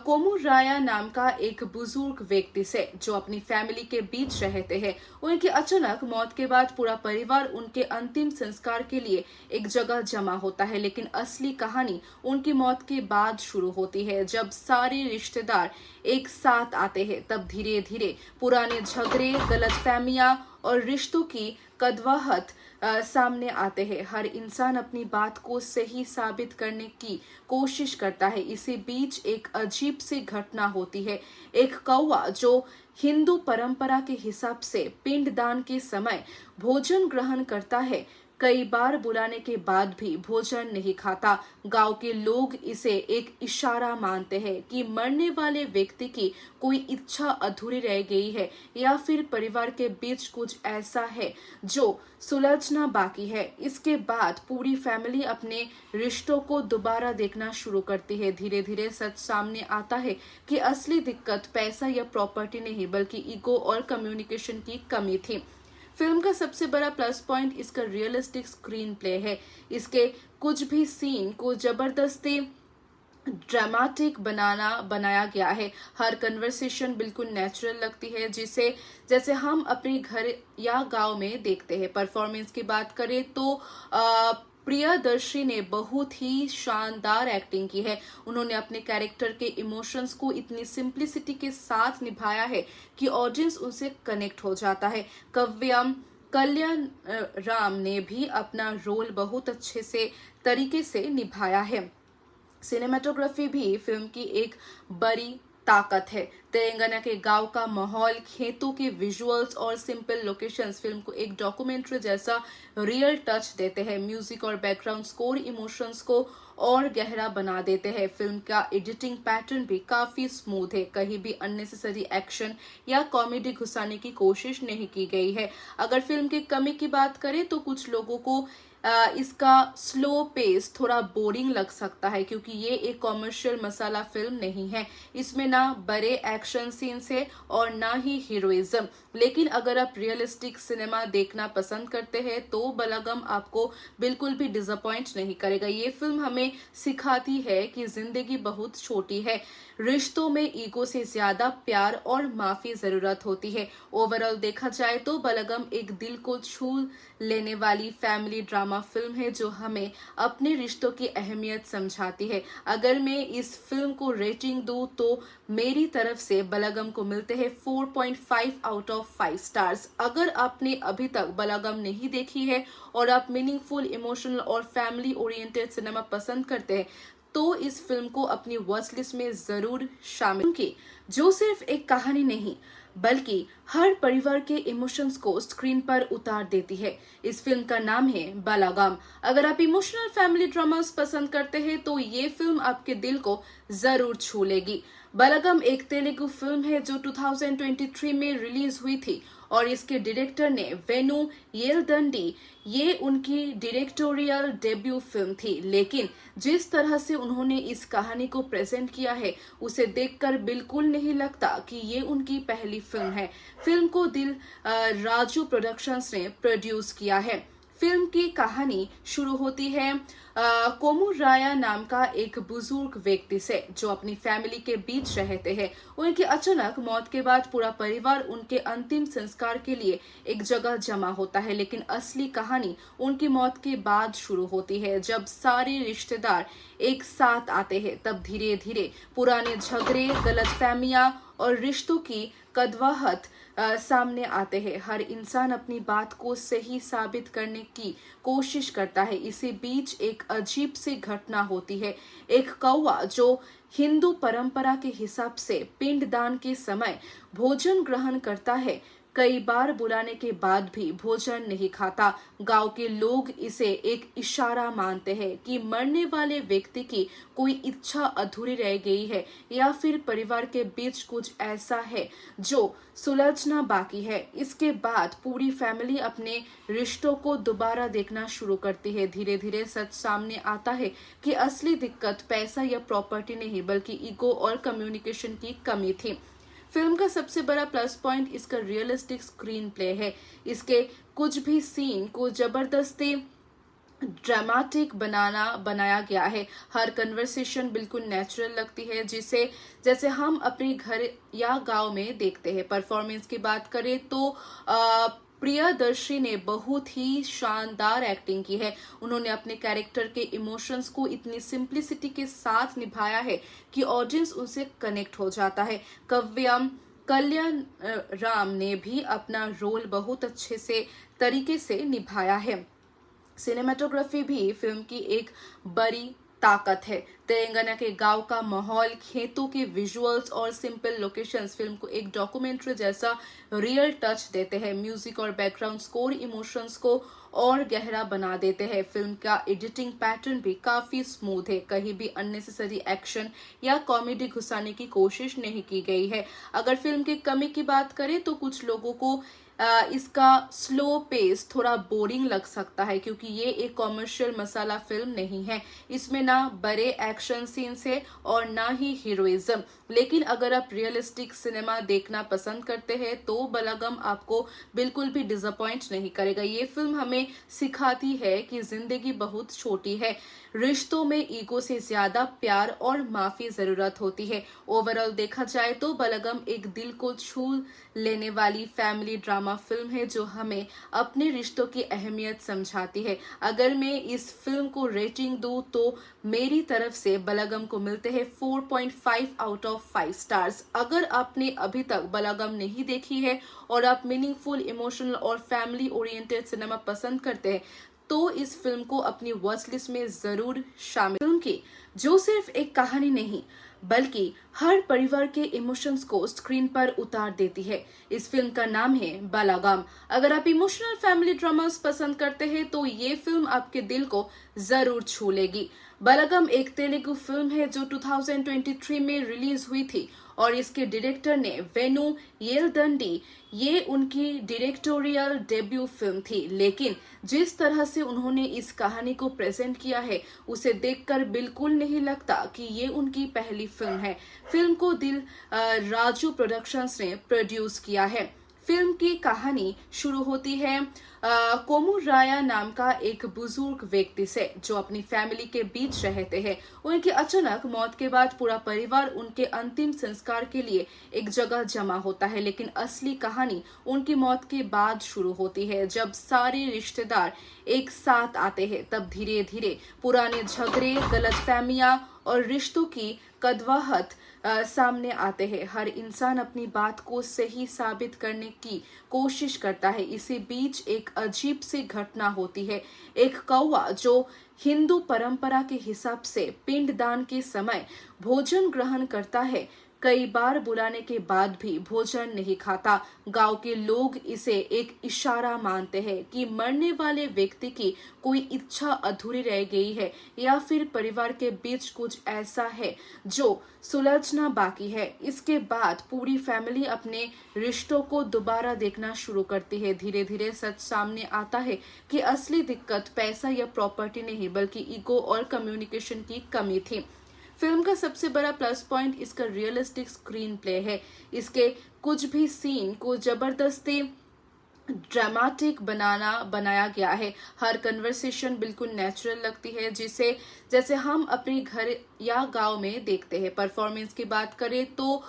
कोमुराया नाम का एक बुजुर्ग व्यक्ति से जो अपनी फैमिली के बीच रहते हैं। उनकी अचानक मौत के बाद पूरा परिवार उनके अंतिम संस्कार के लिए एक जगह जमा होता है, लेकिन असली कहानी उनकी मौत के बाद शुरू होती है। जब सारे रिश्तेदार एक साथ आते हैं तब धीरे धीरे पुराने झगड़े, गलतफहमियां और रिश्तों की कड़वाहट सामने आते हैं। हर इंसान अपनी बात को सही साबित करने की कोशिश करता है। इसी बीच एक अजीब सी घटना होती है। एक कौवा जो हिंदू परंपरा के हिसाब से पिंडदान के समय भोजन ग्रहण करता है, कई बार बुलाने के बाद भी भोजन नहीं खाता। गांव के लोग इसे एक इशारा मानते हैं कि मरने वाले व्यक्ति की कोई इच्छा अधूरी रह गई है या फिर परिवार के बीच कुछ ऐसा है जो सुलझना बाकी है। इसके बाद पूरी फैमिली अपने रिश्तों को दोबारा देखना शुरू करती है। धीरे धीरे सच सामने आता है कि असली दिक्कत पैसा या प्रॉपर्टी नहीं बल्कि ईगो और कम्युनिकेशन की कमी थी। फिल्म का सबसे बड़ा प्लस पॉइंट इसका रियलिस्टिक स्क्रीन प्ले है। इसके कुछ भी सीन को जबरदस्ती ड्रामेटिक बनाया गया है। हर कन्वर्सेशन बिल्कुल नेचुरल लगती है, जैसे हम अपने घर या गांव में देखते हैं। परफॉर्मेंस की बात करें तो प्रियदर्शी ने बहुत ही शानदार एक्टिंग की है। उन्होंने अपने कैरेक्टर के इमोशंस को इतनी सिंप्लिसिटी के साथ निभाया है कि ऑडियंस उनसे कनेक्ट हो जाता है। कल्याण राम ने भी अपना रोल बहुत अच्छे से तरीके से निभाया है। सिनेमेटोग्राफी भी फिल्म की एक बड़ी ताकत है। तेलंगाना के गांव का माहौल, खेतों के विजुअल्स और सिंपल लोकेशंस फिल्म को एक डॉक्यूमेंट्री जैसा रियल टच देते हैं। म्यूजिक और बैकग्राउंड स्कोर इमोशंस को और गहरा बना देते हैं। फिल्म का एडिटिंग पैटर्न भी काफी स्मूथ है, कहीं भी अननेसेसरी एक्शन या कॉमेडी घुसाने की कोशिश नहीं की गई है। अगर फिल्म की कमी की बात करें तो कुछ लोगों को इसका स्लो पेस थोड़ा बोरिंग लग सकता है, क्योंकि ये एक कॉमर्शियल मसाला फिल्म नहीं है। इसमें ना बड़े एक्शन सीन्स है और ना ही हीरोइज्म। लेकिन अगर आप रियलिस्टिक सिनेमा देखना पसंद करते हैं तो बलगम आपको बिल्कुल भी डिसअपॉइंट नहीं करेगा। ये फिल्म हमें सिखाती है कि जिंदगी बहुत छोटी है, रिश्तों में ईगो से ज्यादा प्यार और माफी जरूरत होती है। ओवरऑल देखा जाए तो बलगम एक दिल को छू लेने वाली फैमिली ड्रामा फिल्म है जो हमें अपने रिश्तों की अहमियत समझाती है। अगर मैं इस फिल्म को रेटिंग दूं तो मेरी तरफ से बलगम को मिलते हैं 4.5 आउट ऑफ 5 स्टार्स। अगर आपने अभी तक बलगम नहीं देखी है और आप मीनिंगफुल, इमोशनल और फैमिली ओरिएंटेड सिनेमा पसंद करते हैं तो इस फिल्म को अपनी वॉच लिस्ट में जरूर शामिल की। जो सिर्फ एक कहानी नहीं बल्कि हर परिवार के इमोशंस को स्क्रीन पर उतार देती है। इस फिल्म का नाम है बालागाम। अगर आप इमोशनल फैमिली ड्रामास पसंद करते हैं तो ये फिल्म आपके दिल को जरूर छू लेगी। बालागाम एक तेलुगु फिल्म है जो 2023 में रिलीज हुई थी और इसके डायरेक्टर ने वेनु येलदंडी। ये उनकी डायरेक्टोरियल डेब्यू फिल्म थी, लेकिन जिस तरह से उन्होंने इस कहानी को प्रेजेंट किया है उसे देखकर बिल्कुल नहीं लगता कि ये उनकी पहली फिल्म है। फिल्म को राजू प्रोडक्शंस ने प्रोड्यूस किया है। फिल्म की कहानी शुरू होती है कोमुराया नाम का एक बुजुर्ग व्यक्ति से जो अपनी फैमिली के बीच रहते हैं। उनकी अचानक मौत के बाद पूरा परिवार उनके अंतिम संस्कार के लिए एक जगह जमा होता है, लेकिन असली कहानी उनकी मौत के बाद शुरू होती है। जब सारे रिश्तेदार एक साथ आते हैं तब धीरे धीरे पुराने झगड़े, गलतफहमियां और रिश्तों की कड़वाहट सामने आते हैं। हर इंसान अपनी बात को सही साबित करने की कोशिश करता है। इसी बीच एक अजीब सी घटना होती है। एक कौवा जो हिंदू परंपरा के हिसाब से पिंडदान के समय भोजन ग्रहण करता है, कई बार बुलाने के बाद भी भोजन नहीं खाता। गांव के लोग इसे एक इशारा मानते हैं कि मरने वाले व्यक्ति की कोई इच्छा अधूरी रह गई है या फिर परिवार के बीच कुछ ऐसा है जो सुलझना बाकी है। इसके बाद पूरी फैमिली अपने रिश्तों को दोबारा देखना शुरू करती है। धीरे धीरे सच सामने आता है कि असली दिक्कत पैसा या प्रॉपर्टी नहीं बल्कि ईगो और कम्युनिकेशन की कमी थी। फिल्म का सबसे बड़ा प्लस पॉइंट इसका रियलिस्टिक स्क्रीन प्ले है। इसके कुछ भी सीन को जबरदस्ती ड्रामेटिक बनाया गया है। हर कन्वर्सेशन बिल्कुल नेचुरल लगती है, जैसे हम अपने घर या गांव में देखते हैं। परफॉर्मेंस की बात करें तो प्रियदर्शी ने बहुत ही शानदार एक्टिंग की है। उन्होंने अपने कैरेक्टर के इमोशंस को इतनी सिंप्लिसिटी के साथ निभाया है कि ऑडियंस उनसे कनेक्ट हो जाता है। कल्याण राम ने भी अपना रोल बहुत अच्छे से तरीके से निभाया है। सिनेमेटोग्राफी भी फिल्म की एक बड़ी ताकत है। तेलंगाना के गांव का माहौल, खेतों के विजुअल्स और सिंपल लोकेशंस फिल्म को एक डॉक्यूमेंट्री जैसा रियल टच देते हैं। म्यूजिक और बैकग्राउंड स्कोर इमोशंस को और गहरा बना देते हैं। फिल्म का एडिटिंग पैटर्न भी काफी स्मूथ है। कहीं भी अननेसेसरी एक्शन या कॉमेडी घुसाने की कोशिश नहीं की गई है। अगर फिल्म की कमी की बात करें तो कुछ लोगों को इसका स्लो पेस थोड़ा बोरिंग लग सकता है, क्योंकि ये एक कॉमर्शियल मसाला फिल्म नहीं है। इसमें ना बड़े एक्शन सीन्स है और ना ही हीरोइज्म। लेकिन अगर आप रियलिस्टिक सिनेमा देखना पसंद करते हैं तो बालागाम आपको बिल्कुल भी डिसअपॉइंट नहीं करेगा। ये फिल्म हमें सिखाती है कि जिंदगी बहुत छोटी है, रिश्तों में ईगो से ज्यादा प्यार और माफी जरूरत होती है। ओवरऑल देखा जाए तो बालागाम एक दिल को छू लेने वाली फैमिली ड्रामा फिल्म है जो हमें अपने रिश्तों की अहमियत समझाती है। अगर मैं इस फिल्म को रेटिंग दूं तो मेरी तरफ से बालागाम को मिलते हैं 4.5 आउट ऑफ 5 स्टार्स। अगर आपने अभी तक बालागाम नहीं देखी है और आप मीनिंगफुल, इमोशनल और फैमिली ओरिएंटेड सिनेमा पसंद करते हैं तो इस फिल्म को अपनी वॉच लिस्ट में जरूर शामिल। फिल्म की जो सिर्फ एक कहानी नहीं बल्कि हर परिवार के इमोशंस को स्क्रीन पर उतार देती है। इस फिल्म का नाम है बालागाम। अगर आप इमोशनल फैमिली ड्रामास पसंद करते हैं तो ये फिल्म आपके दिल को जरूर छू लेगी। बालागाम एक तेलुगु फिल्म है जो 2023 में रिलीज हुई थी और इसके डायरेक्टर ने वेनु येलदंडी। ये उनकी डायरेक्टोरियल डेब्यू फिल्म थी, लेकिन जिस तरह से उन्होंने इस कहानी को प्रेजेंट किया है उसे देखकर बिल्कुल नहीं लगता कि ये उनकी पहली फिल्म है। फिल्म को राजू प्रोडक्शंस ने प्रोड्यूस किया है। फिल्म की कहानी शुरू होती है कोमुराया नाम का एक बुजुर्ग व्यक्ति से जो अपनी फैमिली के बीच रहते हैं। उनकी अचानक मौत के बाद पूरा परिवार उनके अंतिम संस्कार के लिए एक जगह जमा होता है, लेकिन असली कहानी उनकी मौत के बाद शुरू होती है। जब सारे रिश्तेदार एक साथ आते हैं तब धीरे धीरे पुराने झगड़े, गलतफहमियां और रिश्तों की कड़वाहट सामने आते हैं। हर इंसान अपनी बात को सही साबित करने की कोशिश करता है। इसी बीच एक अजीब सी घटना होती है। एक कौवा जो हिंदू परंपरा के हिसाब से पिंडदान के समय भोजन ग्रहण करता है, कई बार बुलाने के बाद भी भोजन नहीं खाता। गांव के लोग इसे एक इशारा मानते हैं कि मरने वाले व्यक्ति की कोई इच्छा अधूरी रह गई है या फिर परिवार के बीच कुछ ऐसा है जो सुलझना बाकी है। इसके बाद पूरी फैमिली अपने रिश्तों को दोबारा देखना शुरू करती है। धीरे धीरे सच सामने आता है कि असली दिक्कत पैसा या प्रॉपर्टी नहीं बल्कि ईगो और कम्युनिकेशन की कमी थी। फिल्म का सबसे बड़ा प्लस पॉइंट इसका रियलिस्टिक स्क्रीन प्ले है। इसके कुछ भी सीन को जबरदस्ती ड्रामेटिक बनाया गया है। हर कन्वर्सेशन बिल्कुल नेचुरल लगती है, जैसे हम अपने घर या गांव में देखते हैं। परफॉर्मेंस की बात करें तो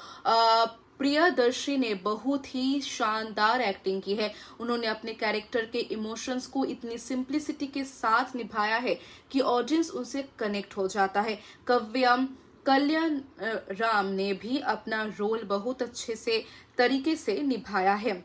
प्रियदर्शी ने बहुत ही शानदार एक्टिंग की है। उन्होंने अपने कैरेक्टर के इमोशंस को इतनी सिंप्लिसिटी के साथ निभाया है कि ऑडियंस उनसे कनेक्ट हो जाता है। कल्याण राम ने भी अपना रोल बहुत अच्छे से तरीके से निभाया है।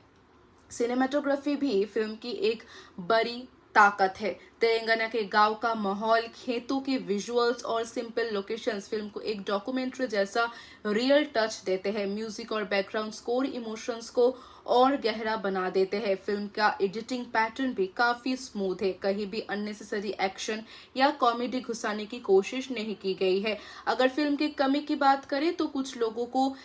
सिनेमेटोग्राफी भी फिल्म की एक बड़ी ताकत है। तेलंगाना के गांव का माहौल, खेतों के विजुअल्स और सिंपल लोकेशंस फिल्म को एक डॉक्यूमेंट्री जैसा रियल टच देते हैं। म्यूजिक और बैकग्राउंड स्कोर इमोशंस को और गहरा बना देते हैं। फिल्म का एडिटिंग पैटर्न भी काफी स्मूथ है। कहीं भी अननेसेसरी एक्शन या कॉमेडी घुसाने की कोशिश नहीं की गई है। अगर फिल्म की कमी की बात करें तो कुछ लोगों को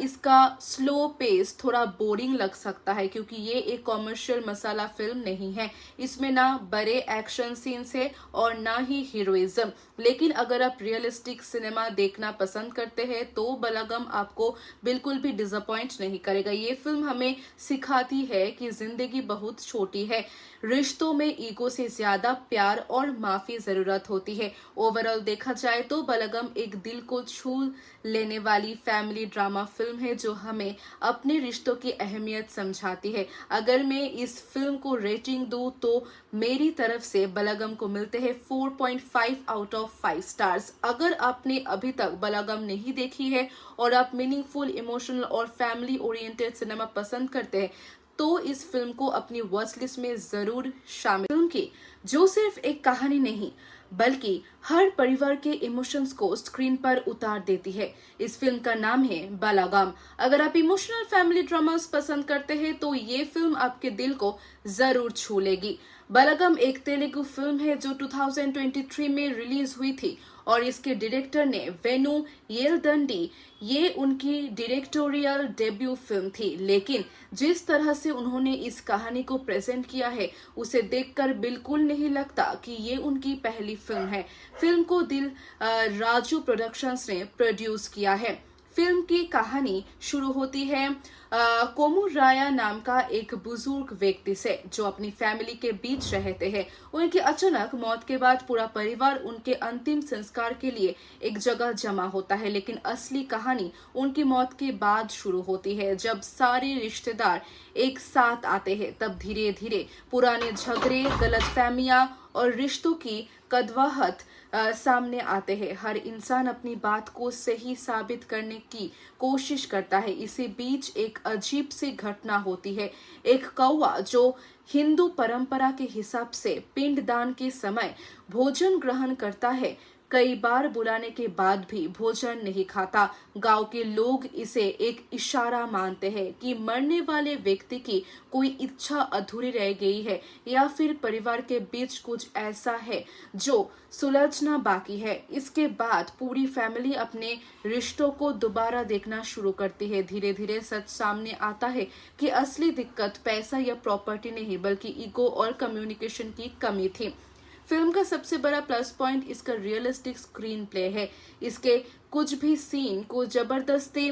इसका स्लो पेस थोड़ा बोरिंग लग सकता है, क्योंकि ये एक कॉमर्शियल मसाला फिल्म नहीं है। इसमें ना बड़े एक्शन सीन्स है और ना ही हीरोइज्म। लेकिन अगर आप रियलिस्टिक सिनेमा देखना पसंद करते हैं तो बलगम आपको बिल्कुल भी डिसअपॉइंट नहीं करेगा। ये फिल्म हमें सिखाती है कि जिंदगी बहुत छोटी है, रिश्तों में ईगो से ज्यादा प्यार और माफी जरूरत होती है। ओवरऑल देखा जाए तो बलगम एक दिल को छू लेने वाली फैमिली ड्रामा फिल्म है जो हमें अपने रिश्तों की अहमियत समझाती है। अगर मैं इस फिल्म को रेटिंग दूं तो मेरी तरफ से बलगम को मिलते हैं 4.5 आउट ऑफ 5 स्टार्स। अगर आपने अभी तक बलगम नहीं देखी है और आप मीनिंगफुल, इमोशनल और फैमिली ओरिएंटेड सिनेमा पसंद करते हैं तो इस फिल्म को अपनी वॉच लिस्ट में जरूर शामिल। फिल्म की जो सिर्फ एक कहानी नहीं बल्कि हर परिवार के इमोशंस को स्क्रीन पर उतार देती है। इस फिल्म का नाम है बालागाम। अगर आप इमोशनल फैमिली ड्रामास पसंद करते हैं तो ये फिल्म आपके दिल को जरूर छू लेगी। बालागाम एक तेलुगु फिल्म है जो 2023 में रिलीज हुई थी और इसके डायरेक्टर ने वेनु येलदंडी। ये उनकी डायरेक्टोरियल डेब्यू फिल्म थी, लेकिन जिस तरह से उन्होंने इस कहानी को प्रेजेंट किया है उसे देखकर बिल्कुल नहीं लगता कि ये उनकी पहली फिल्म है। फिल्म को दिल राजू प्रोडक्शंस ने प्रोड्यूस किया है। फिल्म की कहानी शुरू होती है कोमू राया नाम का एक बुजुर्ग व्यक्ति से जो अपनी फैमिली के बीच रहते हैं। उनकी अचानक मौत के बाद पूरा परिवार उनके अंतिम संस्कार के लिए एक जगह जमा होता है, लेकिन असली कहानी उनकी मौत के बाद शुरू होती है। जब सारे रिश्तेदार एक साथ आते हैं तब धीरे धीरे पुराने झगड़े, गलतफहमियां और रिश्तों की कड़वाहट सामने आते हैं। हर इंसान अपनी बात को सही साबित करने की कोशिश करता है। इसी बीच एक अजीब सी घटना होती है। एक कौवा जो हिंदू परंपरा के हिसाब से पिंडदान के समय भोजन ग्रहण करता है, कई बार बुलाने के बाद भी भोजन नहीं खाता। गांव के लोग इसे एक इशारा मानते हैं कि मरने वाले व्यक्ति की कोई इच्छा अधूरी रह गई है या फिर परिवार के बीच कुछ ऐसा है जो सुलझना बाकी है। इसके बाद पूरी फैमिली अपने रिश्तों को दोबारा देखना शुरू करती है। धीरे धीरे सच सामने आता है कि असली दिक्कत पैसा या प्रॉपर्टी नहीं बल्कि ईगो और कम्युनिकेशन की कमी थी। फिल्म का सबसे बड़ा प्लस पॉइंट इसका रियलिस्टिक स्क्रीन प्ले है। इसके कुछ भी सीन को जबरदस्ती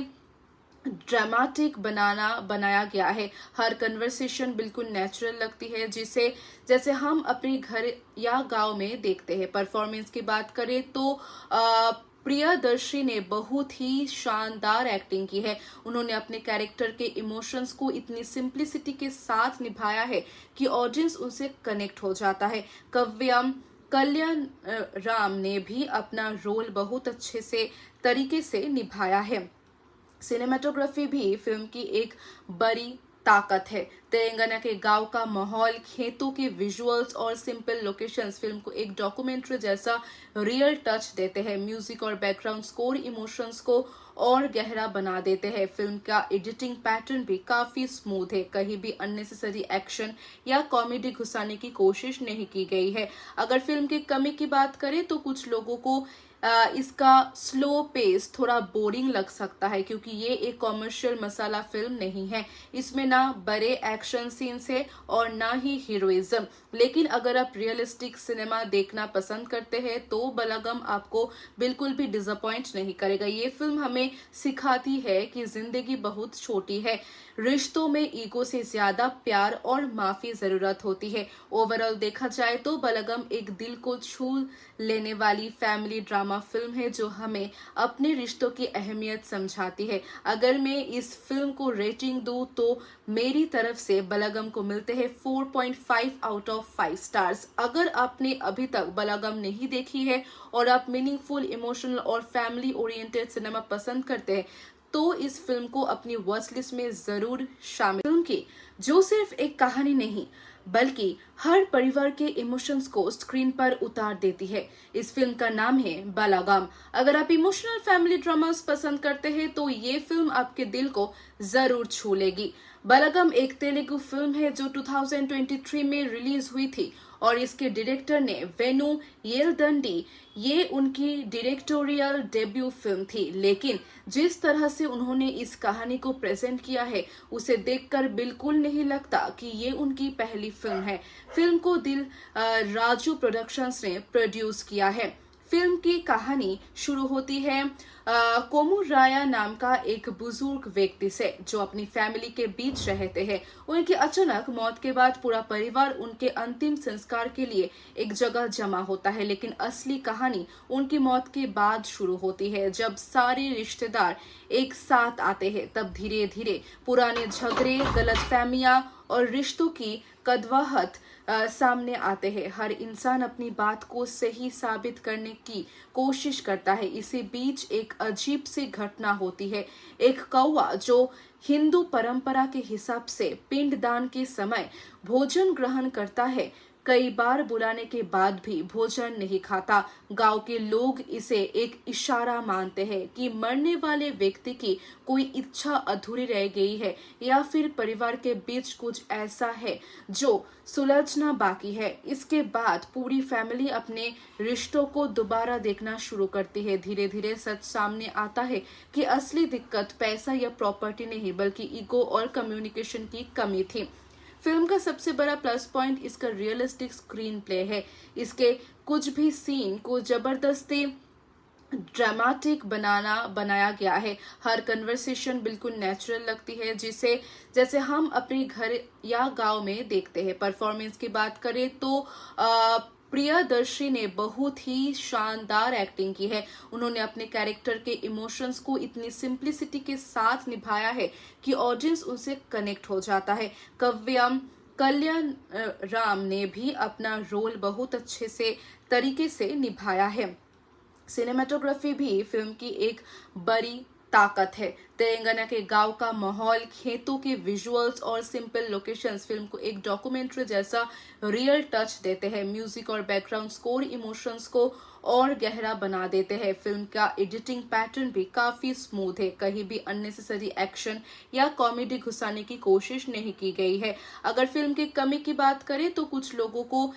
ड्रामेटिक बनाया गया है। हर कन्वर्सेशन बिल्कुल नेचुरल लगती है, जैसे हम अपने घर या गांव में देखते हैं। परफॉर्मेंस की बात करें तो प्रियदर्शी ने बहुत ही शानदार एक्टिंग की है। उन्होंने अपने कैरेक्टर के इमोशंस को इतनी सिंप्लिसिटी के साथ निभाया है कि ऑडियंस उनसे कनेक्ट हो जाता है। कल्याण राम ने भी अपना रोल बहुत अच्छे से तरीके से निभाया है। सिनेमेटोग्राफी भी फिल्म की एक बड़ी ताकत है। तेलंगाना के गांव का माहौल, खेतों के विजुअल्स और सिंपल लोकेशंस फिल्म को एक डॉक्यूमेंट्री जैसा रियल टच देते हैं। म्यूजिक और बैकग्राउंड स्कोर इमोशंस को और गहरा बना देते हैं। फिल्म का एडिटिंग पैटर्न भी काफी स्मूथ है। कहीं भी अननेसेसरी एक्शन या कॉमेडी घुसाने की कोशिश नहीं की गई है। अगर फिल्म की कमी की बात करें तो कुछ लोगों को इसका स्लो पेस थोड़ा बोरिंग लग सकता है, क्योंकि ये एक कॉमर्शियल मसाला फिल्म नहीं है। इसमें ना बड़े एक्शन सीन्स है और ना ही हीरोइज्म। लेकिन अगर आप रियलिस्टिक सिनेमा देखना पसंद करते हैं तो बलागम आपको बिल्कुल भी डिसअपॉइंट नहीं करेगा। ये फिल्म हमें सिखाती है कि जिंदगी बहुत छोटी है, रिश्तों में ईगो से ज्यादा प्यार और माफी जरूरत होती है। ओवरऑल देखा जाए तो बलागम एक दिल को छू लेने वाली फैमिली ड्रामा फिल्म है जो हमें अपने रिश्तों की अहमियत समझाती है। अगर मैं इस फिल्म को रेटिंग दूं तो मेरी तरफ से बलागम को मिलते हैं 4.5 आउट ऑफ 5 स्टार्स। अगर आपने अभी तक बलागम नहीं देखी है और आप मीनिंगफुल, इमोशनल और फैमिली ओरिएंटेड सिनेमा पसंद करते हैं तो इस फिल्म को अपनी वॉच लिस्ट में जरूर शामिल। फिल्म की जो सिर्फ एक कहानी नहीं बल्कि हर परिवार के इमोशंस को स्क्रीन पर उतार देती है। इस फिल्म का नाम है बलागम। अगर आप इमोशनल फैमिली ड्रामास पसंद करते हैं तो ये फिल्म आपके दिल को जरूर छू लेगी। बलागम एक तेलुगु फिल्म है जो 2023 में रिलीज हुई थी और इसके डायरेक्टर ने वेनु येलदंडी। ये उनकी डायरेक्टोरियल डेब्यू फिल्म थी, लेकिन जिस तरह से उन्होंने इस कहानी को प्रेजेंट किया है उसे देखकर बिल्कुल नहीं लगता कि ये उनकी पहली फिल्म है। फिल्म को दिल राजू प्रोडक्शंस ने प्रोड्यूस किया है। फिल्म की कहानी शुरू होती है कोमुराया नाम का एक बुजुर्ग व्यक्ति से जो अपनी फैमिली के बीच रहते हैं। उनकी अचानक मौत के बाद पूरा परिवार उनके अंतिम संस्कार के लिए एक जगह जमा होता है, लेकिन असली कहानी उनकी मौत के बाद शुरू होती है। जब सारे रिश्तेदार एक साथ आते हैं तब धीरे धीरे पुराने झगड़े, गलतफहमियां और रिश्तों की कड़वाहट सामने आते हैं। हर इंसान अपनी बात को सही साबित करने की कोशिश करता है। इसी बीच एक अजीब सी घटना होती है। एक कौवा जो हिंदू परंपरा के हिसाब से पिंडदान के समय भोजन ग्रहण करता है, कई बार बुलाने के बाद भी भोजन नहीं खाता। गांव के लोग इसे एक इशारा मानते हैं कि मरने वाले व्यक्ति की कोई इच्छा अधूरी रह गई है या फिर परिवार के बीच कुछ ऐसा है जो सुलझना बाकी है। इसके बाद पूरी फैमिली अपने रिश्तों को दोबारा देखना शुरू करती है। धीरे धीरे सच सामने आता है कि असली दिक्कत पैसा या प्रॉपर्टी नहीं बल्कि ईगो और कम्युनिकेशन की कमी थी। फिल्म का सबसे बड़ा प्लस पॉइंट इसका रियलिस्टिक स्क्रीन प्ले है। इसके कुछ भी सीन को जबरदस्ती ड्रामेटिक बनाया गया है। हर कन्वर्सेशन बिल्कुल नेचुरल लगती है, जैसे हम अपने घर या गांव में देखते हैं। परफॉर्मेंस की बात करें तो प्रियदर्शी ने बहुत ही शानदार एक्टिंग की है। उन्होंने अपने कैरेक्टर के इमोशंस को इतनी सिंप्लिसिटी के साथ निभाया है कि ऑडियंस उनसे कनेक्ट हो जाता है। कल्याण राम ने भी अपना रोल बहुत अच्छे से तरीके से निभाया है। सिनेमेटोग्राफी भी फिल्म की एक बड़ी ताकत है। तेलंगाना के गांव का माहौल, खेतों के विजुअल्स और सिंपल लोकेशंस फिल्म को एक डॉक्यूमेंट्री जैसा रियल टच देते हैं। म्यूजिक और बैकग्राउंड स्कोर इमोशंस को और गहरा बना देते हैं। फिल्म का एडिटिंग पैटर्न भी काफी स्मूथ है। कहीं भी अननेसेसरी एक्शन या कॉमेडी घुसाने की कोशिश नहीं की गई है। अगर फिल्म की कमी की बात करें तो कुछ लोगों को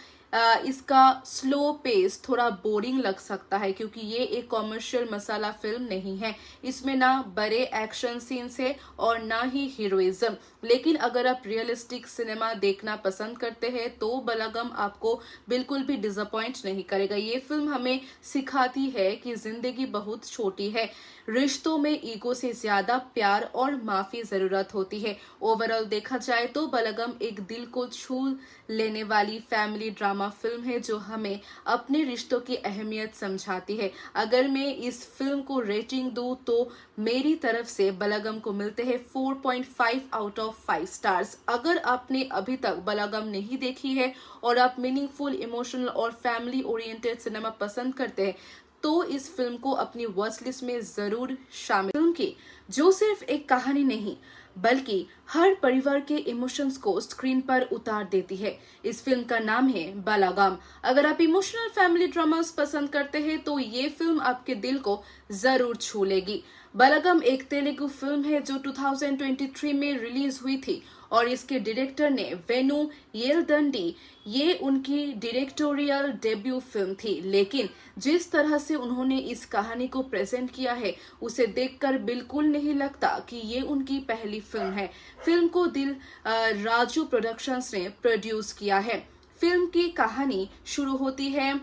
इसका स्लो पेस थोड़ा बोरिंग लग सकता है, क्योंकि ये एक कॉमर्शियल मसाला फिल्म नहीं है। इसमें ना बड़े एक्शन सीन्स है और ना ही हीरोइज्म। लेकिन अगर आप रियलिस्टिक सिनेमा देखना पसंद करते हैं तो बलागम आपको बिल्कुल भी डिसअपॉइंट नहीं करेगा। ये फिल्म हमें सिखाती है कि जिंदगी बहुत छोटी है, रिश्तों में ईगो से ज्यादा प्यार और माफी जरूरत होती है। ओवरऑल देखा जाए तो बलागम एक दिल को छू लेने वाली फैमिली ड्रामा फिल्म है जो हमें अपने रिश्तों की अहमियत समझाती है। अगर मैं इस फिल्म को रेटिंग दूं तो मेरी तरफ से बलागम को मिलते हैं 4.5 आउट ऑफ 5 स्टार्स। अगर आपने अभी तक बलागम नहीं देखी है और आप मीनिंगफुल, इमोशनल और फैमिली ओरिएंटेड सिनेमा पसंद करते हैं तो इस फिल्म को अपनी वॉच लिस्ट में जरूर शामिल। फिल्म की जो सिर्फ एक कहानी नहीं बल्कि हर परिवार के इमोशंस को स्क्रीन पर उतार देती है। इस फिल्म का नाम है बालागाम। अगर आप इमोशनल फैमिली ड्रामास पसंद करते हैं तो ये फिल्म आपके दिल को जरूर छू लेगी। बालागाम एक तेलुगु फिल्म है जो 2023 में रिलीज हुई थी और इसके डायरेक्टर ने वेनु येलदंडी। ये उनकी डायरेक्टोरियल डेब्यू फिल्म थी, लेकिन जिस तरह से उन्होंने इस कहानी को प्रेजेंट किया है उसे देखकर बिल्कुल नहीं लगता कि ये उनकी पहली फिल्म है। फिल्म को दिल राजू प्रोडक्शंस ने प्रोड्यूस किया है। फिल्म की कहानी शुरू होती है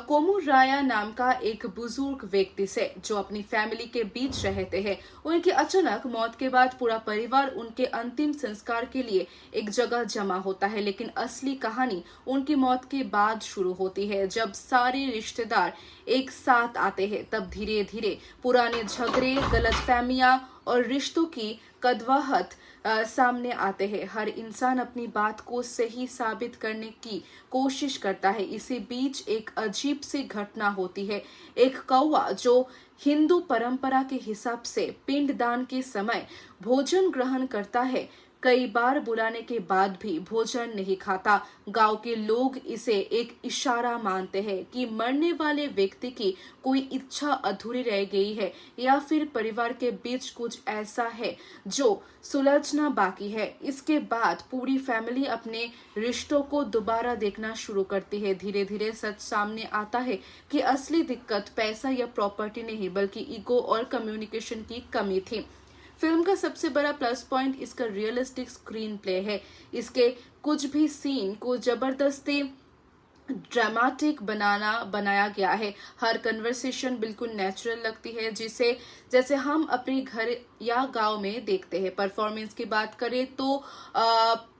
कोमुराया नाम का एक बुजुर्ग व्यक्ति से जो अपनी फैमिली के बीच रहते हैं। उनकी अचानक मौत के बाद पूरा परिवार उनके अंतिम संस्कार के लिए एक जगह जमा होता है, लेकिन असली कहानी उनकी मौत के बाद शुरू होती है। जब सारे रिश्तेदार एक साथ आते हैं तब धीरे धीरे पुराने झगड़े, गलतफहमियां और रिश्तों की कड़वाहट सामने आते हैं। हर इंसान अपनी बात को सही साबित करने की कोशिश करता है। इसी बीच एक अजीब सी घटना होती है। एक कौवा जो हिंदू परंपरा के हिसाब से पिंडदान के समय भोजन ग्रहण करता है, कई बार बुलाने के बाद भी भोजन नहीं खाता। गांव के लोग इसे एक इशारा मानते हैं कि मरने वाले व्यक्ति की कोई इच्छा अधूरी रह गई है या फिर परिवार के बीच कुछ ऐसा है जो सुलझना बाकी है। इसके बाद पूरी फैमिली अपने रिश्तों को दोबारा देखना शुरू करती है। धीरे धीरे सच सामने आता है कि असली दिक्कत पैसा या प्रॉपर्टी नहीं बल्कि ईगो और कम्युनिकेशन की कमी थी। फिल्म का सबसे बड़ा प्लस पॉइंट इसका रियलिस्टिक स्क्रीन प्ले है। इसके कुछ भी सीन को जबरदस्ती ड्रामेटिक बनाया गया है। हर कन्वर्सेशन बिल्कुल नेचुरल लगती है, जैसे हम अपने घर या गांव में देखते हैं। परफॉर्मेंस की बात करें तो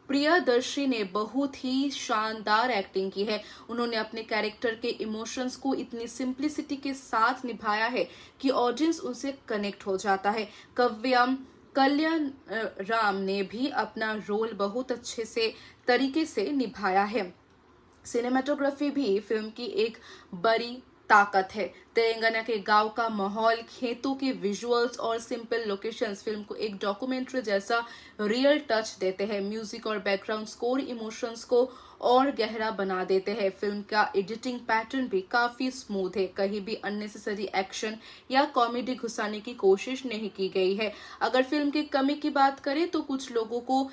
प्रियदर्शी ने बहुत ही शानदार एक्टिंग की है। उन्होंने अपने कैरेक्टर के इमोशंस को इतनी सिंप्लिसिटी के साथ निभाया है कि ऑडियंस उनसे कनेक्ट हो जाता है। कल्याण राम ने भी अपना रोल बहुत अच्छे से तरीके से निभाया है। सिनेमेटोग्राफी भी फिल्म की एक बड़ी ताकत है। तेलंगाना के गांव का माहौल, खेतों के विजुअल्स और सिंपल लोकेशंस फिल्म को एक डॉक्यूमेंट्री जैसा रियल टच देते हैं। म्यूजिक और बैकग्राउंड स्कोर इमोशंस को और गहरा बना देते हैं। फिल्म का एडिटिंग पैटर्न भी काफी स्मूथ है। कहीं भी अननेसेसरी एक्शन या कॉमेडी घुसाने की कोशिश नहीं की गई है। अगर फिल्म की कमी की बात करें तो कुछ लोगों को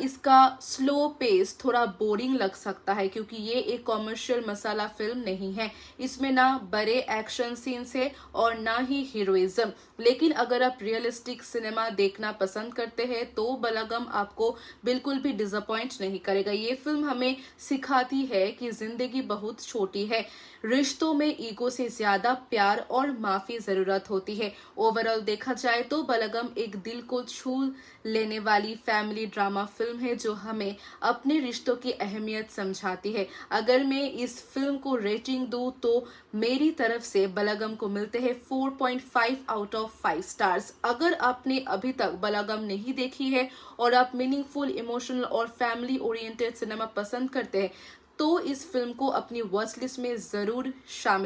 इसका स्लो पेस थोड़ा बोरिंग लग सकता है क्योंकि ये एक कॉमर्शियल मसाला फिल्म नहीं है। इसमें ना बड़े एक्शन सीन्स है और ना ही हीरोइज्म। लेकिन अगर आप रियलिस्टिक सिनेमा देखना पसंद करते हैं तो बालागाम आपको बिल्कुल भी डिसअपॉइंट नहीं करेगा। ये फिल्म हमें सिखाती है कि जिंदगी बहुत छोटी है, रिश्तों में ईगो से ज्यादा प्यार और माफी जरूरत होती है। ओवरऑल देखा जाए तो बालागाम एक दिल को छू लेने वाली फैमिली ड्रामा फिल्म है जो हमें अपने रिश्तों की अहमियत समझाती है। अगर मैं इस फिल्म को रेटिंग दूं तो मेरी तरफ से बालागाम को मिलते हैं 4.5 आउट ऑफ 5 स्टार्स। अगर आपने अभी तक बालागाम नहीं देखी है और आप मीनिंगफुल, इमोशनल और फैमिली ओरिएंटेड सिनेमा पसंद करते हैं तो इस फिल्म को अपनी वॉच लिस्ट में जरूर शामिल